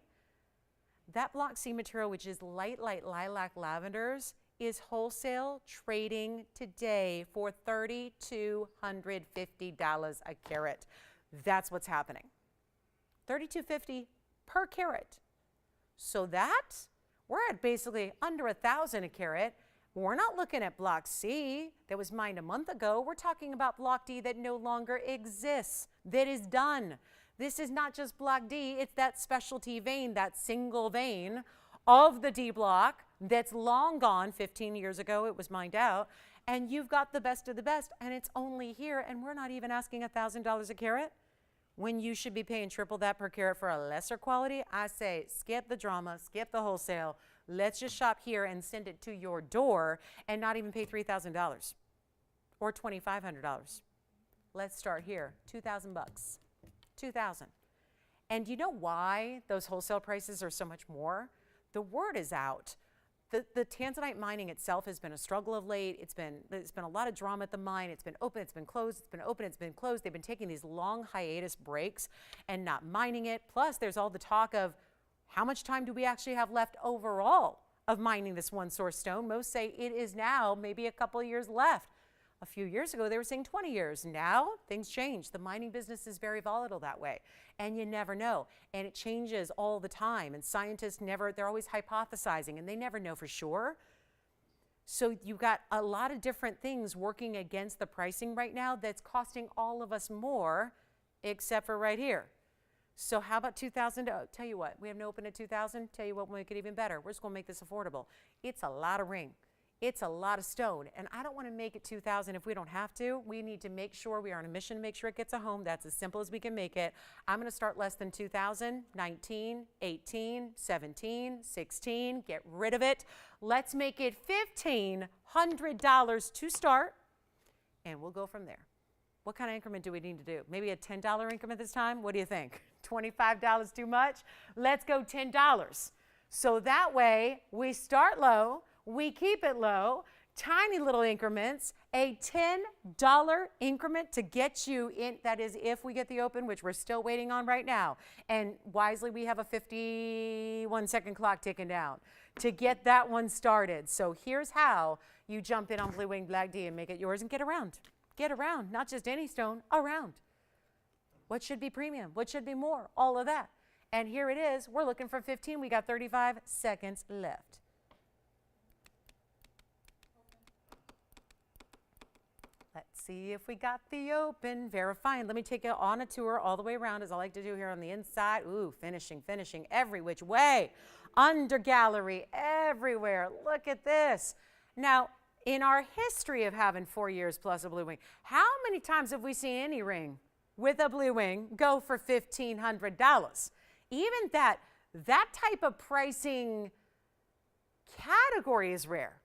that Block C material, which is light lilac lavenders, is wholesale trading today for $3,250 a carat. That's what's happening. $3,250 per carat. So we're at basically under $1,000 a carat. We're not looking at Block C that was mined a month ago. We're talking about Block D that no longer exists, that is done. This is not just block D, it's that specialty vein, that single vein of the D block that's long gone. 15 years ago it was mined out, and you've got the best of the best, and it's only here, and we're not even asking $1,000 a carat when you should be paying triple that per carat for a lesser quality. I say skip the drama, skip the wholesale. Let's just shop here and send it to your door and not even pay $3,000 or $2,500. Let's start here. 2,000 bucks. 2,000. And you know why those wholesale prices are so much more? The word is out. The Tanzanite mining itself has been a struggle of late. It's been a lot of drama at the mine. It's been open, it's been closed, it's been open, it's been closed. They've been taking these long hiatus breaks and not mining it. Plus, there's all the talk of how much time do we actually have left overall of mining this one source stone. Most say it is now maybe a couple of years left. A few years ago, they were saying 20 years. Now, things change. The mining business is very volatile that way, and you never know. And it changes all the time, and scientists they're always hypothesizing, and they never know for sure. So you've got a lot of different things working against the pricing right now that's costing all of us more, except for right here. So how about 2,000? Tell you what, we have no open at 2,000. Tell you what, we'll make it even better. We're just going to make this affordable. It's a lot of ring. It's a lot of stone, and I don't want to make it 2,000 if we don't have to. We need to make sure we are on a mission to make sure it gets a home. That's as simple as we can make it. I'm going to start less than 2,000, 19, 18, 17, 16. Get rid of it. Let's make it $1,500 to start, and we'll go from there. What kind of increment do we need to do? Maybe a $10 increment this time? What do you think? $25 too much? Let's go $10. So that way we start low. We keep it low, tiny little increments, a $10 increment to get you in. That is if we get the open, which we're still waiting on right now. And wisely, we have a 51-second clock ticking down to get that one started. So here's how you jump in on Blue Wing Black D and make it yours and get around. Get around, not just any stone, around. What should be premium? What should be more? All of that. And here it is. We're looking for 15. We got 35 seconds left. Let's see if we got the open. Verifying. Let me take you on a tour all the way around, as I like to do here on the inside. Ooh, finishing every which way. Under gallery, everywhere. Look at this. Now, in our history of having 4 years plus a blue wing, how many times have we seen any ring with a blue wing go for $1,500? Even that type of pricing category is rare.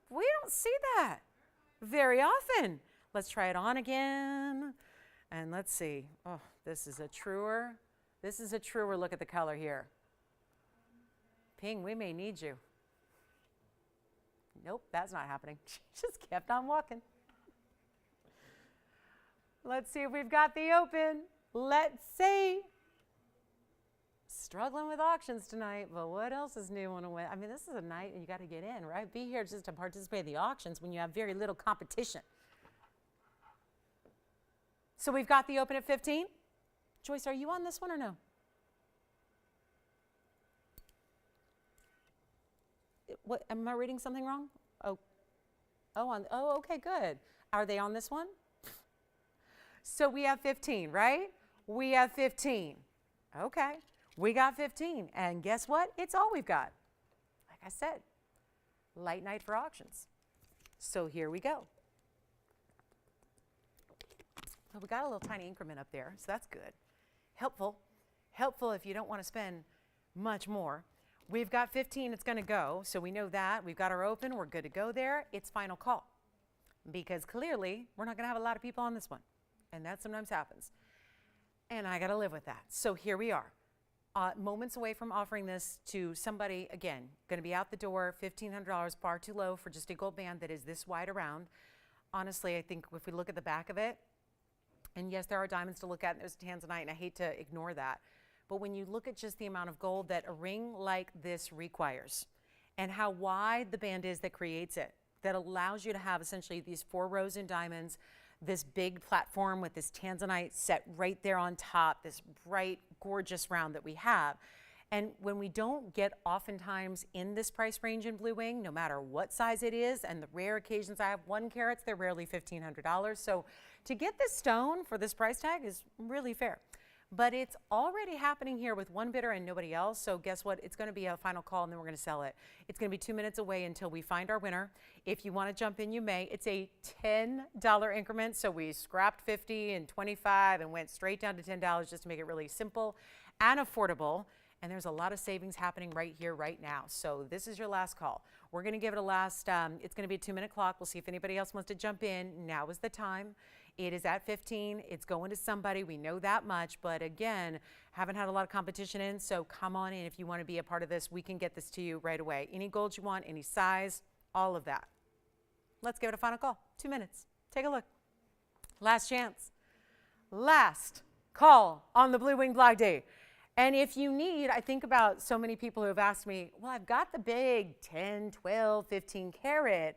We don't see that very often. Let's try it on again. And let's see. Oh, this is a truer look at the color here. Ping, we may need you. Nope, that's not happening. She just kept on walking. Let's see if we've got the open. Let's see. Struggling with auctions tonight, but what else is new on a win? I mean, this is a night and you got to get in, right? Be here just to participate in the auctions when you have very little competition. So we've got the open at 15. Joyce, are you on this one or no? What, am I reading something wrong? Oh, okay, good. Are they on this one? So we have 15, right? We have 15. Okay. We got 15, and guess what? It's all we've got. Like I said, light night for auctions. So here we go. Well, we got a little tiny increment up there, so that's good. Helpful if you don't want to spend much more. We've got 15, it's going to go, so we know that. We've got our open, we're good to go there. It's final call, because clearly we're not going to have a lot of people on this one, and that sometimes happens. And I got to live with that. So here we are. Moments away from offering this to somebody, again, going to be out the door, $1,500, far too low for just a gold band that is this wide around. Honestly, I think if we look at the back of it, and yes, there are diamonds to look at, and there's Tanzanite, and I hate to ignore that. But when you look at just the amount of gold that a ring like this requires, and how wide the band is that creates it, that allows you to have essentially these 4 rows in diamonds, this big platform with this Tanzanite set right there on top, this bright, gorgeous round that we have. And when we don't get oftentimes in this price range in Blue Wing, no matter what size it is, and the rare occasions I have 1 carats, they're rarely $1,500. So to get this stone for this price tag is really fair. but it's already happening here with one bidder and nobody else. So guess what? It's going to be a final call and then we're going to sell it. It's going to be 2 minutes away until we find our winner. If you want to jump in, you may. It's a $10 increment. So we scrapped 50 and 25 and went straight down to $10 just to make it really simple and affordable. And there's a lot of savings happening right here, right now. So this is your last call. We're going to give it a last, it's going to be a 2-minute clock. We'll see if anybody else wants to jump in. Now is the time. It is at 15. It's going to somebody. We know that much. But again, haven't had a lot of competition in. So come on in if you want to be a part of this. We can get this to you right away. Any gold you want, any size, all of that. Let's give it a final call. 2 minutes. Take a look. Last chance. Last call on the Blue Wing Black Day. And if you need, I think about so many people who have asked me, well, I've got the big 10, 12, 15 carat.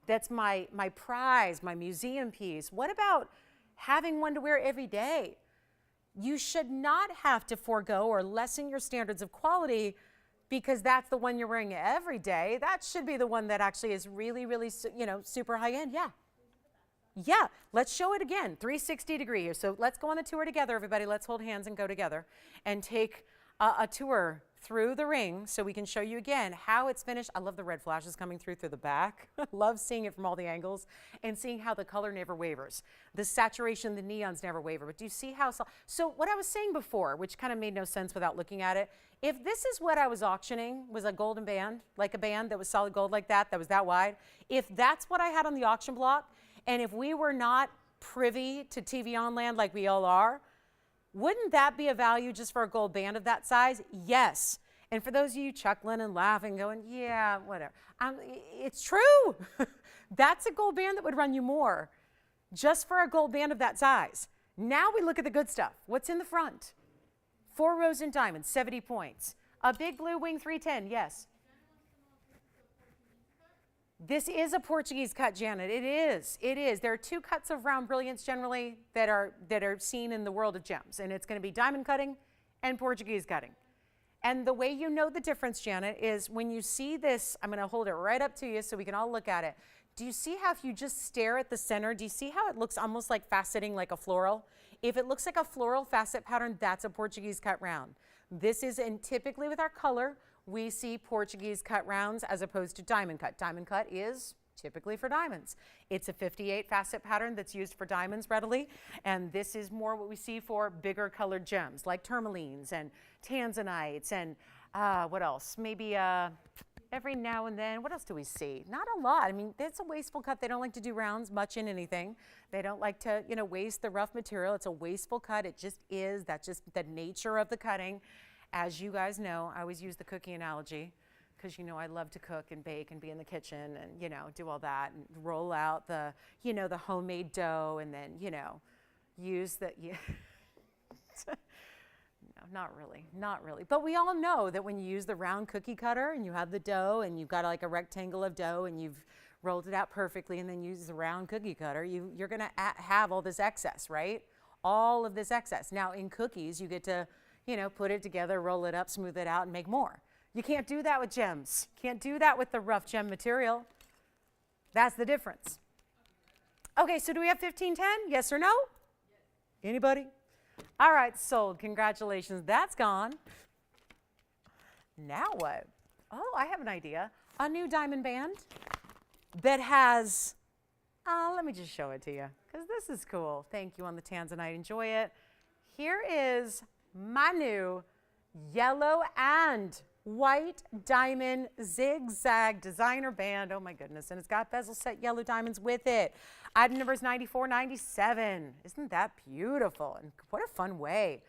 That's my prize, my museum piece. What about having one to wear every day? You should not have to forego or lessen your standards of quality because that's the one you're wearing every day. That should be the one that actually is really, really, super high end. Yeah. Yeah, let's show it again, 360 degree here. So let's go on the tour together, everybody. Let's hold hands and go together and take a tour through the ring so we can show you again how it's finished. I love the red flashes coming through the back. Love seeing it from all the angles and seeing how the color never wavers. The saturation, the neons never waver. But do you see how, so what I was saying before, which kind of made no sense without looking at it, if this is what I was auctioning, was a golden band, like a band that was solid gold like that was that wide, if that's what I had on the auction block, and if we were not privy to TVON land like we all are, wouldn't that be a value just for a gold band of that size? Yes. And for those of you chuckling and laughing, going, yeah, whatever. It's true. That's a gold band that would run you more just for a gold band of that size. Now we look at the good stuff. What's in the front? 4 rows in diamonds, 70 points. A big blue wing 310, yes. This is a Portuguese cut, Janet. It is. It is. There are 2 cuts of round brilliance generally that are seen in the world of gems, and it's going to be diamond cutting and Portuguese cutting. And the way you know the difference, Janet, is when you see this, I'm going to hold it right up to you so we can all look at it. Do you see how if you just stare at the center, do you see how it looks almost like faceting like a floral? If it looks like a floral facet pattern, that's a Portuguese cut round. This is, and typically with our color, we see Portuguese cut rounds as opposed to diamond cut. Diamond cut is typically for diamonds. It's a 58 facet pattern that's used for diamonds readily, and this is more what we see for bigger colored gems like tourmalines and tanzanites and what else? Maybe every now and then, what else do we see? Not a lot. I mean, it's a wasteful cut. They don't like to do rounds much in anything. They don't like to, waste the rough material. It's a wasteful cut. It just is. That's just the nature of the cutting. As you guys know, I always use the cookie analogy because, I love to cook and bake and be in the kitchen and, do all that and roll out the, the homemade dough and then, use the, no, not really. But we all know that when you use the round cookie cutter and you have the dough and you've got like a rectangle of dough and you've rolled it out perfectly and then use the round cookie cutter, you're going to have all this excess, right? All of this excess. Now in cookies, you get to, put it together, roll it up, smooth it out, and make more. You can't do that with gems. Can't do that with the rough gem material. That's the difference. Okay, so do we have 1510? Yes or no? Yes. Anybody? All right, sold. Congratulations. That's gone. Now what? Oh, I have an idea. A new diamond band that has, let me just show it to you because this is cool. Thank you on the Tanzanite. Enjoy it. Here is my new yellow and white diamond zigzag designer band. Oh my goodness. And it's got bezel set yellow diamonds with it. Item number is 9497. Isn't that beautiful? And what a fun way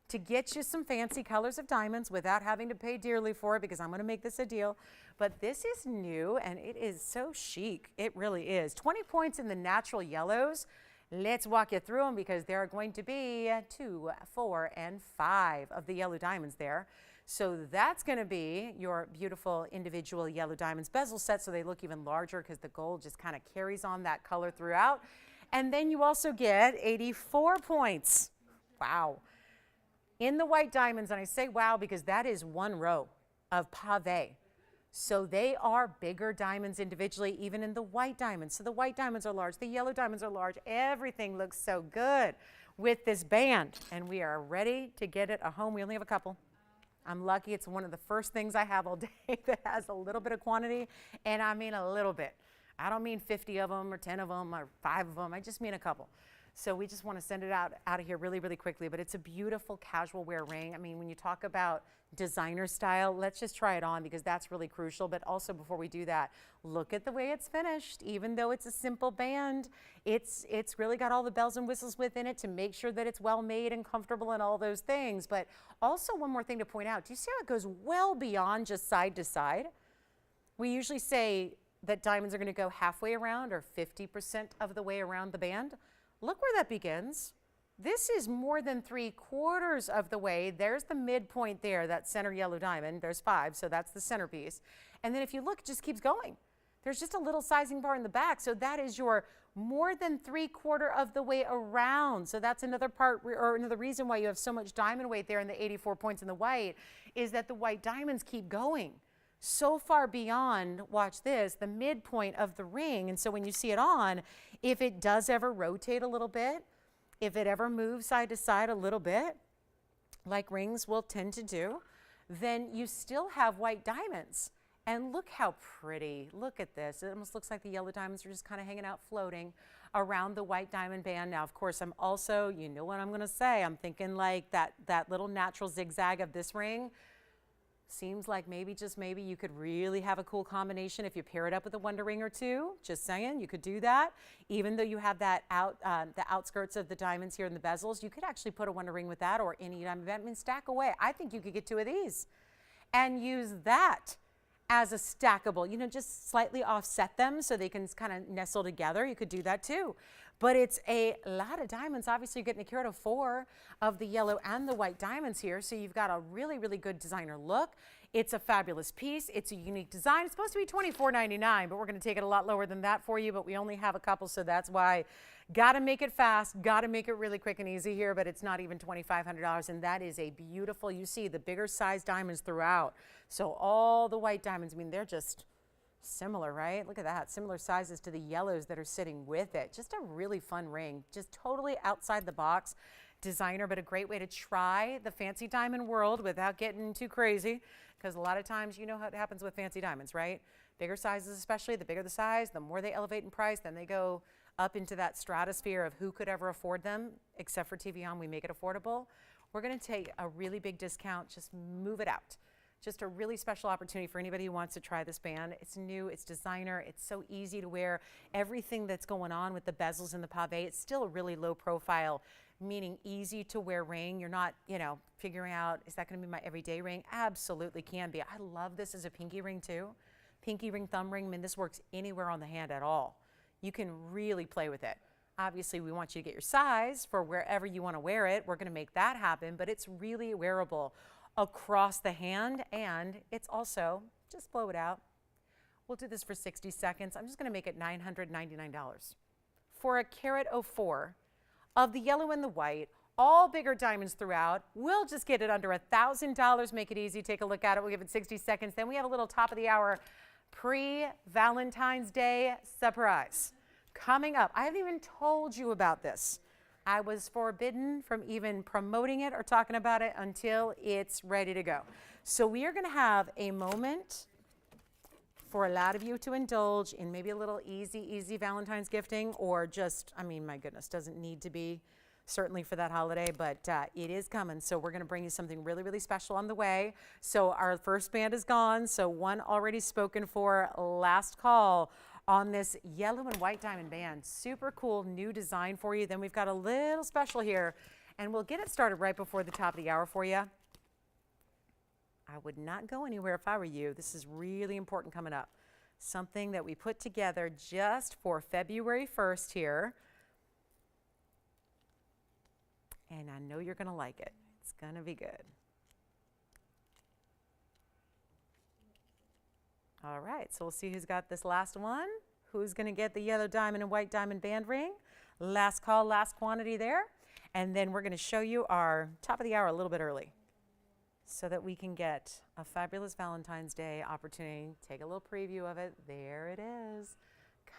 to get you some fancy colors of diamonds without having to pay dearly for it because I'm going to make this a deal. But this is new and it is so chic. It really is. 20 points in the natural yellows. Let's walk you through them because there are going to be 2, 4, and 5 of the yellow diamonds there. So that's going to be your beautiful individual yellow diamonds bezel set so they look even larger because the gold just kind of carries on that color throughout. And then you also get 84 points. Wow. In the white diamonds, and I say wow because that is 1 row of pave. So they are bigger diamonds individually, even in the white diamonds. So the white diamonds are large, the yellow diamonds are large. Everything looks so good. with this band, and we are ready to get it home. We only have a couple. I'm lucky it's one of the first things I have all day that has a little bit of quantity, and I mean a little bit. I don't mean 50 of them or 10 of them or 5 of them. I just mean a couple. So we just want to send it out of here really, really quickly. But it's a beautiful casual wear ring. I mean, when you talk about designer style, let's just try it on because that's really crucial. But also before we do that, look at the way it's finished. Even though it's a simple band, it's really got all the bells and whistles within it to make sure that it's well made and comfortable and all those things. But also one more thing to point out. Do you see how it goes well beyond just side to side? We usually say that diamonds are going to go halfway around or 50% of the way around the band. Look where that begins. This is more than 3/4 of the way. There's the midpoint there, that center yellow diamond. There's 5, so that's the centerpiece. And then if you look, it just keeps going. There's just a little sizing bar in the back, so that is your more than 3/4 of the way around. So that's another part, or another reason why you have so much diamond weight there in the 84 points in the white, is that the white diamonds keep going so far beyond, watch this, the midpoint of the ring. And so when you see it on, if it does ever rotate a little bit, if it ever moves side to side a little bit, like rings will tend to do, then you still have white diamonds. And look how pretty. Look at this. It almost looks like the yellow diamonds are just kind of hanging out, floating around the white diamond band. Now, of course, I'm also, you know what I'm going to say, I'm thinking like that little natural zigzag of this ring. Seems like maybe, just maybe, you could really have a cool combination if you pair it up with a wonder ring or two. Just saying, you could do that. Even though you have that the outskirts of the diamonds here in the bezels, you could actually put a wonder ring with that or any diamond band and stack away. I think you could get 2 of these and use that as a stackable, you know, just slightly offset them so they can kind of nestle together. You could do that too. But it's a lot of diamonds. Obviously, you're getting a carat of 4 of the yellow and the white diamonds here. So you've got a really, really good designer look. It's a fabulous piece. It's a unique design. It's supposed to be $24.99, but we're going to take it a lot lower than that for you. But we only have a couple, so that's why. Got to make it fast. Got to make it really quick and easy here, but it's not even $2,500. And that is a beautiful, you see the bigger size diamonds throughout. So all the white diamonds, I mean, they're just similar, right? Look at that. Similar sizes to the yellows that are sitting with it. Just a really fun ring. Just totally outside the box designer, but a great way to try the fancy diamond world without getting too crazy. Because a lot of times, you know how it happens with fancy diamonds, right? Bigger sizes especially, the bigger the size, the more they elevate in price, then they go up into that stratosphere of who could ever afford them. Except for TVON, we make it affordable. We're going to take a really big discount, just move it out. Just a really special opportunity for anybody who wants to try this band. It's new, it's designer, it's so easy to wear. Everything that's going on with the bezels and the pave, it's still a really low profile, meaning easy to wear ring. You're not, you know, figuring out, is that going to be my everyday ring? Absolutely can be. I love this as a pinky ring too. Pinky ring, thumb ring, I mean, this works anywhere on the hand at all. You can really play with it. Obviously, we want you to get your size for wherever you want to wear it. We're going to make that happen, but it's really wearable across the hand, and it's also, just blow it out. We'll do this for 60 seconds. I'm just going to make it $999. For a carat of 4 of the yellow and the white, all bigger diamonds throughout, we'll just get it under $1,000. Make it easy. Take a look at it. We'll give it 60 seconds. Then we have a little top of the hour pre-Valentine's Day surprise coming up. I haven't even told you about this. I was forbidden from even promoting it or talking about it until it's ready to go. So we are going to have a moment for a lot of you to indulge in maybe a little easy Valentine's gifting, or just, I mean, my goodness, doesn't need to be certainly for that holiday, but it is coming. So we're going to bring you something really, really special on the way. So our first band is gone. So one already spoken for. Last call on this yellow and white diamond band. Super cool new design for you. Then we've got a little special here, and we'll get it started right before the top of the hour for you. I would not go anywhere if I were you. This is really important coming up. Something that we put together just for February 1st here. And I know you're going to like it. It's going to be good. All right, so we'll see who's got this last one. Who's going to get the yellow diamond and white diamond band ring? Last call, last quantity there. And then we're going to show you our top of the hour a little bit early so that we can get a fabulous Valentine's Day opportunity. Take a little preview of it. There it is,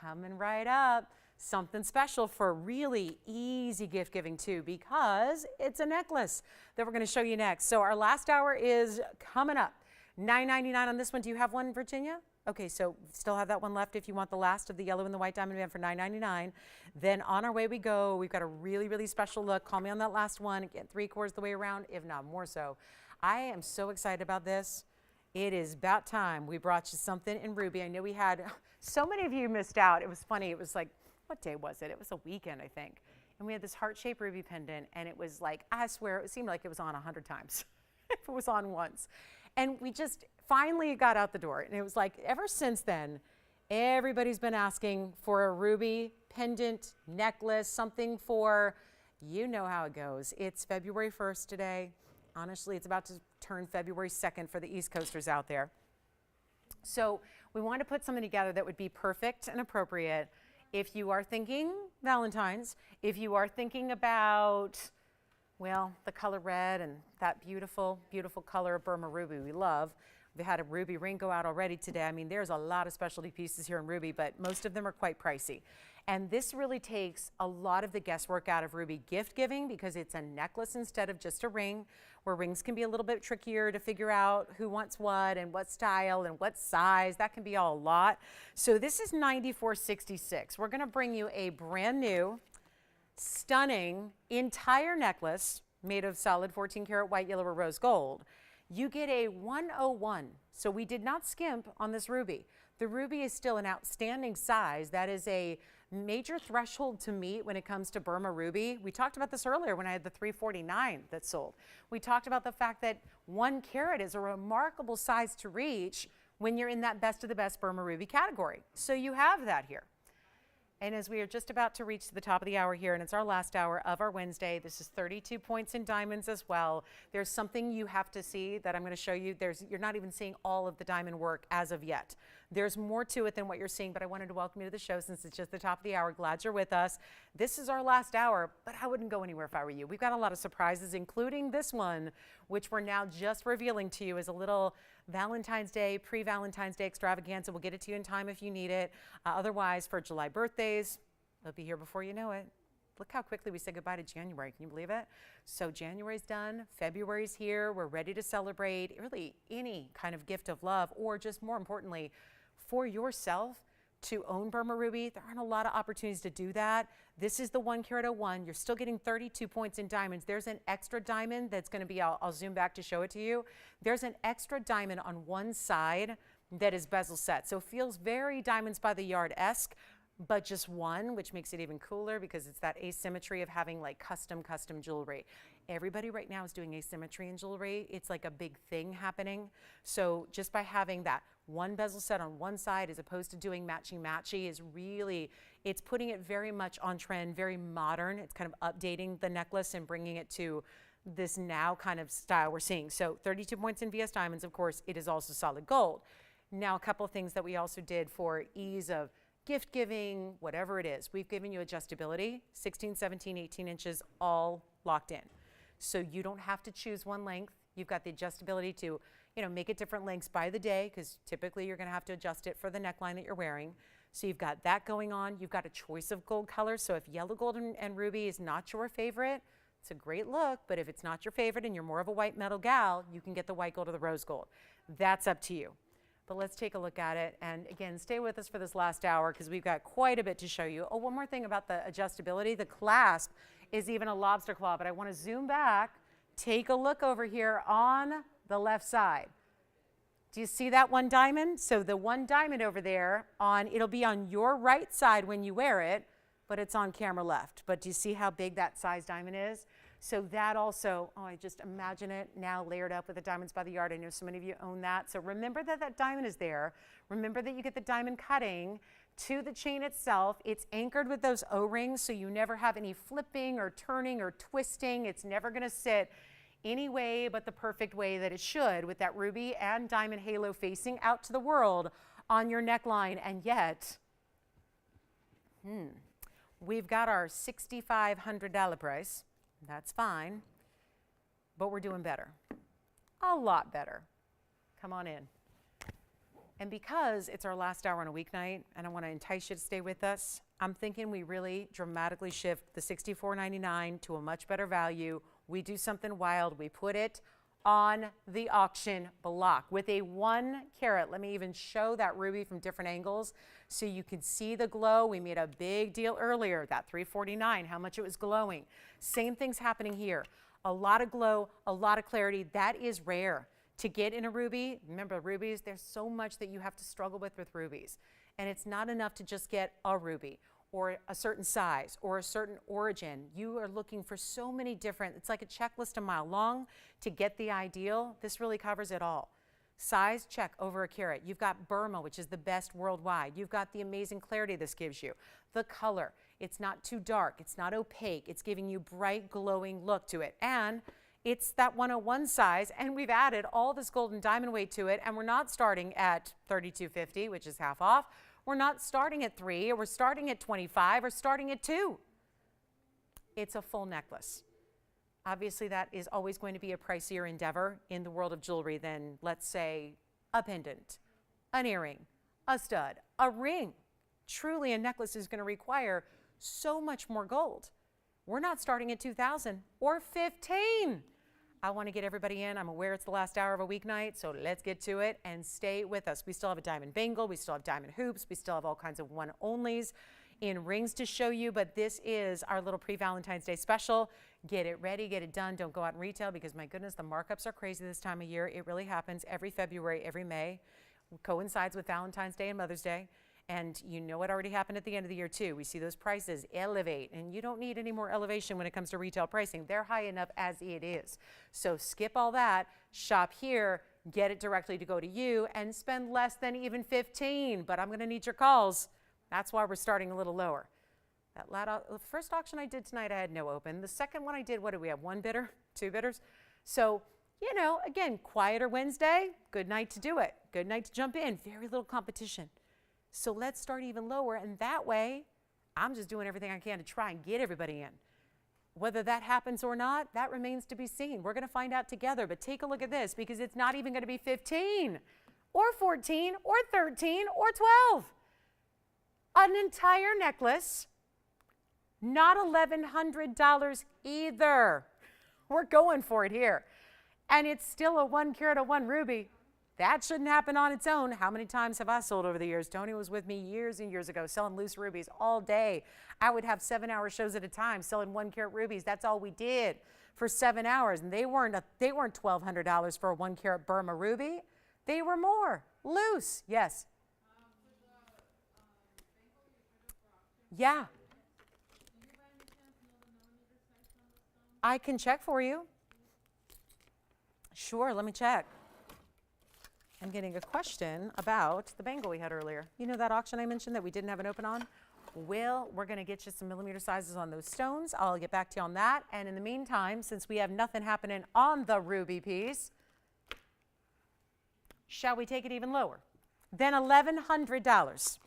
coming right up. something special for really easy gift giving too, because it's a necklace that we're going to show you next. So our last hour is coming up. $9.99 on this one. Do you have one, Virginia? Okay, so still have that one left if you want the last of the yellow and the white diamond band for $9.99. Then on our way we go. We've got a really, really special look. Call me on that last one. Again, 3/4 the way around, if not more so. I am so excited about this. It is about time we brought you something in ruby. I know we had, so many of you missed out. It was funny. It was like, what day was it? It was a weekend, I think. And we had this heart-shaped ruby pendant, and it was like, I swear, it seemed like it was on 100 times if it was on once. And we just finally got out the door. And it was like, ever since then, everybody's been asking for a ruby pendant, necklace, something for, you know how it goes. It's February 1st today. Honestly, it's about to turn February 2nd for the East Coasters out there. So we wanted to put something together that would be perfect and appropriate if you are thinking Valentine's, if you are thinking about, well, the color red and that beautiful, beautiful color of Burma ruby we love. We had a ruby ring go out already today. I mean, there's a lot of specialty pieces here in ruby, but most of them are quite pricey. And this really takes a lot of the guesswork out of ruby gift giving, because it's a necklace instead of just a ring, where rings can be a little bit trickier to figure out who wants what and what style and what size. That can be all a lot. So this is $94.66. We're going to bring you a brand new, stunning entire necklace made of solid 14 karat white, yellow, or rose gold. You get a 101. So we did not skimp on this ruby. The ruby is still an outstanding size. That is a major threshold to meet when it comes to Burma ruby. We talked about this earlier when I had the 349 that sold. We talked about the fact that 1 carat is a remarkable size to reach when you're in that best of the best Burma ruby category. So you have that here. And as we are just about to reach the top of the hour here, and it's our last hour of our Wednesday, this is 32 points in diamonds as well. There's something you have to see that I'm going to show you. You're not even seeing all of the diamond work as of yet. There's more to it than what you're seeing, but I wanted to welcome you to the show since it's just the top of the hour. Glad you're with us. This is our last hour, but I wouldn't go anywhere if I were you. We've got a lot of surprises, including this one, which we're now just revealing to you as a little Valentine's Day, pre-Valentine's Day extravaganza. We'll get it to you in time if you need it. Otherwise, for July birthdays, it'll be here before you know it. Look how quickly we said goodbye to January. Can you believe it? So January's done. February's here. We're ready to celebrate really any kind of gift of love, or just more importantly, for yourself to own Burma ruby. There aren't a lot of opportunities to do that. This is the 1 carat 01. You're still getting 32 points in diamonds. There's an extra diamond that's going to be, I'll zoom back to show it to you. There's an extra diamond on one side that is bezel set. So it feels very Diamonds by the Yard-esque, but just one, which makes it even cooler because it's that asymmetry of having like custom jewelry. Everybody right now is doing asymmetry in jewelry. It's like a big thing happening. So just by having that one bezel set on one side as opposed to doing matchy is really, it's putting it very much on trend, very modern. It's kind of updating the necklace and bringing it to this now kind of style we're seeing. So 32 points in VS Diamonds, of course, it is also solid gold. Now, a couple of things that we also did for ease of gift giving, whatever it is. We've given you adjustability, 16, 17, 18 inches, all locked in. So you don't have to choose one length. You've got the adjustability to, make it different lengths by the day, because typically you're going to have to adjust it for the neckline that you're wearing. So you've got that going on. You've got a choice of gold colors. So if yellow gold and ruby is not your favorite, it's a great look, but if it's not your favorite and you're more of a white metal gal, you can get the white gold or the rose gold. That's up to you. But let's take a look at it. And again, stay with us for this last hour because we've got quite a bit to show you. Oh, one more thing about the adjustability. The clasp is even a lobster claw, but I want to zoom back. Take a look over here on the left side. Do you see that one diamond? So the one diamond over there, it'll be on your right side when you wear it, but it's on camera left. But do you see how big that size diamond is? So that also, I just imagine it now layered up with the Diamonds by the Yard. I know so many of you own that. So remember that that diamond is there. Remember that you get the diamond cutting to the chain itself. It's anchored with those O-rings, so you never have any flipping or turning or twisting. It's never going to sit any way but the perfect way that it should, with that ruby and diamond halo facing out to the world on your neckline. And yet, we've got our $6,500 price. That's fine, but we're doing better, a lot better. Come on in. And because it's our last hour on a weeknight and I want to entice you to stay with us, I'm thinking we really dramatically shift the $64.99 to a much better value. We do something wild. We put it on the auction block with a 1 carat. Let me even show that ruby from different angles so you can see the glow. We made a big deal earlier, that $349, how much it was glowing. Same thing's happening here. A lot of glow, a lot of clarity. That is rare to get in a ruby. Remember, rubies, there's so much that you have to struggle with rubies. And it's not enough to just get a ruby or a certain size or a certain origin. You are looking for so many different, it's like a checklist a mile long to get the ideal. This really covers it all. Size, check, over a carat. You've got Burma, which is the best worldwide. You've got the amazing clarity this gives you. The color, it's not too dark, it's not opaque, it's giving you bright, glowing look to it. And it's that 101 size, and we've added all this gold and diamond weight to it, and we're not starting at $32.50, which is half off. We're not starting at $3, or we're starting at $25, or starting at $2. It's a full necklace. Obviously, that is always going to be a pricier endeavor in the world of jewelry than, let's say, a pendant, an earring, a stud, a ring. Truly, a necklace is going to require so much more gold. We're not starting at $2,000 or $15,000. I want to get everybody in. I'm aware it's the last hour of a weeknight, so let's get to it and stay with us. We still have a diamond bangle. We still have diamond hoops. We still have all kinds of one-onlys in rings to show you, but this is our little pre-Valentine's Day special. Get it ready, get it done. Don't go out and retail because, my goodness, the markups are crazy this time of year. It really happens every February, every May. It coincides with Valentine's Day and Mother's Day. And you know what already happened at the end of the year too. We see those prices elevate, and you don't need any more elevation when it comes to retail pricing. They're high enough as it is. So skip all that, shop here, get it directly to go to you, and spend less than even $15. But I'm gonna need your calls. That's why we're starting a little lower. The first auction I did tonight, I had no open. The second one I did, what do we have, 1 bidder, 2 bidders? So, you know, again, quieter Wednesday, good night to do it. Good night to jump in, very little competition. So let's start even lower, and that way, I'm just doing everything I can to try and get everybody in. Whether that happens or not, that remains to be seen. We're gonna find out together, but take a look at this because it's not even gonna be 15 or 14 or 13 or 12. An entire necklace, not $1,100 either. We're going for it here. And it's still a 1 carat of 1 ruby. That shouldn't happen on its own. How many times have I sold over the years? Tony was with me years and years ago selling loose rubies all day. I would have 7-hour shows at a time selling 1 carat rubies. That's all we did for 7 hours. And they weren't $1,200 for a 1 carat Burma ruby. They were more loose. Yes. Yeah. I can check for you. Sure, let me check. I'm getting a question about the bangle we had earlier. You know that auction I mentioned that we didn't have an open on? Well, we're going to get you some millimeter sizes on those stones. I'll get back to you on that. And in the meantime, since we have nothing happening on the ruby piece, shall we take it even lower than $1,100?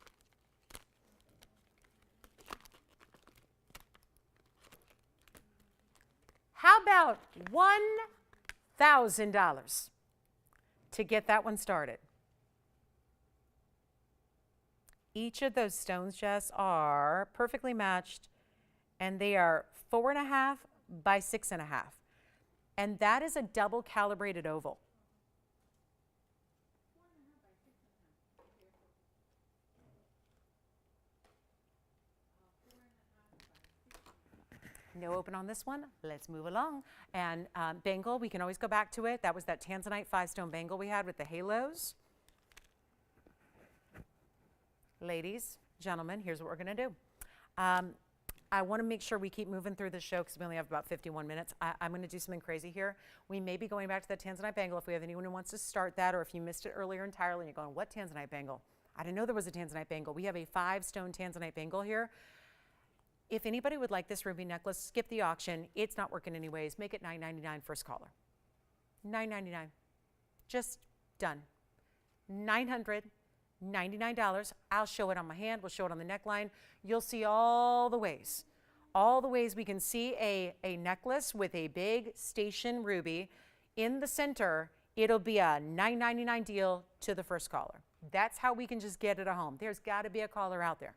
How about $1,000 to get that one started? Each of those stones, Jess, are perfectly matched, and they are 4.5 by 6.5. And that is a double calibrated oval. No open on this one. Let's move along. And bangle, we can always go back to it. That was that Tanzanite 5-stone bangle we had with the halos. Ladies, gentlemen, here's what we're going to do. I want to make sure we keep moving through this show because we only have about 51 minutes. I'm going to do something crazy here. We may be going back to that Tanzanite bangle if we have anyone who wants to start that, or if you missed it earlier entirely and you're going, what Tanzanite bangle? I didn't know there was a Tanzanite bangle. We have a 5-stone Tanzanite bangle here. If anybody would like this ruby necklace, skip the auction. It's not working anyways. Make it $9.99 first caller. $9.99. Just done. $999. I'll show it on my hand. We'll show it on the neckline. You'll see all the ways we can see a necklace with a big station ruby in the center. It'll be a $9.99 deal to the first caller. That's how we can just get it at home. There's got to be a caller out there.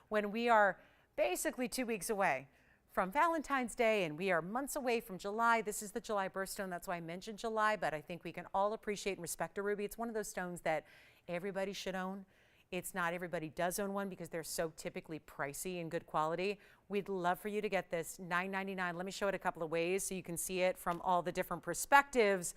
when we are basically 2 weeks away from Valentine's Day, and we are months away from July. This is the July birthstone. That's why I mentioned July, but I think we can all appreciate and respect a ruby. It's one of those stones that everybody should own. It's not everybody does own one because they're so typically pricey and good quality. We'd love for you to get this, $9.99. Let me show it a couple of ways so you can see it from all the different perspectives,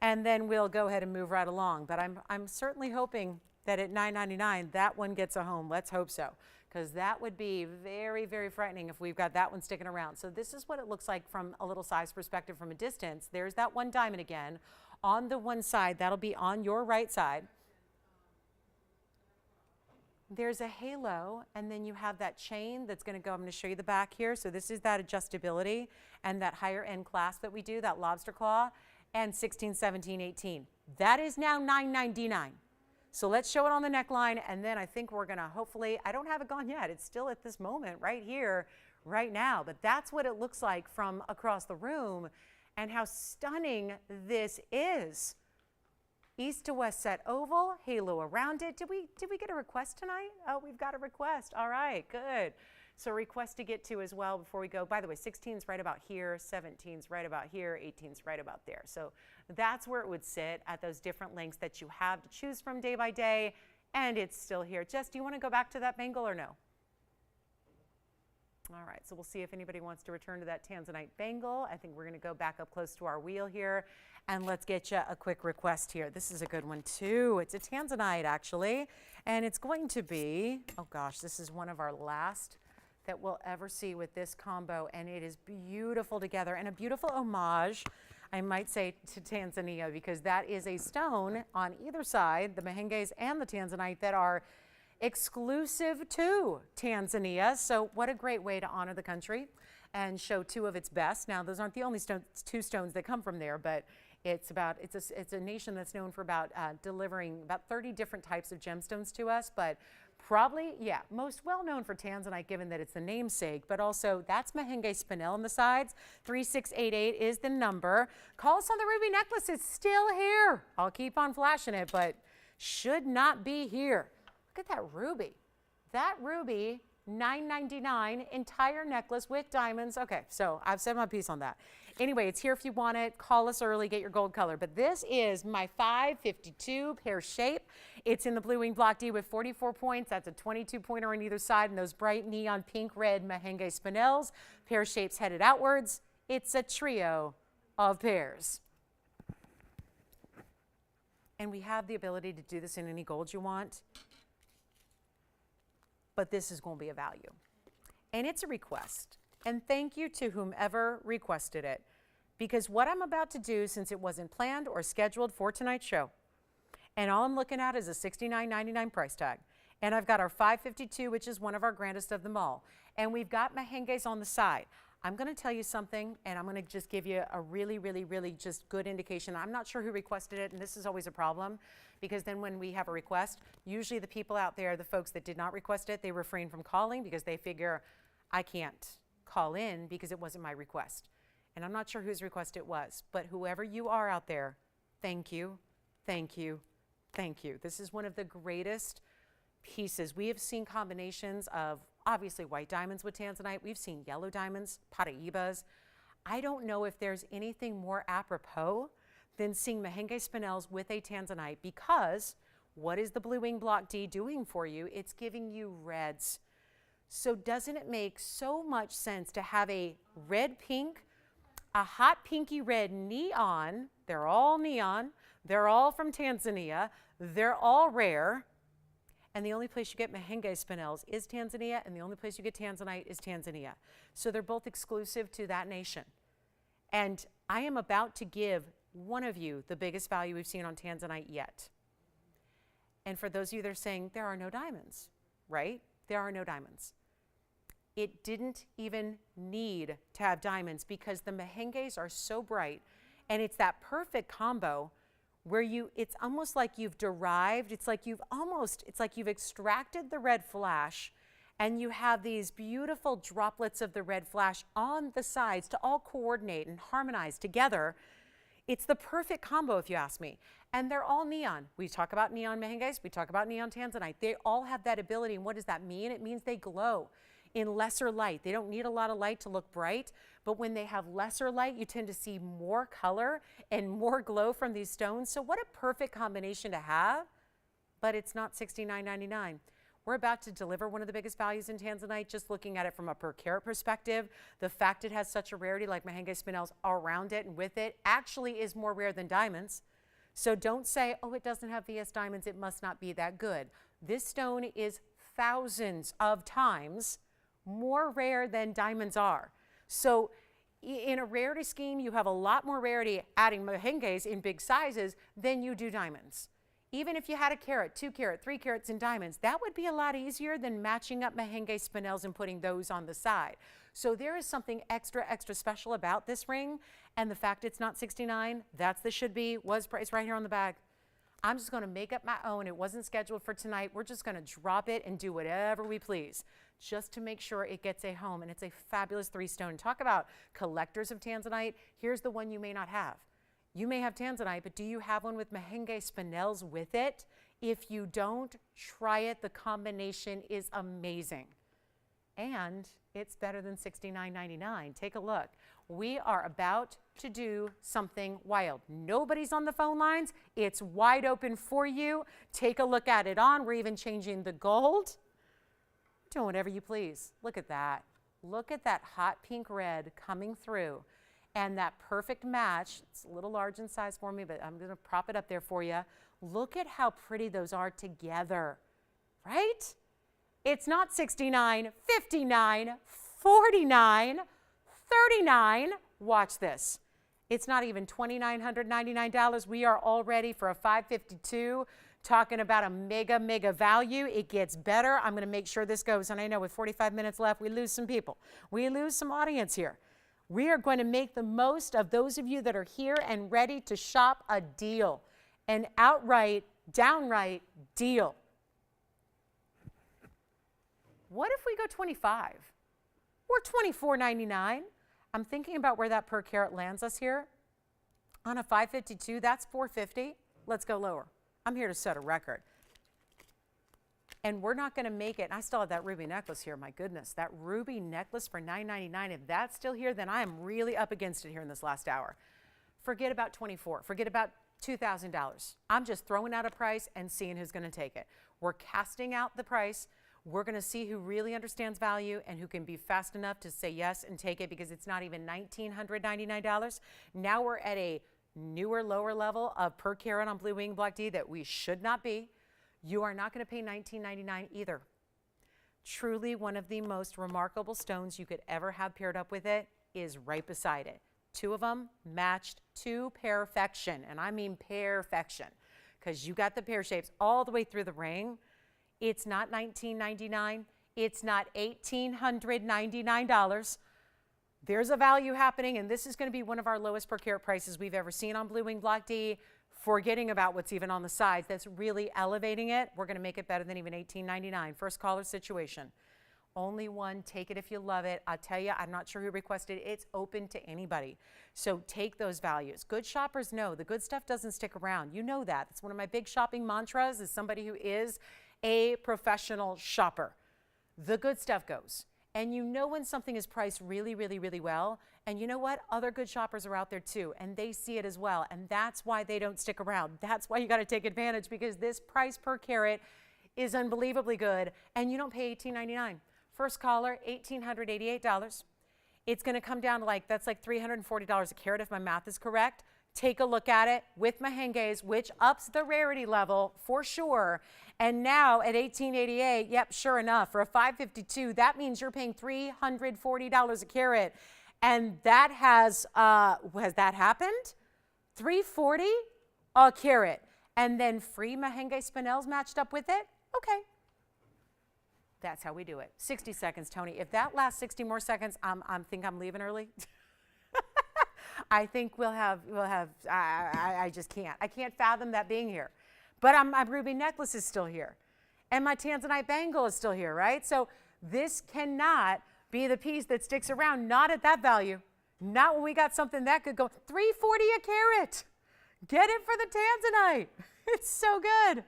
and then we'll go ahead and move right along. But I'm certainly hoping that at $9.99, that one gets a home. Let's hope so, because that would be very, very frightening if we've got that one sticking around. So this is what it looks like from a little size perspective from a distance. There's that one diamond again on the one side. That'll be on your right side. There's a halo, and then you have that chain that's going to go. I'm going to show you the back here. So this is that adjustability and that higher end clasp that we do, that lobster claw, and 16, 17, 18. That is now $9.99. So let's show it on the neckline, and then I think we're gonna hopefully, I don't have it gone yet. It's still at this moment right here, right now, but that's what it looks like from across the room and how stunning this is. East to west set oval, halo around it. Did we get a request tonight? Oh, we've got a request. All right, good. So request to get to as well before we go. By the way, 16's right about here, 17's right about here, 18's right about there. So that's where it would sit at those different lengths that you have to choose from day by day, and it's still here. Jess, do you want to go back to that bangle or no? All right, so we'll see if anybody wants to return to that Tanzanite bangle. I think we're going to go back up close to our wheel here, and let's get you a quick request here. This is a good one too. It's a Tanzanite actually, and it's going to be, oh gosh, this is one of our last that we'll ever see with this combo, and it is beautiful together and a beautiful homage, I might say, to Tanzania, because that is a stone on either side, the Mahenges and the Tanzanite, that are exclusive to Tanzania. So what a great way to honor the country and show two of its best. Now, those aren't the only two stones that come from there, but it's a nation that's known for delivering about 30 different types of gemstones to us, but probably, yeah, most well known for Tanzanite, given that it's the namesake, but also that's Mahenge spinel on the sides. 3688 is the number. Call us on the ruby necklace. It's still here. I'll keep on flashing it, but should not be here. Look at that ruby. That ruby, $9.99, entire necklace with diamonds. Okay, so I've said my piece on that. Anyway, it's here if you want it. Call us early, get your gold color. But this is my 552 pear shape. It's in the blue wing block D with 44 points. That's a 22-pointer on either side, and those bright neon pink red Mahenge spinels. Pear shapes headed outwards. It's a trio of pairs. And we have the ability to do this in any gold you want. But this is going to be a value. And it's a request. And thank you to whomever requested it. Because what I'm about to do, since it wasn't planned or scheduled for tonight's show, and all I'm looking at is a $69.99 price tag. And I've got our 552, which is one of our grandest of them all. And we've got Mahenges on the side. I'm going to tell you something, and I'm going to just give you a really, really, really just good indication. I'm not sure who requested it, and this is always a problem, because then when we have a request, usually the people out there, the folks that did not request it, they refrain from calling because they figure, I can't call in because it wasn't my request. And I'm not sure whose request it was, but whoever you are out there, thank you, thank you, thank you. This is one of the greatest pieces. We have seen combinations of obviously white diamonds with Tanzanite. We've seen yellow diamonds, Paraibas. I don't know if there's anything more apropos than seeing Mahenge spinels with a Tanzanite, because what is the blue wing block D doing for you? It's giving you reds. So doesn't it make so much sense to have a red pink, a hot pinky red neon? They're all neon. They're all from Tanzania. They're all rare. And the only place you get Mahenge spinels is Tanzania, and the only place you get Tanzanite is Tanzania. So they're both exclusive to that nation. And I am about to give one of you the biggest value we've seen on Tanzanite yet. And for those of you that are saying, there are no diamonds, right? There are no diamonds. It didn't even need to have diamonds because the Mahenges are so bright, and it's that perfect combo where it's almost like you've derived, it's like you've extracted the red flash, and you have these beautiful droplets of the red flash on the sides to all coordinate and harmonize together It's the perfect combo if you ask me. And they're all neon. We talk about neon mehenges, we talk about neon tanzanite. They all have that ability. And what does that mean? It means they glow in lesser light. They don't need a lot of light to look bright, but when they have lesser light, you tend to see more color and more glow from these stones. So what a perfect combination to have, but it's not $69.99. We're about to deliver one of the biggest values in Tanzanite, just looking at it from a per carat perspective. The fact it has such a rarity like Mahenge spinels around it and with it actually is more rare than diamonds. So don't say, oh, it doesn't have VS diamonds, it must not be that good. This stone is thousands of times more rare than diamonds are. So in a rarity scheme, you have a lot more rarity adding Mahenges in big sizes than you do diamonds. Even if you had a carat, 2 carat, 3 carats in diamonds, that would be a lot easier than matching up Mahenge spinels and putting those on the side. So there is something extra special about this ring, and the fact it's not $69, that's the should be, was price right here on the bag. I'm just gonna make up my own. It wasn't scheduled for tonight. We're just gonna drop it and do whatever we please, just to make sure it gets a home. And it's a fabulous 3-stone. Talk about collectors of Tanzanite. Here's the one you may not have. You may have Tanzanite, but do you have one with Mahenge spinels with it? If you don't, try it. The combination is amazing. And it's better than $69.99. Take a look. We are about to do something wild. Nobody's on the phone lines. It's wide open for you. Take a look at it on. We're even changing the gold. Doing whatever you please. Look at that. Look at that hot pink red coming through. And that perfect match, it's a little large in size for me, but I'm gonna prop it up there for you. Look at how pretty those are together, right? It's not $69, $59, $49, $39. Watch this. It's not even $2,999. We are all ready for a $552. Talking about a mega value. It gets better. I'm gonna make sure this goes, and I know with 45 minutes left, we lose some people. We lose some audience here. We are going to make the most of those of you that are here and ready to shop a deal, an outright, downright deal. What if we go 25 or $24.99? I'm thinking about where that per carat lands us here. On a 552, that's $450. Let's go lower. I'm here to set a record. And we're not going to make it. I still have that ruby necklace here. My goodness, that ruby necklace for $9.99. If that's still here, then I am really up against it here in this last hour. Forget about 24. Forget about $2,000. I'm just throwing out a price and seeing who's going to take it. We're casting out the price. We're going to see who really understands value and who can be fast enough to say yes and take it, because it's not even $1,999. Now we're at a newer, lower level of per carat on Blue Wing Block D that we should not be. You are not going to pay $19.99 either. Truly one of the most remarkable stones you could ever have paired up with it is right beside it. 2 of them matched to perfection, and I mean perfection, because you got the pear shapes all the way through the ring. It's not $19.99. It's not $1,899. There's a value happening, and this is going to be one of our lowest per carat prices we've ever seen on Blue Wing Block D. Forgetting about what's even on the sides, that's really elevating it. We're going to make it better than even $18.99. First caller situation. Only one. Take it if you love it. I'll tell you, I'm not sure who requested it. It's open to anybody. So take those values. Good shoppers know the good stuff doesn't stick around. You know that. It's one of my big shopping mantras as somebody who is a professional shopper. The good stuff goes. And you know when something is priced really well. And you know what? Other good shoppers are out there too, and they see it as well. And that's why they don't stick around. That's why you got to take advantage, because this price per carat is unbelievably good, and you don't pay $18.99. First caller, $1,888. It's going to come down to that's like $340 a carat if my math is correct. Take a look at it with Mahenges, which ups the rarity level for sure. And now at $1,888, yep, sure enough, for a 552, that means you're paying $340 a carat. And that has that happened? $340 a carat. And then free Mahenge spinels matched up with it? Okay. That's how we do it. 60 seconds, Tony. If that lasts 60 more seconds, I think I'm leaving early. I think I just can't. I can't fathom that being here. But my ruby necklace is still here. And my Tanzanite bangle is still here, right? So this cannot be the piece that sticks around, not at that value. Not when we got something that could go $340 a carat. Get it for the Tanzanite. It's so good.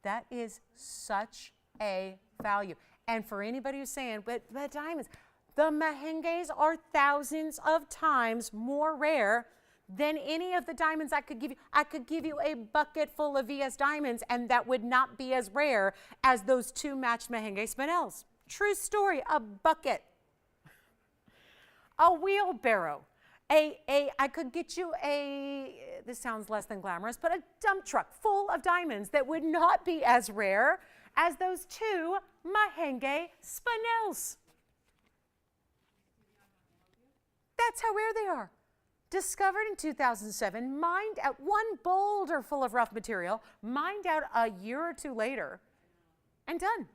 That is such a value. And for anybody who's saying, but diamonds, the mahenges are thousands of times more rare than any of the diamonds I could give you. I could give you a bucket full of VS diamonds, and that would not be as rare as those two matched mahenge spinels. True story, a bucket. A wheelbarrow. I could get you this sounds less than glamorous, but a dump truck full of diamonds that would not be as rare as those two mahenge spinels. That's how rare they are. Discovered in 2007, mined out, one boulder full of rough material, mined out a year or two later, and done.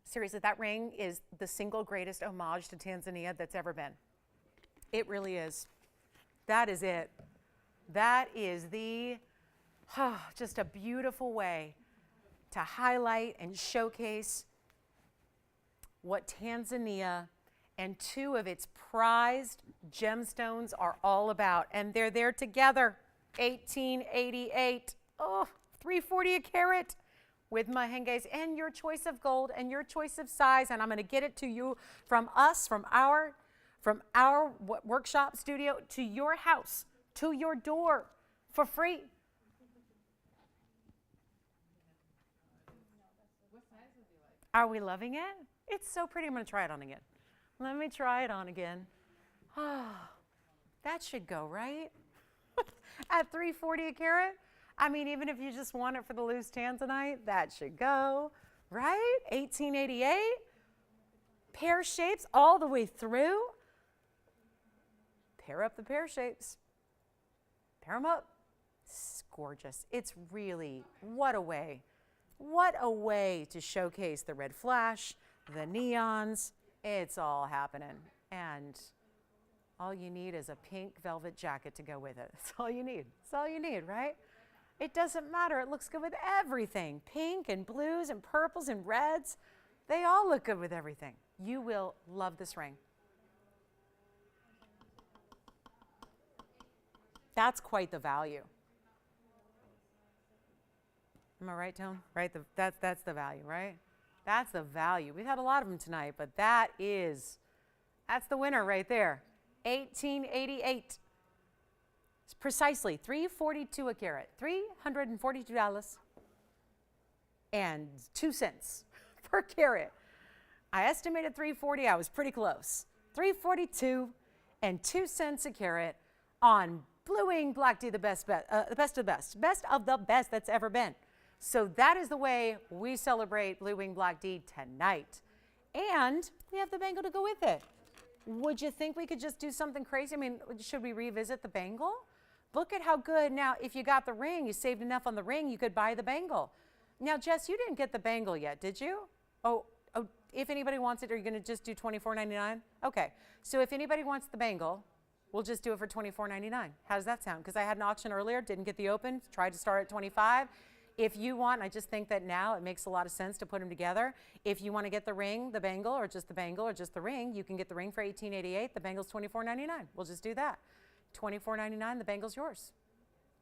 Seriously, that ring is the single greatest homage to Tanzania that's ever been. It really is. That is it. That is just a beautiful way to highlight and showcase what Tanzania and two of its prized gemstones are all about. And they're there together, 1888. Oh, $340 a carat. With mahenges and your choice of gold and your choice of size, and I'm going to get it to you from us, from our workshop studio to your house, to your door, for free. What size would you like? Are we loving it? It's so pretty. I'm going to try it on again. Let me try it on again. Oh, that should go, right? At $340 a carat? I mean, even if you just want it for the loose Tanzanite, that should go, right? 1888, pear shapes all the way through. Pair up the pear shapes. Pair them up. It's gorgeous. It's really, what a way to showcase the red flash, the neons. It's all happening. And all you need is a pink velvet jacket to go with it. That's all you need. That's all you need, right? It doesn't matter. It looks good with everything. Pink and blues and purples and reds. They all look good with everything. You will love this ring. That's quite the value. Am I right, Tone? Right? That's the value, right? That's the value. We've had a lot of them tonight, but that's the winner right there. 1888. It's precisely $342 a carat, $342.02 per carat. I estimated $340. I was pretty close. $342.02 a carat on Blue Wing Black D, the best of the best that's ever been. So that is the way we celebrate Blue Wing Black D tonight, and we have the bangle to go with it. Would you think we could just do something crazy? I mean, should we revisit the bangle? Look at how good. Now, if you got the ring, you saved enough on the ring, you could buy the bangle. Now, Jess, you didn't get the bangle yet, did you? Oh, if anybody wants it, are you going to just do $24.99? Okay. So if anybody wants the bangle, we'll just do it for $24.99. How does that sound? Because I had an auction earlier, didn't get the open, tried to start at $25. If you want, I just think that now it makes a lot of sense to put them together. If you want to get the ring, the bangle, or just the bangle, or just the ring, you can get the ring for $18.88. The bangle's $24.99. We'll just do that. $24.99, the bangle's yours.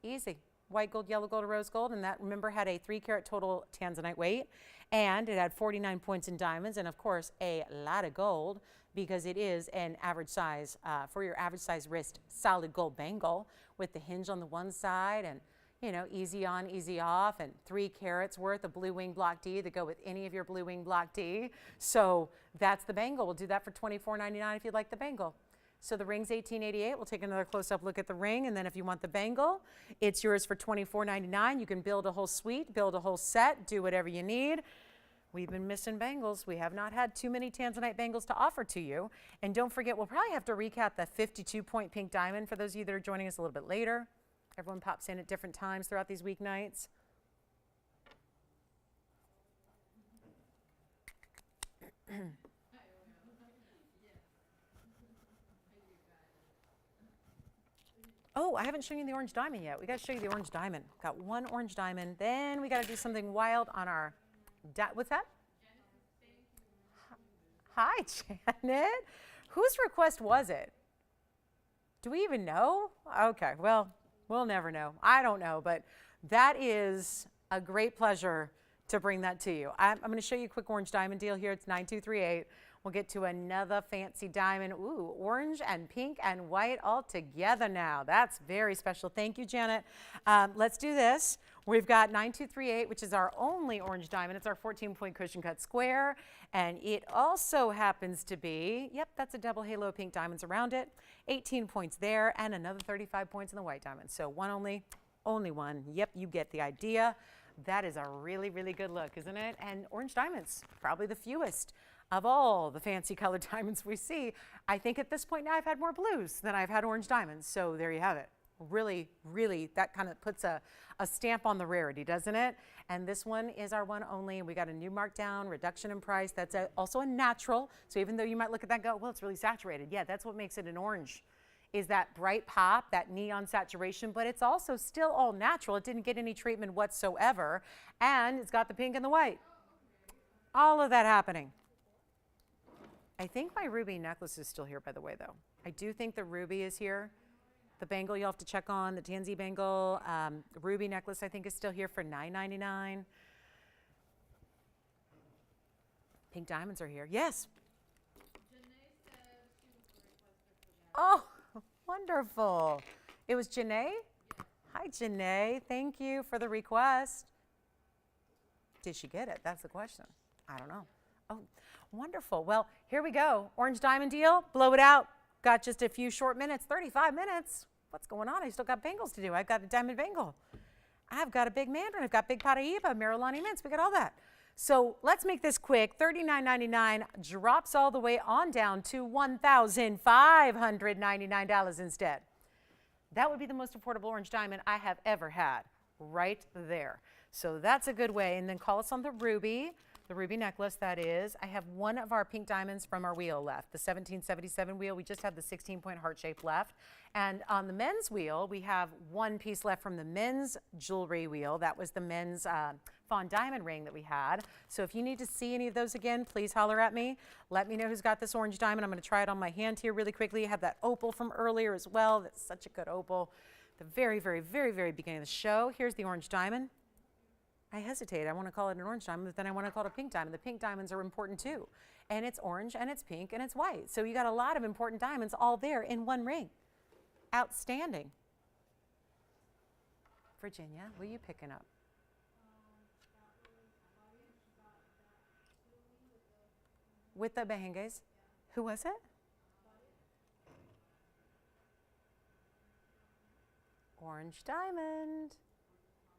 Easy. White gold, yellow gold, or rose gold, and that, remember, had a 3-carat total Tanzanite weight, and it had 49 points in diamonds, and of course, a lot of gold, because it is an average size, for your average size wrist, solid gold bangle with the hinge on the one side, and you know, easy on, easy off, and 3 carats worth of Blue Wing Block D to go with any of your Blue Wing Block D. So that's the bangle. We'll do that for $24.99 if you'd like the bangle. So the ring's $18.88. We'll take another close-up look at the ring, and then if you want the bangle, it's yours for $24.99. You can build a whole suite, build a whole set, do whatever you need. We've been missing bangles. We have not had too many Tanzanite bangles to offer to you. And don't forget, we'll probably have to recap the 52-point pink diamond for those of you that are joining us a little bit later. Everyone pops in at different times throughout these weeknights. Oh, I haven't shown you the orange diamond yet. We got to show you the orange diamond. Got one orange diamond. Then we got to do something wild on our, what's that? Hi, Janet. Whose request was it? Do we even know? Okay, well, we'll never know. I don't know, but that is a great pleasure to bring that to you. I'm going to show you a quick orange diamond deal here. It's 9238. We'll get to another fancy diamond. Ooh, orange and pink and white all together now. That's very special. Thank you, Janet. Let's do this. We've got 9238, which is our only orange diamond. It's our 14-point cushion cut square. And it also happens to be, yep, that's a double halo of pink diamonds around it. 18 points there and another 35 points in the white diamond. So one only one. Yep, you get the idea. That is a really, really good look, isn't it? And orange diamonds, probably the fewest of all the fancy colored diamonds we see. I think at this point now I've had more blues than I've had orange diamonds. So there you have it. Really, really, that kind of puts a stamp on the rarity, doesn't it? And this one is our one only, and we got a new markdown, reduction in price. That's also a natural. So even though you might look at that and go, well, it's really saturated. Yeah, that's what makes it an orange, is that bright pop, that neon saturation, but it's also still all natural. It didn't get any treatment whatsoever, and it's got the pink and the white. All of that happening. I think my ruby necklace is still here, by the way, though. I do think the ruby is here. The bangle you'll have to check on, the Tanzanite bangle. Ruby necklace, I think, is still here for $9.99. Pink diamonds are here. Yes. Oh, wonderful. It was Janae? Hi, Janae. Thank you for the request. Did she get it? That's the question. I don't know. Oh, wonderful. Well, here we go. Orange diamond deal. Blow it out. Got just a few short minutes, 35 minutes. What's going on? I still got bangles to do. I've got a diamond bangle. I've got a big mandarin. I've got big Paraíba, Marilani mints. We got all that. So let's make this quick. $39.99 drops all the way on down to $1,599 instead. That would be the most affordable orange diamond I have ever had right there. So that's a good way. And then call us on the ruby necklace, that is. I have one of our pink diamonds from our wheel left, the 1777 wheel. We just have the 16-point heart shape left. And on the men's wheel, we have one piece left from the men's jewelry wheel. That was the men's fawn diamond ring that we had. So if you need to see any of those again, please holler at me. Let me know who's got this orange diamond. I'm going to try it on my hand here really quickly. I have that opal from earlier as well. That's such a good opal. The very, very, very, very beginning of the show. Here's the orange diamond. I hesitate. I want to call it an orange diamond, but then I want to call it a pink diamond. The pink diamonds are important too. And it's orange, and it's pink, and it's white. So you got a lot of important diamonds all there in one ring. Outstanding. Virginia, what are you picking up? With the bahenges? Who was it? Orange diamond.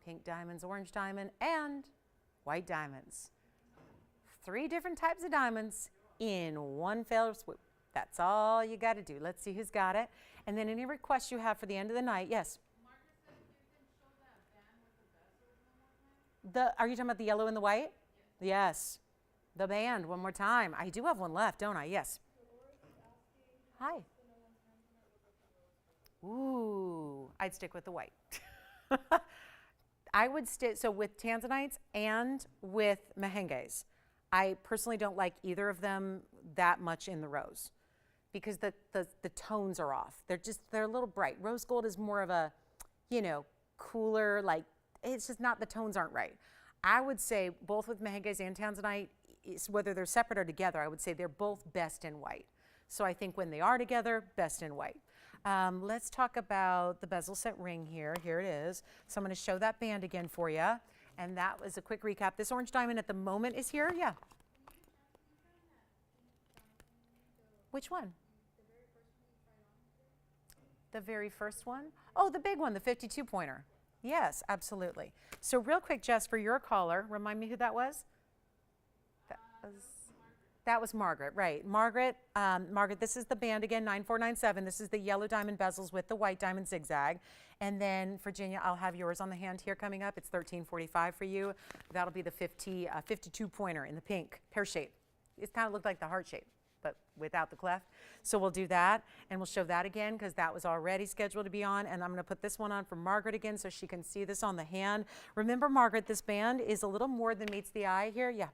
Pink diamonds, orange diamond, and white diamonds. 3 different types of diamonds in one fell swoop. That's all you got to do. Let's see who's got it. And then any requests you have for the end of the night. Yes? Are you talking about the yellow and the white? Yes. The band, one more time. I do have one left, don't I? Yes. Hi. Ooh, I'd stick with the white. I would stick, so with Tanzanites and with mehenges, I personally don't like either of them that much in the rose because the tones are off. They're a little bright. Rose gold is more of a, cooler, like, it's just not, the tones aren't right. I would say both with mehenges and Tanzanite, whether they're separate or together, I would say they're both best in white. So I think when they are together, best in white. Let's talk about the bezel set ring here. Here it is. So I'm going to show that band again for you. And that was a quick recap. This orange diamond at the moment is here. Yeah. Which one? The very first one? Oh, the big one, the 52-pointer. Yes, absolutely. So real quick, Jess, for your caller, remind me who that was? That was Margaret, right. Margaret, this is the band again, 9497. This is the yellow diamond bezels with the white diamond zigzag. And then, Virginia, I'll have yours on the hand here coming up. It's 1345 for you. That'll be the 52-pointer in the pink, pear shape. It kind of looked like the heart shape, but without the cleft. So we'll do that, and we'll show that again because that was already scheduled to be on. And I'm going to put this one on for Margaret again so she can see this on the hand. Remember, Margaret, this band is a little more than meets the eye here. Yeah.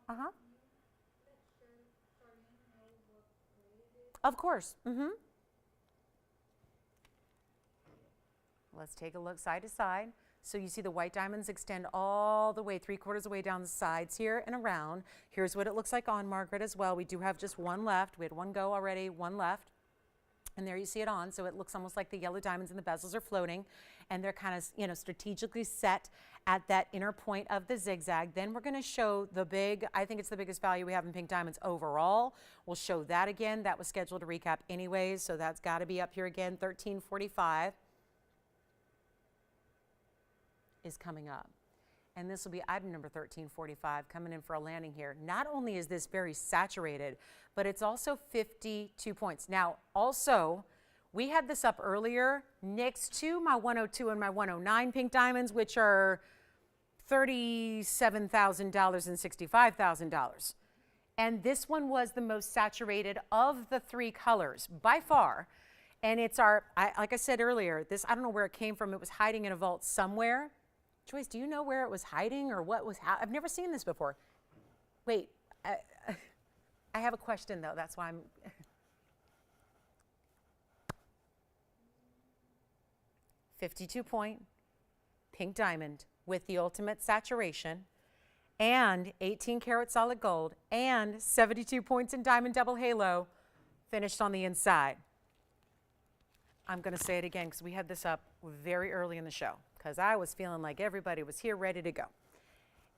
Uh-huh. Of course. Let's take a look side to side. So you see the white diamonds extend all the way 3/4 of the way down the sides here and around. Here's what it looks like on Margaret as well. We do have just one left. We had one go already, one left. And there you see it on. So it looks almost like the yellow diamonds and the bezels are floating. And they're kind of, you know, strategically set at that inner point of the zigzag. Then we're going to show the big, I think it's the biggest value we have in pink diamonds overall. We'll show that again. That was scheduled to recap anyways. So that's got to be up here again. 1345 is coming up. And this will be item number 1345 coming in for a landing here. Not only is this very saturated, but it's also 52 points. Now, also, we had this up earlier next to my 102 and my 109 pink diamonds, which are $37,000 and $65,000. And this one was the most saturated of the three colors by far. And it's our, like I said earlier, this, I don't know where it came from. It was hiding in a vault somewhere. Joyce, do you know where it was hiding or what was, I've never seen this before. Wait, I have a question though, that's why I'm. 52-point pink diamond with the ultimate saturation and 18 karat solid gold and 72 points in diamond double halo finished on the inside. I'm going to say it again because we had this up very early in the show because I was feeling like everybody was here ready to go.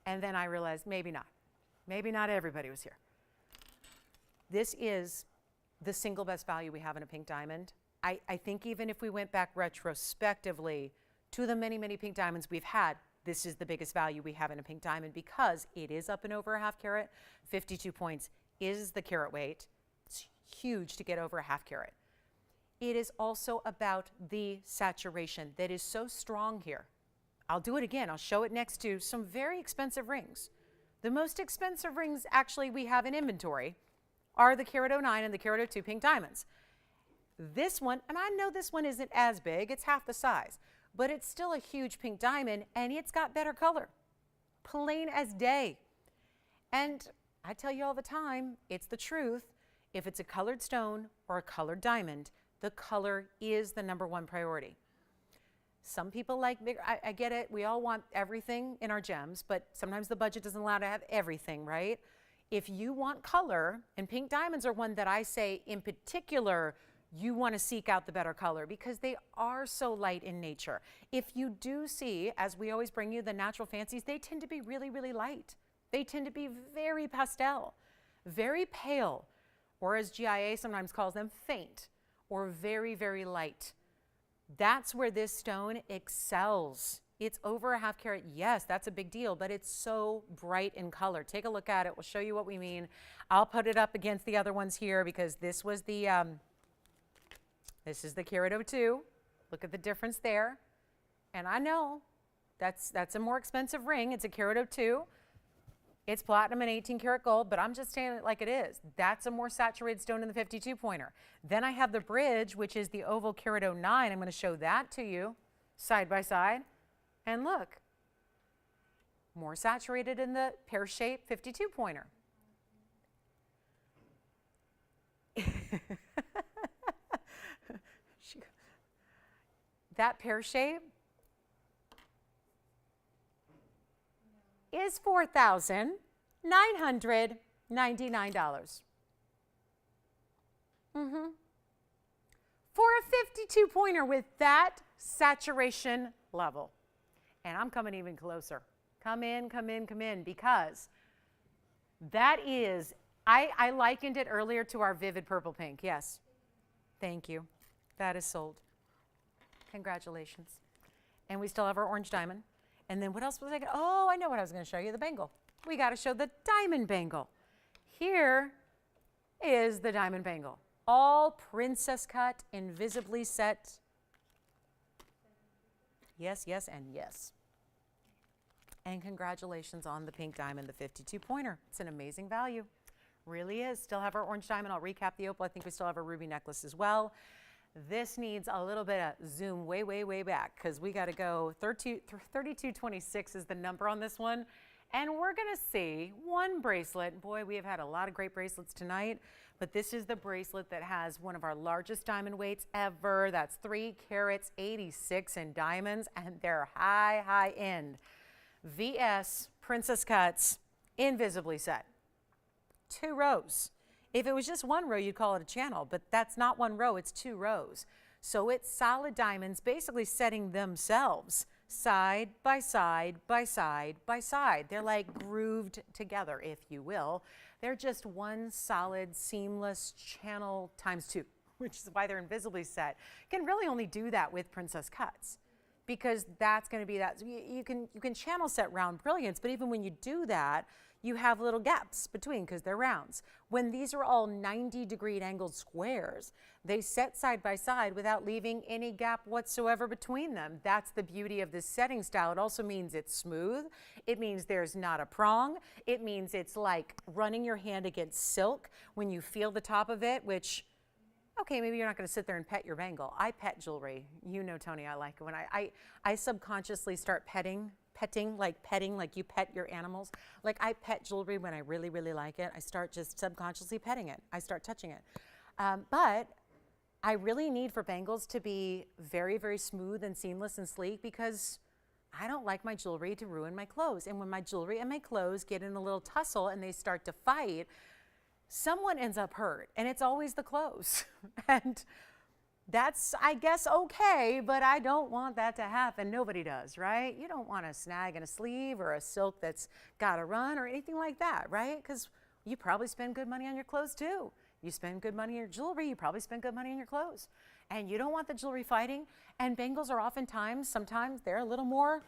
And then I realized maybe not. Maybe not everybody was here. This is the single best value we have in a pink diamond. I think even if we went back retrospectively to the many, many pink diamonds we've had, this is the biggest value we have in a pink diamond because it is up and over a half carat. 52 points is the carat weight. It's huge to get over a half carat. It is also about the saturation that is so strong here. I'll do it again. I'll show it next to some very expensive rings. The most expensive rings actually we have in inventory are the carat 09 and the carat 02 pink diamonds. This one, and I know this one isn't as big, it's half the size, but it's still a huge pink diamond and it's got better color, plain as day. And I tell you all the time, it's the truth. If it's a colored stone or a colored diamond, the color is the #1 priority. Some people like bigger, I get it, we all want everything in our gems, but sometimes the budget doesn't allow to have everything, right? If you want color, and pink diamonds are one that I say in particular, you want to seek out the better color because they are so light in nature. If you do see, as we always bring you the natural fancies, they tend to be really, really light. They tend to be very pastel, very pale, or as GIA sometimes calls them, faint, or very, very light. That's where this stone excels. It's over a half carat. Yes, that's a big deal, but it's so bright in color. Take a look at it. We'll show you what we mean. I'll put it up against the other ones here because this was the, this is the carat 02. Look at the difference there. And I know that's a more expensive ring. It's a carat 02. It's platinum and 18 karat gold, but I'm just saying it like it is. That's a more saturated stone in the 52 pointer. Then I have the bridge, which is the oval carat 09. I'm going to show that to you side by side. And look, more saturated in the pear-shaped 52 pointer. That pear shape is $4,999. For a 52 pointer with that saturation level. And I'm coming even closer. Come in, come in, come in, because that is, I likened it earlier to our vivid purple pink. Yes. Thank you. That is sold. Congratulations. And we still have our orange diamond. And then what else was I going to, oh, I know what I was going to show you, the bangle. We got to show the diamond bangle. Here is the diamond bangle. All princess cut, invisibly set. Yes, yes, and yes. And congratulations on the pink diamond, the 52 pointer. It's an amazing value. Really is. Still have our orange diamond. I'll recap the opal. I think we still have a ruby necklace as well. This needs a little bit of zoom way, way, way back because we got to go 3226 is the number on this one. And we're going to see one bracelet. Boy, we have had a lot of great bracelets tonight. but this is the bracelet that has one of our largest diamond weights ever. That's 3 carats, 86 in diamonds, and they're high, high end. VS Princess Cuts, invisibly set. 2 rows. If it was just 1 row, you'd call it a channel, but that's not 1 row, it's 2 rows. So it's solid diamonds basically setting themselves side by side by side by side. They're like grooved together, if you will. They're just one solid seamless channel times 2, which is why they're invisibly set. You can really only do that with Princess Cuts, because that's going to be that. You can channel set round brilliance, but even when you do that, you have little gaps between because they're rounds. When these are all 90-degree angled squares, they set side by side without leaving any gap whatsoever between them. That's the beauty of this setting style. It also means it's smooth. It means there's not a prong. It means it's like running your hand against silk when you feel the top of it, which, okay, maybe you're not going to sit there and pet your bangle. I pet jewelry. You know, Tony, I like it when I subconsciously start petting like you pet your animals. Like I pet jewelry when I really, really like it. I start just subconsciously petting it. I start touching it. But I really need for bangles to be very, very smooth and seamless and sleek, because I don't like my jewelry to ruin my clothes. And when my jewelry and my clothes get in a little tussle and they start to fight, someone ends up hurt, and it's always the clothes. And that's, I guess, okay, but I don't want that to happen. Nobody does, right? You don't want a snag in a sleeve or a silk that's got to run or anything like that, right? Because you probably spend good money on your clothes too. You spend good money on your jewelry, you probably spend good money on your clothes. And you don't want the jewelry fighting. And bangles are sometimes they're a little more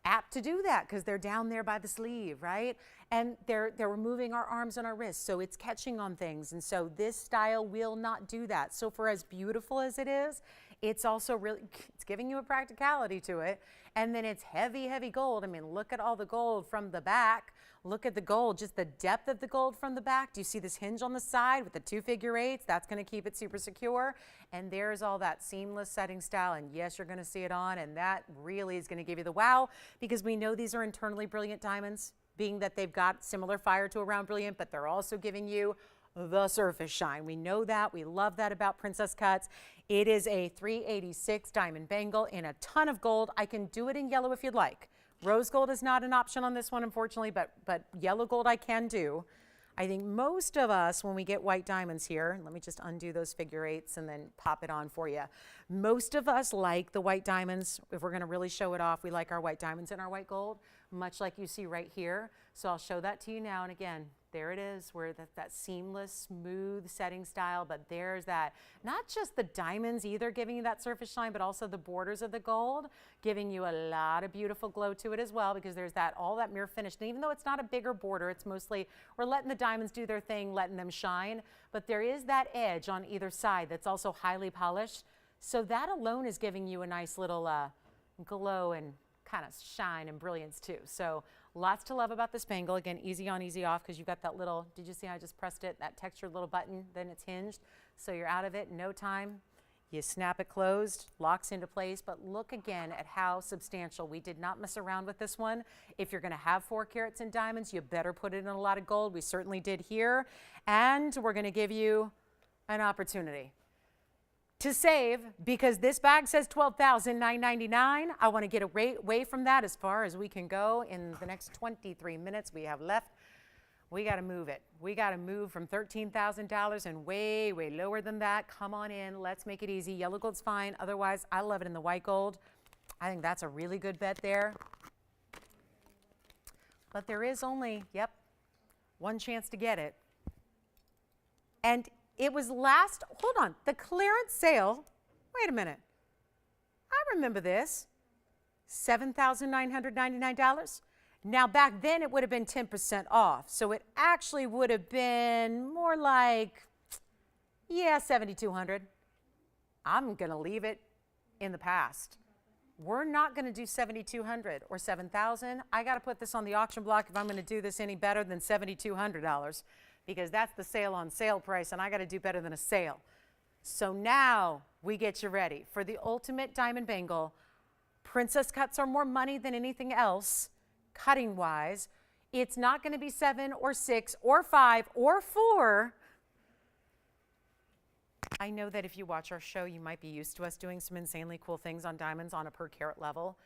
apt to do that because they're down there by the sleeve, right? And they're removing our arms and our wrists, so it's catching on things. And so this style will not do that. So for as beautiful as it is, it's also really, it's giving you a practicality to it. And then it's heavy, heavy gold. I mean, look at all the gold from the back. Look at the gold, just the depth of the gold from the back. Do you see this hinge on the side with the 2 figure 8s? That's going to keep it super secure. And there's all that seamless setting style. And yes, you're going to see it on. And that really is going to give you the wow, because we know these are internally brilliant diamonds, being that they've got similar fire to a round brilliant, but they're also giving you the surface shine. We know that. We love that about Princess Cuts. It is a 386 diamond bangle in a ton of gold. I can do it in yellow if you'd like. Rose gold is not an option on this one, unfortunately, but yellow gold I can do. I think most of us, when we get white diamonds here, let me just undo those figure 8s and then pop it on for you. Most of us like the white diamonds. If we're going to really show it off, we like our white diamonds and our white gold, much like you see right here. So I'll show that to you now. And again, there it is, where that seamless, smooth setting style, but there's that, not just the diamonds either giving you that surface shine, but also the borders of the gold, giving you a lot of beautiful glow to it as well, because there's that, all that mirror finish. And even though it's not a bigger border, it's mostly, we're letting the diamonds do their thing, letting them shine, but there is that edge on either side that's also highly polished. So that alone is giving you a nice little glow and kind of shine and brilliance too. So lots to love about this bangle. Again, easy on, easy off, because you've got that little, did you see how I just pressed it? That textured little button, then it's hinged. So you're out of it in no time. You snap it closed, locks into place. But look again at how substantial. We did not mess around with this one. If you're going to have 4 carats in diamonds, you better put it in a lot of gold. We certainly did here. And we're going to give you an opportunity to save, because this bag says $12,999. I want to get away from that as far as we can go in the next 23 minutes we have left. We got to move it. We got to move from $13,000 and way, way lower than that. Come on in. Let's make it easy. Yellow gold's fine. Otherwise, I love it in the white gold. I think that's a really good bet there. But there is only, one chance to get it. And it was hold on, the clearance sale, wait a minute. I remember this, $7,999. Now back then it would have been 10% off. So it actually would have been more like, $7,200. I'm gonna leave it in the past. We're not gonna do $7,200 or $7,000. I gotta put this on the auction block if I'm gonna do this any better than $7,200. Because that's the sale on sale price, and I got to do better than a sale. So now we get you ready for the ultimate diamond bangle. Princess Cuts are more money than anything else, cutting wise. It's not going to be 7 or 6 or 5 or 4. I know that if you watch our show, you might be used to us doing some insanely cool things on diamonds on a per carat level,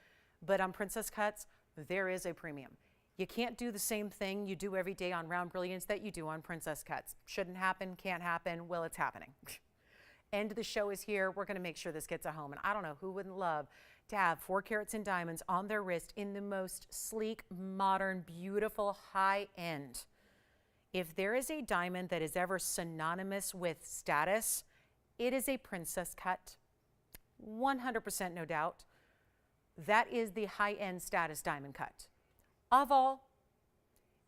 but on princess cuts, there is a premium. You can't do the same thing you do every day on round brilliance that you do on princess cuts. Shouldn't happen, can't happen, well, it's happening. End of the show is here. We're gonna make sure this gets a home, and I don't know who wouldn't love to have 4 carats in diamonds on their wrist in the most sleek, modern, beautiful, high end. If there is a diamond that is ever synonymous with status, it is a princess cut, 100% no doubt. That is the high-end status diamond cut of all,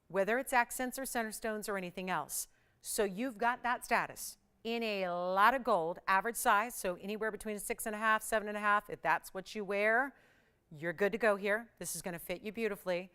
whether it's accents or center stones or anything else. So you've got that status in a lot of gold, average size, so anywhere between a 6.5, 7.5. If that's what you wear, you're good to go here. This is gonna fit you beautifully.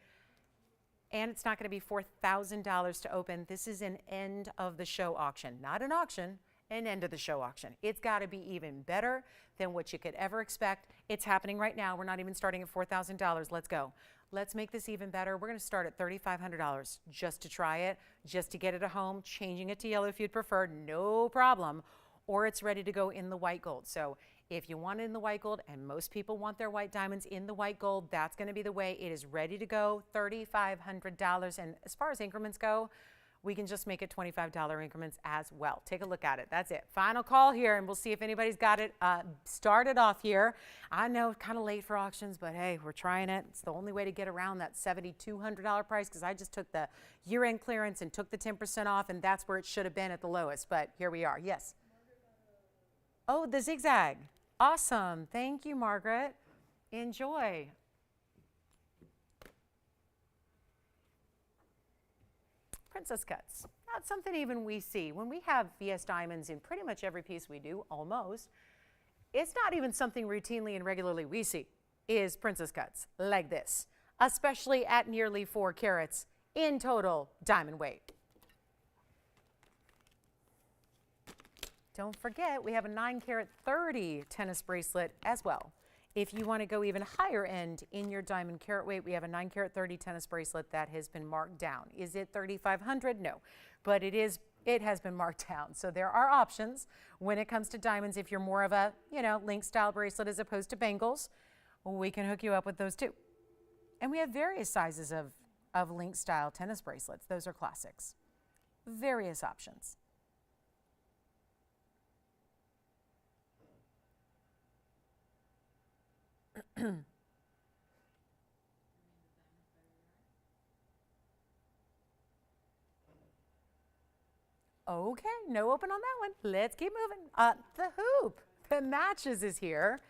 And it's not gonna be $4,000 to open. This is an end of the show auction, not an auction, an end of the show auction. It's gotta be even better than what you could ever expect. It's happening right now. We're not even starting at $4,000. Let's go. Let's make this even better. We're gonna start at $3,500 just to try it, just to get it at home, changing it to yellow if you'd prefer, no problem. Or it's ready to go in the white gold. So if you want it in the white gold, and most people want their white diamonds in the white gold, that's gonna be the way. It is ready to go, $3,500. And as far as increments go, we can just make it $25 increments as well. Take a look at it. That's it. Final call here, and we'll see if anybody's got it started off here. I know, kind of late for auctions, but hey, we're trying it. It's the only way to get around that $7,200 price, because I just took the year-end clearance and took the 10% off, and that's where it should have been at the lowest. But here we are. Yes. Oh, the zigzag. Awesome. Thank you, Margaret. Enjoy. Princess cuts, not something even we see. When we have VS diamonds in pretty much every piece we do, almost, it's not even something routinely and regularly we see, is princess cuts like this, especially at nearly 4 carats in total diamond weight. Don't forget, we have a 9 carat 30 tennis bracelet as well. If you want to go even higher end in your diamond carat weight, we have a 9 carat 30 tennis bracelet that has been marked down. Is it $3,500? No, but it has been marked down. So there are options when it comes to diamonds. If you're more of a, link style bracelet as opposed to bangles, we can hook you up with those too. And we have various sizes of link style tennis bracelets. Those are classics. Various options. Okay, no open on that one. Let's keep moving. The hoop that matches is here.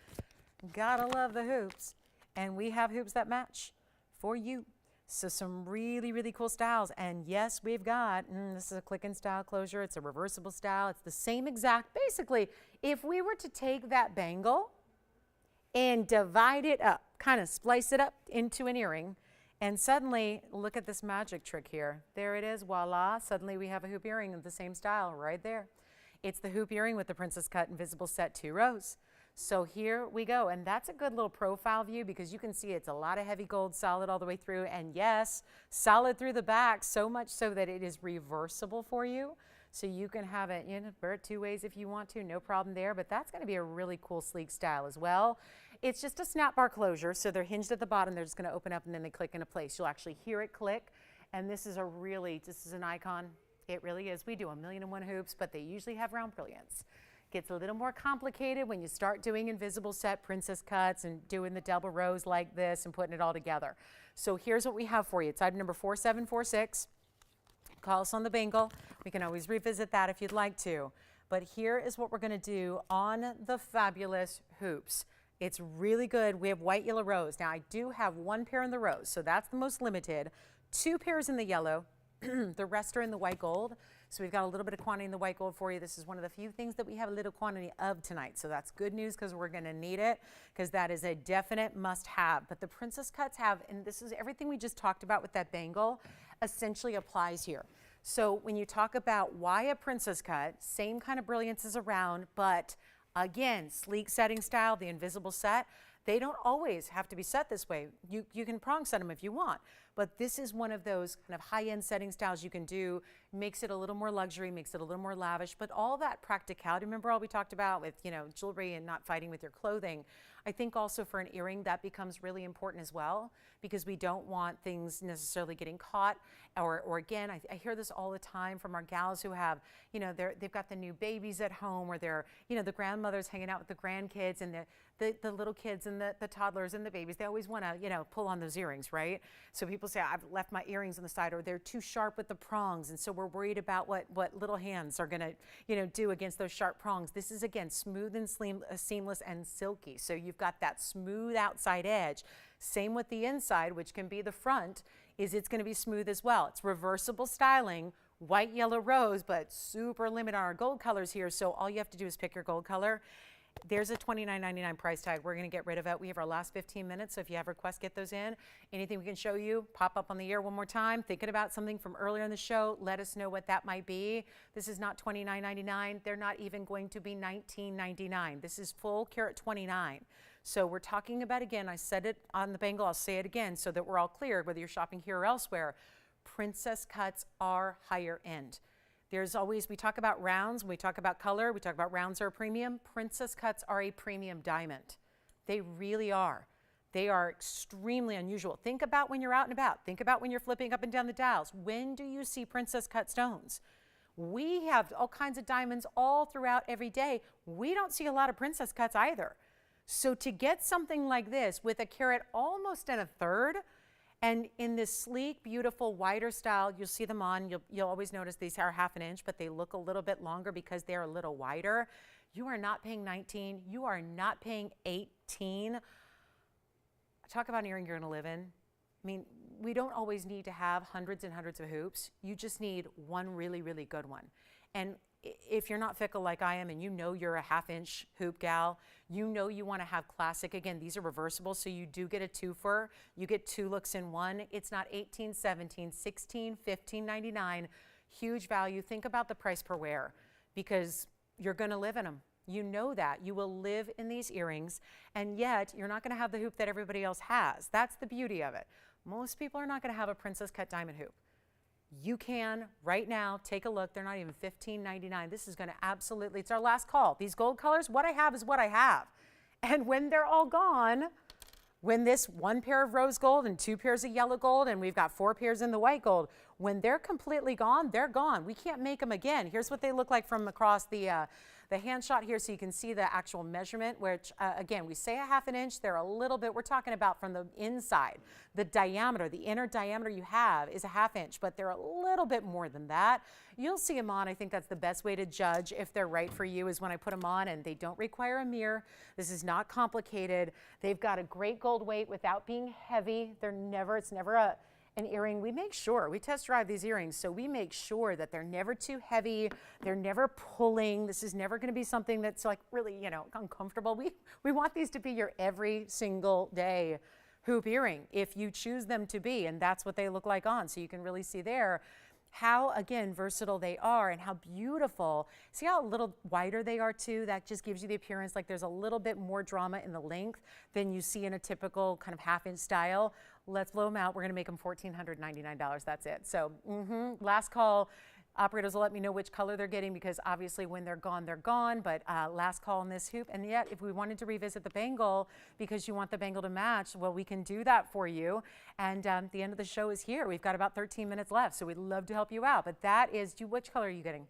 Gotta love the hoops. And we have hoops that match for you. So some really, really cool styles. And yes, we've got, this is a click-in style closure. It's a reversible style. It's the same exact, basically, if we were to take that bangle and divide it up, kind of splice it up into an earring, and suddenly, look at this magic trick here. There it is, voila. Suddenly we have a hoop earring of the same style right there. It's the hoop earring with the princess cut invisible set 2 rows. So here we go, and that's a good little profile view because you can see it's a lot of heavy gold, solid all the way through, and yes, solid through the back, so much so that it is reversible for you. So you can have it, wear it 2 ways if you want to, no problem there, but that's gonna be a really cool sleek style as well. It's just a snap bar closure, so they're hinged at the bottom, they're just gonna open up and then they click into place. You'll actually hear it click, and this is an icon. It really is. We do 1,000,001 hoops, but they usually have round brilliance. Gets a little more complicated when you start doing invisible set princess cuts and doing the double rows like this and putting it all together. So here's what we have for you. It's item number 4746. Call us on the bangle. We can always revisit that if you'd like to. But here is what we're gonna do on the fabulous hoops. It's really good. We have white, yellow rose. Now I do have 1 pair in the rose, so that's the most limited. 2 pairs in the yellow. The rest are in the white gold. So we've got a little bit of quantity in the white gold for you. This is one of the few things that we have a little quantity of tonight. So that's good news because we're gonna need it because that is a definite must have. But the princess cuts have, and this is everything we just talked about with that bangle, essentially applies here. So when you talk about why a princess cut, same kind of brilliance is around, but again, sleek setting style, the invisible set, they don't always have to be set this way. You can prong set them if you want, But this is one of those kind of high-end setting styles you can do, makes it a little more luxury, makes it a little more lavish, but all that practicality, remember all we talked about with, jewelry and not fighting with your clothing. I think also for an earring that becomes really important as well, because we don't want things necessarily getting caught, or again, I hear this all the time from our gals who have, they've got the new babies at home, or they're, the grandmothers hanging out with the grandkids, and the little kids and the toddlers and the babies, they always want to, pull on those earrings, right? So people say, I've left my earrings on the side, or they're too sharp with the prongs, and so we're worried about what little hands are going to, do against those sharp prongs. This is, again, smooth and seamless and silky. So you've got that smooth outside edge. Same with the inside, which can be the front, is it's going to be smooth as well. It's reversible styling, white, yellow, rose, but super limited on our gold colors here. So all you have to do is pick your gold color. There's a $29.99 price tag. We're going to get rid of it. We have our last 15 minutes, so if you have requests, get those in. Anything we can show you, pop up on the air one more time. Thinking about something from earlier in the show, let us know what that might be. This is not $29.99. They're not even going to be $19.99. This is full carat 29. So we're talking about, again, I said it on the bangle, I'll say it again so that we're all clear, whether you're shopping here or elsewhere, princess cuts are higher end. There's always, we talk about rounds, we talk about color, we talk about rounds are a premium. Princess cuts are a premium diamond. They really are. They are extremely unusual. Think about when you're out and about. Think about when you're flipping up and down the dials. When do you see princess cut stones? We have all kinds of diamonds all throughout every day. We don't see a lot of princess cuts either. So to get something like this with a carat almost and a third, and in this sleek, beautiful, wider style, you'll see them on. You'll always notice these are 1/2 inch, but they look a little bit longer because they're a little wider. You are not paying 19. You are not paying 18. Talk about an earring you're going to live in. I mean, we don't always need to have hundreds and hundreds of hoops. You just need one really, really good one. And if you're not fickle like I am, and you're a 1/2 inch hoop gal, you want to have classic. Again, these are reversible, so you do get a twofer. You get 2 looks in one. It's not 18, 17, 16, 15.99. Huge value. Think about the price per wear, because you're going to live in them. You know that. You will live in these earrings, and yet you're not going to have the hoop that everybody else has. That's the beauty of it. Most people are not going to have a princess cut diamond hoop. You can right now take a look. They're not even $15.99. This is going to absolutely, it's our last call. These gold colors, what I have is what I have. And when they're all gone, when this 1 pair of rose gold and 2 pairs of yellow gold, and we've got 4 pairs in the white gold, when they're completely gone, they're gone. We can't make them again. Here's what they look like from across the hand shot here, so you can see the actual measurement, which again, we say a 1/2 inch. They're a little bit, we're talking about from the inside. The diameter, the inner diameter you have is a 1/2 inch, but they're a little bit more than that. You'll see them on. I think that's the best way to judge if they're right for you, is when I put them on, and they don't require a mirror. This is not complicated. They've got a great gold weight without being heavy. It's never an earring. We make sure, we test drive these earrings, so we make sure that they're never too heavy, they're never pulling. This is never going to be something that's like really, uncomfortable. We want these to be your every single day hoop earring if you choose them to be, and that's what they look like on. So you can really see there how, again, versatile they are and how beautiful. See how a little wider they are too? That just gives you the appearance like there's a little bit more drama in the length than you see in a typical kind of 1/2 inch style. Let's blow them out. We're going to make them $1,499. That's it. So last call. Operators will let me know which color they're getting, because obviously when they're gone, they're gone. But last call on this hoop. And yet, if we wanted to revisit the bangle because you want the bangle to match, well, we can do that for you. And the end of the show is here. We've got about 13 minutes left, so we'd love to help you out. But that is, which color are you getting?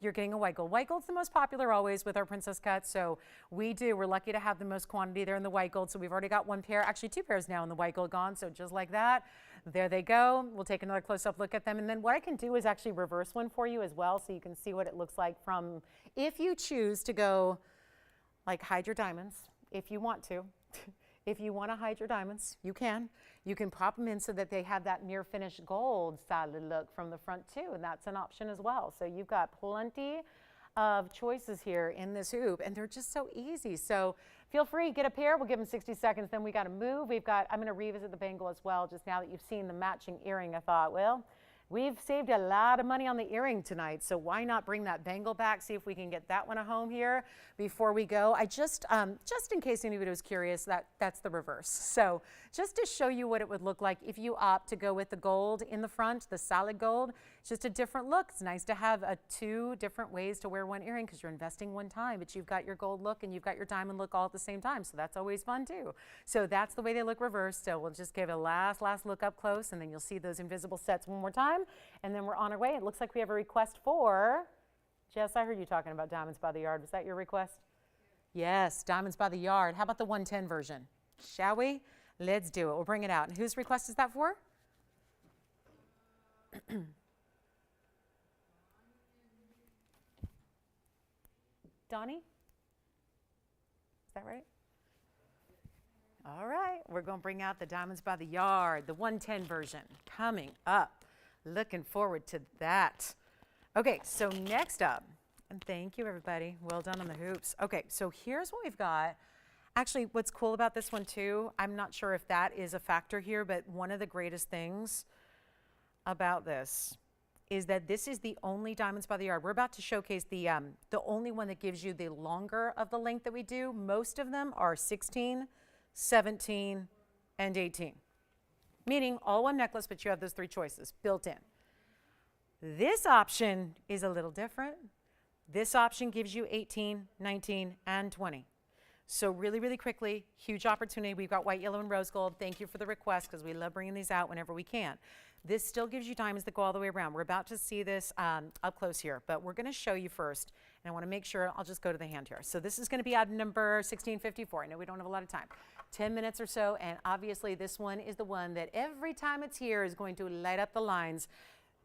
You're getting a white gold. White gold's the most popular always with our princess cuts, so we're lucky to have the most quantity there in the white gold. So we've already got 1 pair, actually 2 pairs now in the white gold gone. So just like that, there they go. We'll take another close-up look at them, and then what I can do is actually reverse one for you as well, so you can see what it looks like from, if you choose to go like hide your diamonds, if you want to. If you want to hide your diamonds, you can. You can pop them in so that they have that near finished gold solid look from the front too, and that's an option as well. So you've got plenty of choices here in this hoop, and they're just so easy. So feel free, get a pair. We'll give them 60 seconds, then we got to move. I'm going to revisit the bangle as well. Just now that you've seen the matching earring, I thought, well, We've saved a lot of money on the earring tonight, so why not bring that bangle back, see if we can get that one a home here before we go. I just in case anybody was curious, that's the reverse. So just to show you what it would look like if you opt to go with the gold in the front, the solid gold. It's just a different look. It's nice to have two different ways to wear one earring because you're investing one time, but you've got your gold look and you've got your diamond look all at the same time, so that's always fun too. So that's the way they look reversed. So we'll just give a last look up close, and then you'll see those invisible sets one more time. And then we're on our way. It looks like we have a request for, Jess, I heard you talking about diamonds by the yard. Was that your request? Yes, diamonds by the yard. How about the 110 version? Shall we? Let's do it. We'll bring it out. And whose request is that for? Donnie? Is that right? All right. We're going to bring out the diamonds by the yard, the 110 version coming up. Looking forward to that. Okay, so next up, and thank you everybody, well done on the hoops. Okay, so here's what we've got. Actually, what's cool about this one too, I'm not sure if that is a factor here, but one of the greatest things about this is that this is the only diamonds by the yard. We're about to showcase the only one that gives you the longer of the length that we do. Most of them are 16, 17, and 18. Meaning all one necklace, but you have those three choices built in. This option is a little different. This option gives you 18, 19, and 20. So really quickly, huge opportunity. We've got white, yellow, and rose gold. Thank you for the request because we love bringing these out whenever we can. This still gives you diamonds that go all the way around. We're about to see this up close here, but we're going to show you first. And I want to make sure, I'll just go to the hand here. So this is going to be item number 1654. I know we don't have a lot of time. 10 minutes or so, and obviously this one is the one that every time it's here is going to light up the lines.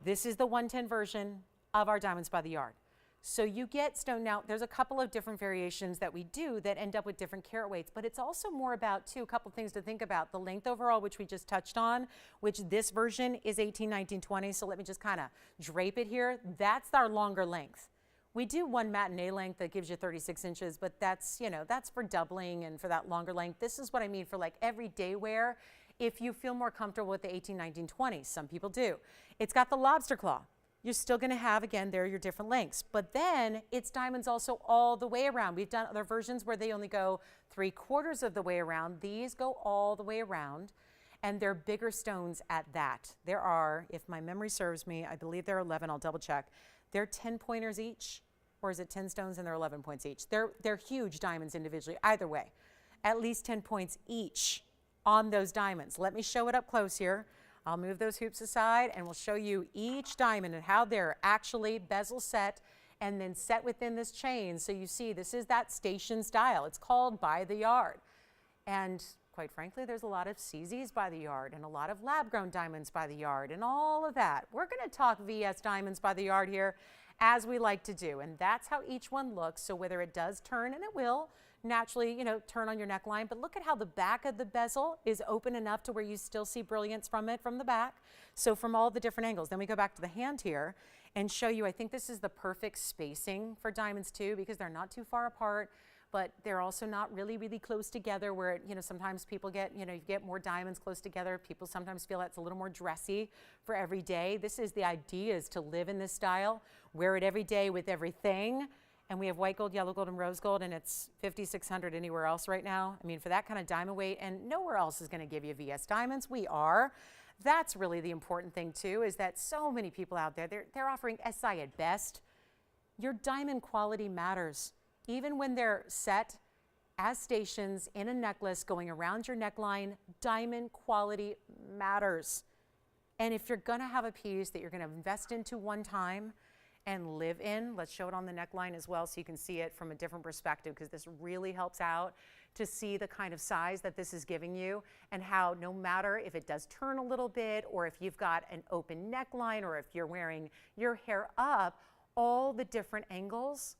This is the 110 version of our diamonds by the yard. So you get stone. Now, there's a couple of different variations that we do that end up with different carat weights, but it's also more about, too, a couple things to think about. The length overall, which we just touched on, which this version is 18, 19, 20. So let me just kind of drape it here. That's our longer length. We do one matinee length that gives you 36 inches, but that's, you know, that's for doubling and for that longer length. This is what I mean for like everyday wear. If you feel more comfortable with the 18, 19, 20, some people do. It's got the lobster claw. You're still going to have, again, there are your different lengths. But then it's diamonds also all the way around. We've done other versions where they only go 3/4 of the way around. These go all the way around, and they're bigger stones at that. There are, if my memory serves me, I believe there are 11. I'll double check. They're 10 pointers each, or is it 10 stones and they're 11 points each? They're huge diamonds individually. Either way, at least 10 points each on those diamonds. Let me show it up close here. I'll move those hoops aside and we'll show you each diamond and how they're actually bezel set and then set within this chain. So you see, this is that station style. It's called by the yard. And quite frankly, there's a lot of CZs by the yard and a lot of lab-grown diamonds by the yard and all of that. We're going to talk VS diamonds by the yard here, as we like to do, and that's how each one looks. So whether it does turn, and it will naturally, you know, turn on your neckline, but look at how the back of the bezel is open enough to where you still see brilliance from it from the back. So from all the different angles. Then we go back to the hand here and show you, I think this is the perfect spacing for diamonds too, because they're not too far apart, but they're also not really close together where, you know, sometimes people get, you know, you get more diamonds close together. People sometimes feel that's a little more dressy for every day. This is the idea, is to live in this style, wear it every day with everything. And we have white gold, yellow gold, and rose gold, and it's $5,600 anywhere else right now. I mean, for that kind of diamond weight, and nowhere else is going to give you VS diamonds. We are. That's really the important thing too, is that so many people out there, they're offering SI at best. Your diamond quality matters. Even when they're set as stations in a necklace going around your neckline, diamond quality matters. And if you're going to have a piece that you're going to invest into one time and live in, let's show it on the neckline as well so you can see it from a different perspective, because this really helps out to see the kind of size that this is giving you and how no matter if it does turn a little bit or if you've got an open neckline or if you're wearing your hair up, all the different angles,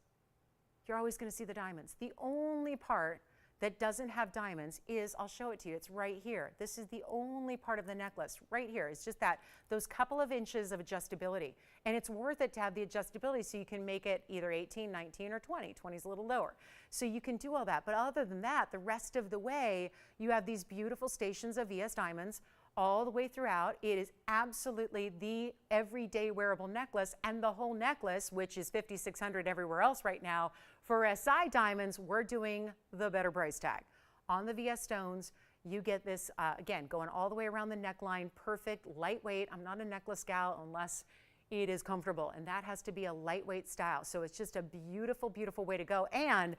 you're always going to see the diamonds. The only part that doesn't have diamonds is, I'll show it to you, it's right here. This is the only part of the necklace right here. It's just that, those couple of inches of adjustability. And it's worth it to have the adjustability so you can make it either 18, 19, or 20. 20 is a little lower. So you can do all that. But other than that, the rest of the way, you have these beautiful stations of VS diamonds all the way throughout. It is absolutely the everyday wearable necklace, and the whole necklace, which is $5,600 everywhere else right now, for SI diamonds, we're doing the better price tag. On the VS stones, you get this, again, going all the way around the neckline, perfect, lightweight. I'm not a necklace gal unless it is comfortable, and that has to be a lightweight style. So it's just a beautiful, beautiful way to go. And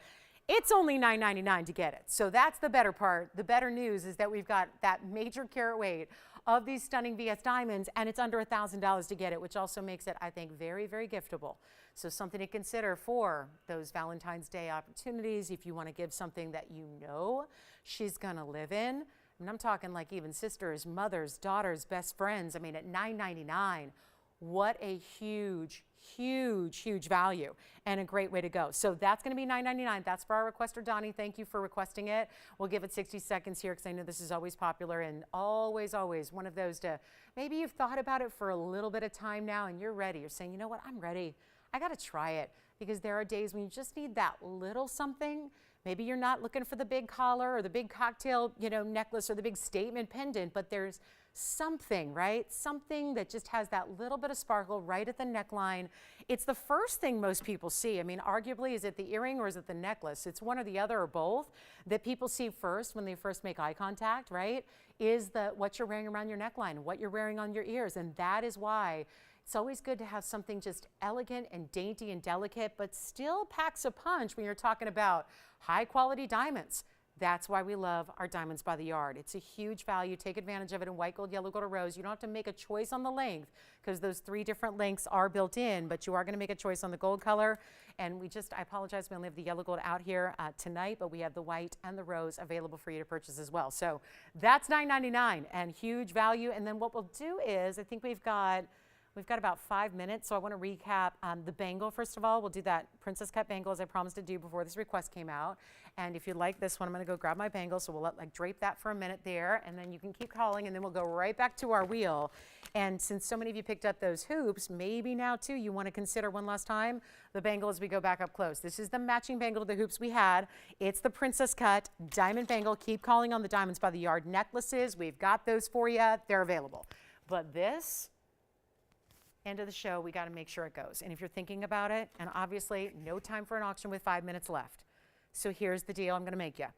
it's only $9.99 to get it. So that's the better part. The better news is that we've got that major carat weight of these stunning VS diamonds, and it's under $1,000 to get it, which also makes it, I think, very, very giftable. So something to consider for those Valentine's Day opportunities if you want to give something that you know she's going to live in. And I'm talking like even sisters, mothers, daughters, best friends. I mean, at $9.99, what a huge, huge, huge value and a great way to go. So that's going to be $9.99. That's for our requester, Donnie. Thank you for requesting it. We'll give it 60 seconds here because I know this is always popular and always, always one of those to maybe you've thought about it for a little bit of time now and you're ready. You're saying, you know what, I'm ready. I got to try it, because there are days when you just need that little something. Maybe you're not looking for the big collar or the big cocktail, necklace or the big statement pendant, but there's something, right? Something that just has that little bit of sparkle right at the neckline. It's the first thing most people see. I mean, arguably, is it the earring or is it the necklace? It's one or the other or both that people see first when they first make eye contact, right? Is what you're wearing around your neckline, what you're wearing on your ears. And that is why it's always good to have something just elegant and dainty and delicate, but still packs a punch when you're talking about high quality diamonds. That's why we love our Diamonds by the Yard. It's a huge value. Take advantage of it in white gold, yellow gold, or rose. You don't have to make a choice on the length because those 3 different lengths are built in, but you are going to make a choice on the gold color. And I apologize, we only have the yellow gold out here tonight, but we have the white and the rose available for you to purchase as well. So that's $9.99 and huge value. And then what we'll do is, I think we've got about 5 minutes, so I want to recap the bangle. First of all, we'll do that princess cut bangle as I promised to do before this request came out. And if you like this one, I'm going to go grab my bangle, so we'll drape that for a minute there, and then you can keep calling, and then we'll go right back to our wheel. And since so many of you picked up those hoops, maybe now too you want to consider one last time the bangle as we go back up close. This is the matching bangle to the hoops we had. It's the princess cut diamond bangle. Keep calling on the Diamonds by the Yard necklaces. We've got those for you. They're available. But this end of the show, we got to make sure it goes. And if you're thinking about it, and obviously no time for an auction with 5 minutes left. So here's the deal I'm going to make you.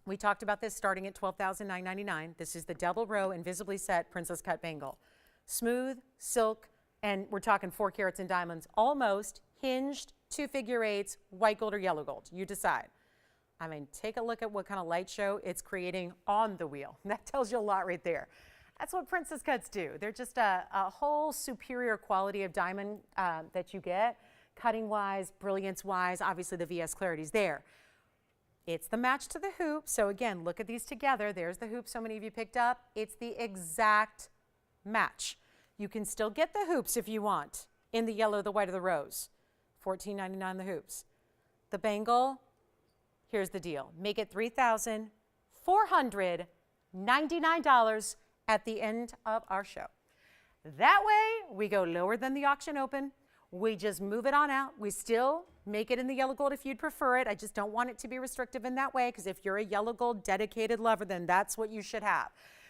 We talked about this starting at $12,999. This is the double row invisibly set princess cut bangle. Smooth, silk, and we're talking 4 carats in diamonds, almost hinged, 2 figure eights, white gold or yellow gold. You decide. I mean, take a look at what kind of light show it's creating on the wheel. That tells you a lot right there. That's what princess cuts do. They're just a whole superior quality of diamond that you get, cutting-wise, brilliance-wise. Obviously, the VS clarity's there. It's the match to the hoop. So again, look at these together. There's the hoop so many of you picked up. It's the exact match. You can still get the hoops if you want in the yellow, the white, or the rose. $14.99 the hoops. The bangle, here's the deal. Make it $3,499 at the end of our show. That way, we go lower than the auction open. We just move it on out. We still make it in the yellow gold if you'd prefer it. I just don't want it to be restrictive in that way, because if you're a yellow gold dedicated lover, then that's what you should have.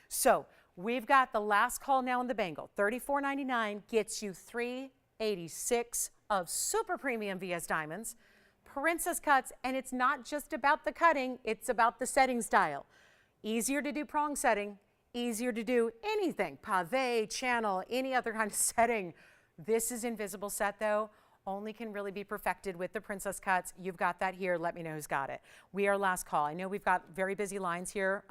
So we've got the last call now in the bangle. $34.99 gets you $386 of super premium VS diamonds, princess cuts, and it's not just about the cutting, it's about the setting style. Easier to do prong setting, easier to do anything, pave, channel, any other kind of setting. This is invisible set though, only can really be perfected with the princess cuts. You've got that here. Let me know who's got it. We are last call. I know we've got very busy lines here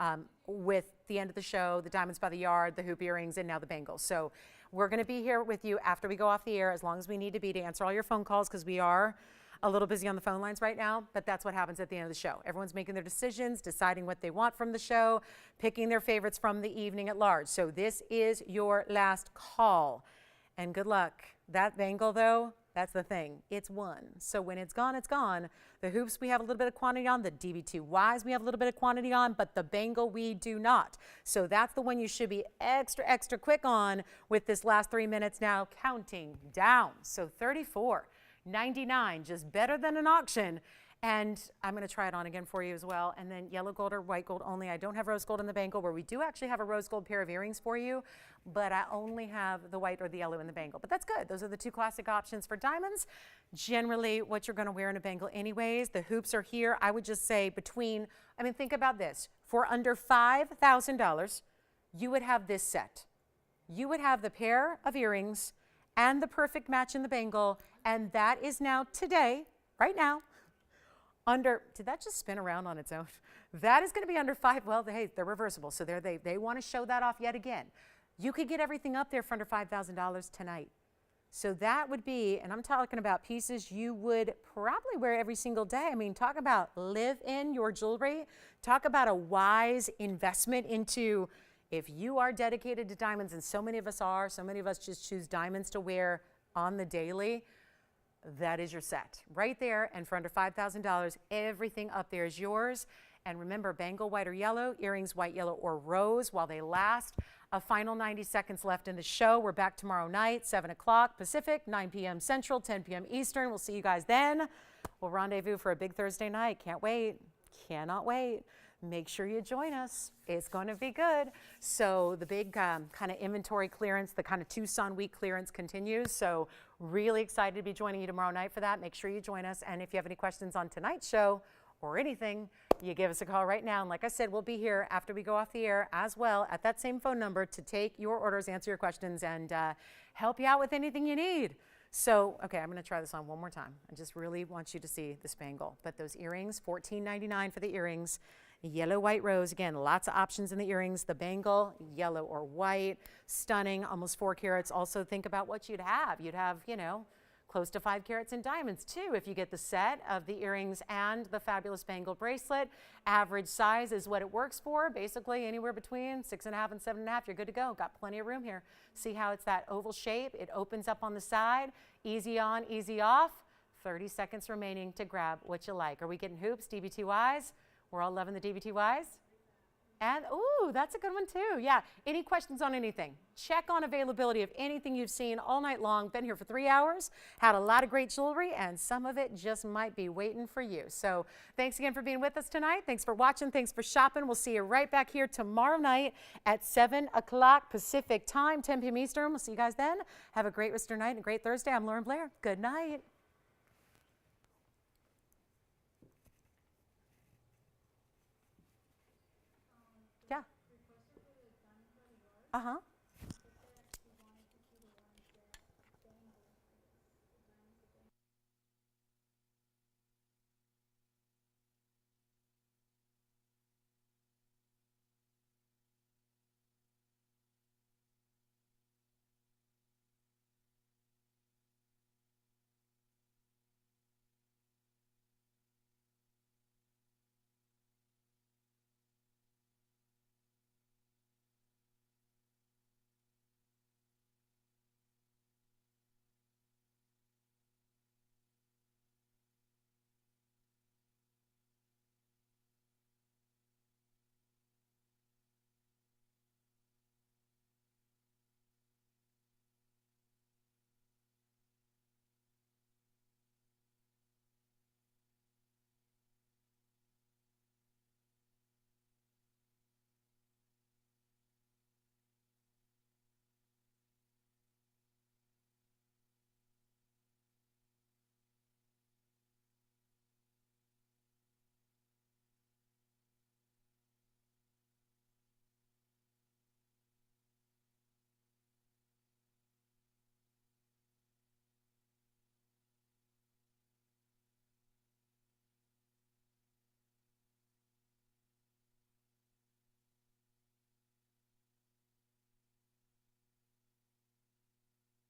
with the end of the show, the Diamonds by the Yard, the hoop earrings, and now the bangles. So we're going to be here with you after we go off the air as long as we need to be to answer all your phone calls, because we are a little busy on the phone lines right now, but that's what happens at the end of the show. Everyone's making their decisions, deciding what they want from the show, picking their favorites from the evening at large. So this is your last call. And good luck. That bangle, though, that's the thing. It's one. So when it's gone, it's gone. The hoops, we have a little bit of quantity on. The DB2Ys, we have a little bit of quantity on, but the bangle, we do not. So that's the one you should be extra, extra quick on with this last 3 minutes now counting down. So $34.99, just better than an auction. And I'm going to try it on again for you as well. And then yellow gold or white gold only. I don't have rose gold in the bangle, where we do actually have a rose gold pair of earrings for you, but I only have the white or the yellow in the bangle. But that's good. Those are the two classic options for diamonds. Generally, what you're going to wear in a bangle anyways. The hoops are here. I would just say between, I mean, think about this. For under $5,000, you would have this set. You would have the pair of earrings and the perfect match in the bangle, and that is now today, right now, under, did that just spin around on its own? That is going to be under well, hey, they're reversible, so they want to show that off yet again. You could get everything up there for under $5,000 tonight. So that would be, and I'm talking about pieces you would probably wear every single day. I mean, talk about live in your jewelry. Talk about a wise investment into, if you are dedicated to diamonds, and so many of us are, so many of us just choose diamonds to wear on the daily, that is your set right there. And for under $5,000, everything up there is yours. And remember, bangle white or yellow, earrings white, yellow, or rose while they last. A final 90 seconds left in the show. We're back tomorrow night, 7 o'clock Pacific, 9 p.m. Central, 10 p.m. Eastern. We'll see you guys then. We'll rendezvous for a big Thursday night. Can't wait. Cannot wait. Make sure you join us. It's going to be good. So the big kind of inventory clearance, the kind of Tucson week clearance continues. So really excited to be joining you tomorrow night for that. Make sure you join us. And if you have any questions on tonight's show or anything, you give us a call right now. And like I said, we'll be here after we go off the air as well at that same phone number to take your orders, answer your questions, and help you out with anything you need. So, okay, I'm going to try this on one more time. I just really want you to see the spangle. But those earrings, $14.99 for the earrings. Yellow, white, rose. Again, lots of options in the earrings. The bangle, yellow or white. Stunning, almost 4 carats. Also think about what you'd have. You'd have, you know, close to 5 carats in diamonds too if you get the set of the earrings and the fabulous bangle bracelet. Average size is what it works for. Basically anywhere between 6.5 and 7.5. You're good to go. Got plenty of room here. See how it's that oval shape? It opens up on the side. Easy on, easy off. 30 seconds remaining to grab what you like. Are we getting hoops, DBTYs? We're all loving the DBTYs. And, ooh, that's a good one too. Yeah, any questions on anything? Check on availability of anything you've seen all night long. Been here for 3 hours, had a lot of great jewelry, and some of it just might be waiting for you. So thanks again for being with us tonight. Thanks for watching. Thanks for shopping. We'll see you right back here tomorrow night at 7 o'clock Pacific time, 10 p.m. Eastern. We'll see you guys then. Have a great rest of your night and a great Thursday. I'm Lauren Blair. Good night. Yeah. Uh-huh.